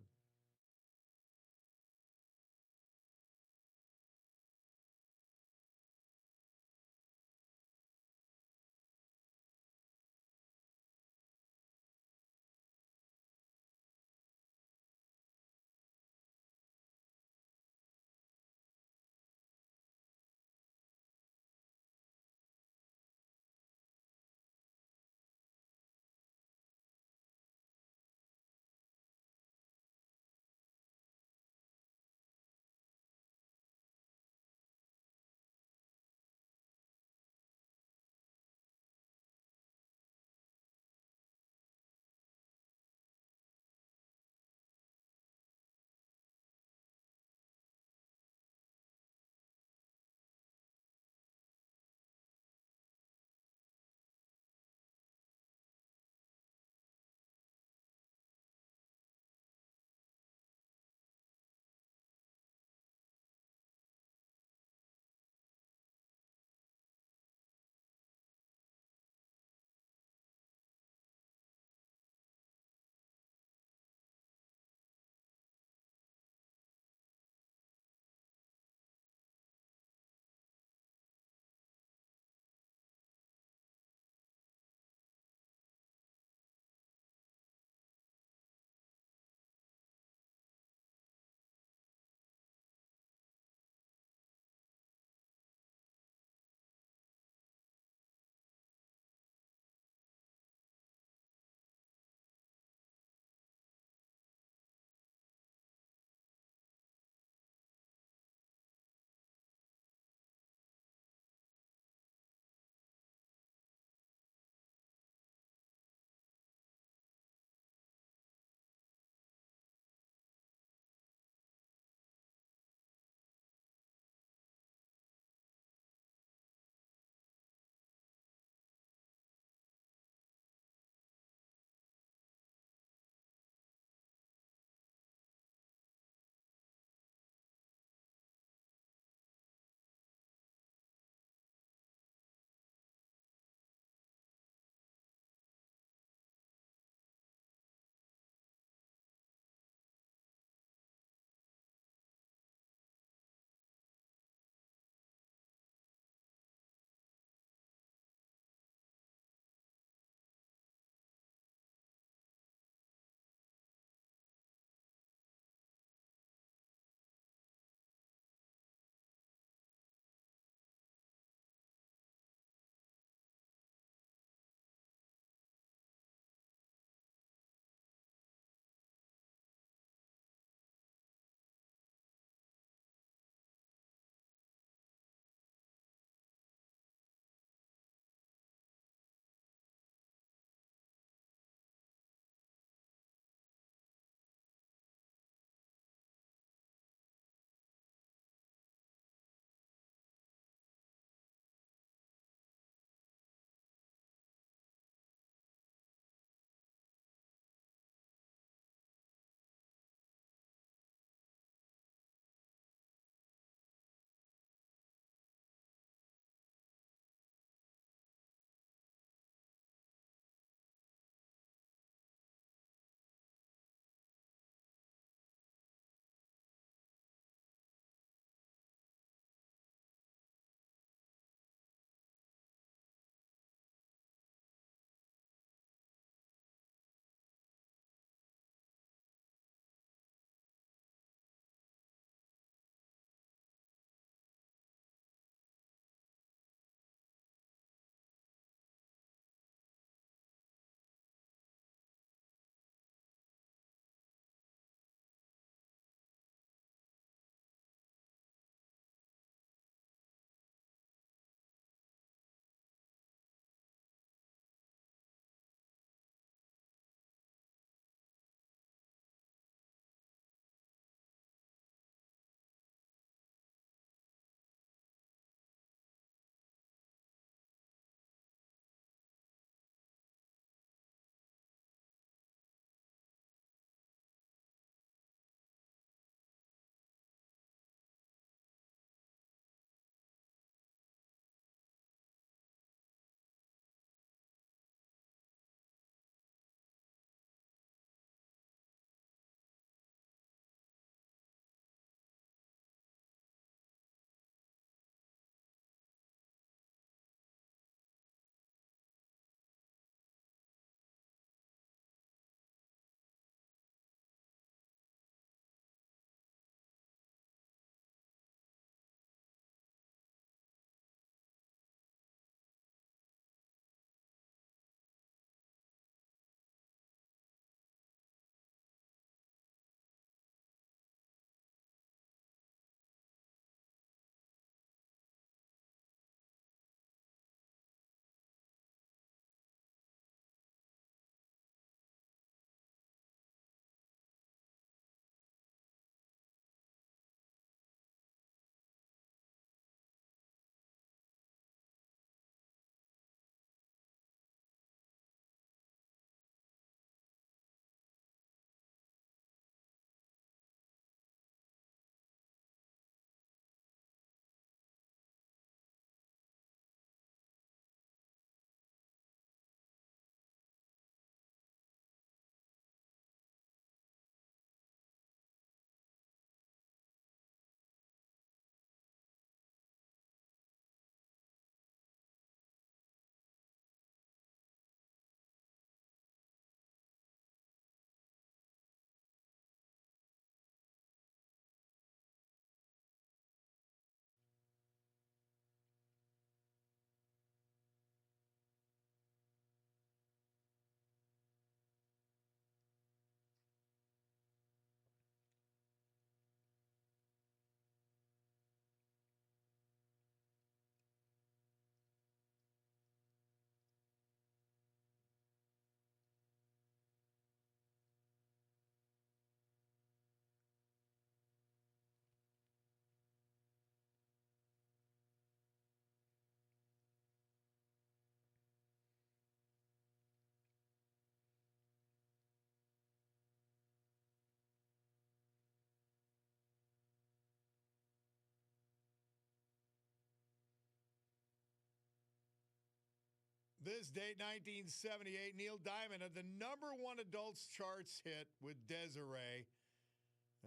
This date, 1978, Neil Diamond had the #1 adults charts hit with Desiree.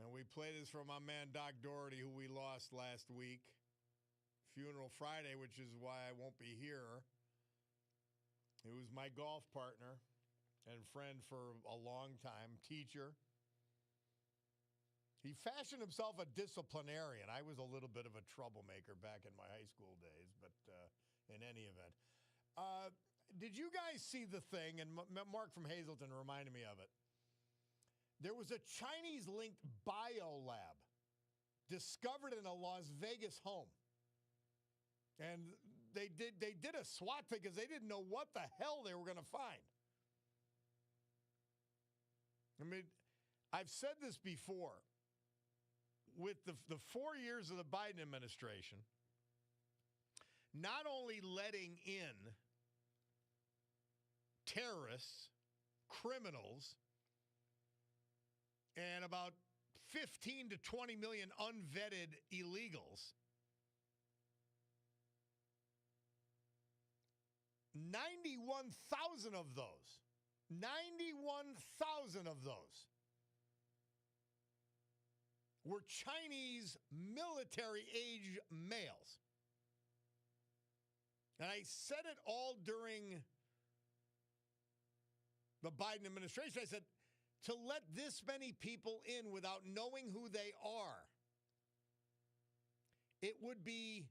And we play this from my man Doc Doherty, who we lost last week. Funeral Friday, which is why I won't be here. He was my golf partner and friend for a long time, teacher. He fashioned himself a disciplinarian. I was a little bit of a troublemaker back in my high school days, but in any event. Did you guys see the thing? And Mark from Hazleton reminded me of it. There was a Chinese-linked biolab discovered in a Las Vegas home. And they did a SWAT thing because they didn't know what the hell they were going to find. I mean, I've said this before. With the 4 years of the Biden administration, not only letting in terrorists, criminals, and about 15 to 20 million unvetted illegals, 91,000 of those were Chinese military-age males. And I said it all during the Biden administration. I said, to let this many people in without knowing who they are, it would be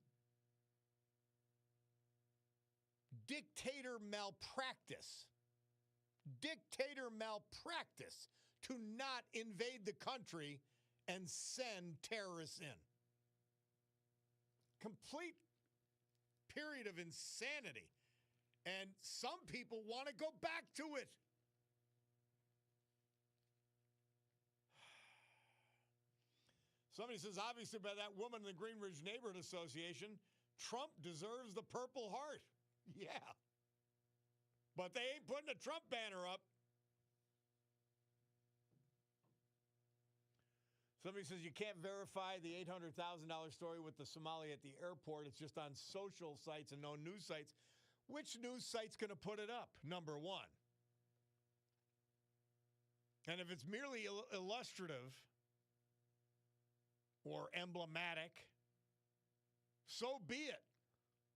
dictator malpractice. Dictator malpractice to not invade the country and send terrorists in. Complete period of insanity. And some people want to go back to it. Somebody says, obviously, by that woman in the Green Ridge Neighborhood Association, Trump deserves the Purple Heart. Yeah. But they ain't putting a Trump banner up. Somebody says you can't verify the $800,000 story with the Somali at the airport. It's just on social sites and no news sites. Which news site's going to put it up? Number one. And if it's merely illustrative or emblematic, so be it.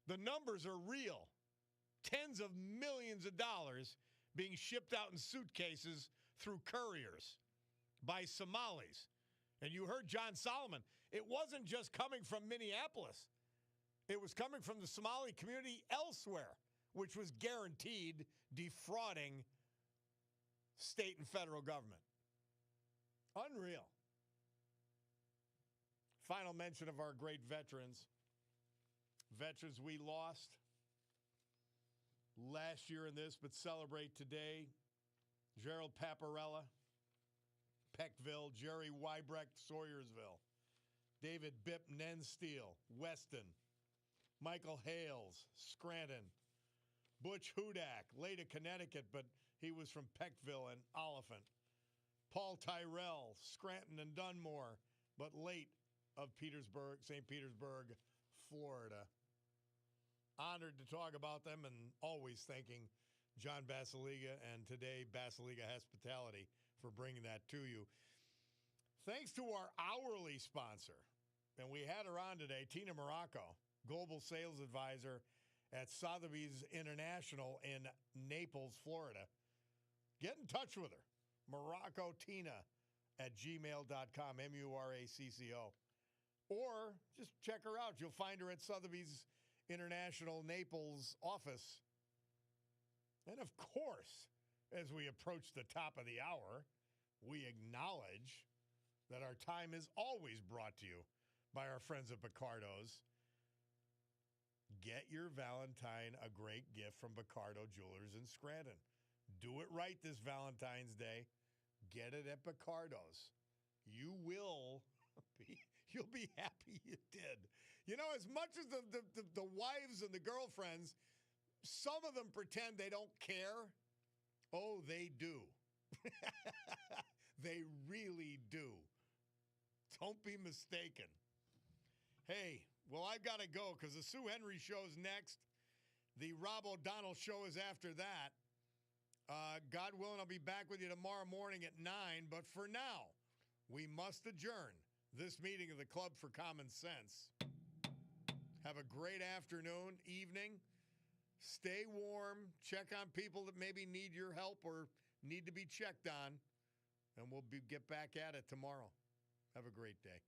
The numbers are real. Tens of millions of dollars being shipped out in suitcases through couriers by Somalis. And you heard John Solomon. It wasn't just coming from Minneapolis. It was coming from the Somali community elsewhere, which was guaranteed defrauding state and federal government. Unreal. Final mention of our great veterans. Veterans we lost last year in this, but celebrate today. Gerald Paparella, Peckville, Jerry Weibrecht, Sawyersville, David Bipp, Nensteel, Weston, Michael Hales, Scranton, Butch Hudak, late of Connecticut, but he was from Peckville and Oliphant, Paul Tyrell, Scranton and Dunmore, but late of Petersburg, St. Petersburg, Florida. Honored to talk about them and always thanking John Basiliga and today Basiliga Hospitality for bringing that to you. Thanks to our hourly sponsor, and we had her on today, Tina Morocco, Global Sales Advisor at Sotheby's International in Naples, Florida. Get in touch with her, moroccotina@gmail.com, MURACCO. Or just check her out. You'll find her at Sotheby's International Naples office. And of course, as we approach the top of the hour, we acknowledge that our time is always brought to you by our friends at Picardo's. Get your Valentine a great gift from Picardo Jewelers in Scranton. Do it right this Valentine's Day. Get it at Picardo's. You'll be happy you did. You know, as much as the wives and the girlfriends, some of them pretend they don't care. Oh, they do. They really do. Don't be mistaken. Hey, well, I've got to go because the Sue Henry show's next. The Rob O'Donnell show is after that. God willing, I'll be back with you tomorrow morning at 9. But for now, we must adjourn this meeting of the Club for Common Sense. Have a great afternoon, evening. Stay warm. Check on people that maybe need your help or need to be checked on. And we'll get back at it tomorrow. Have a great day.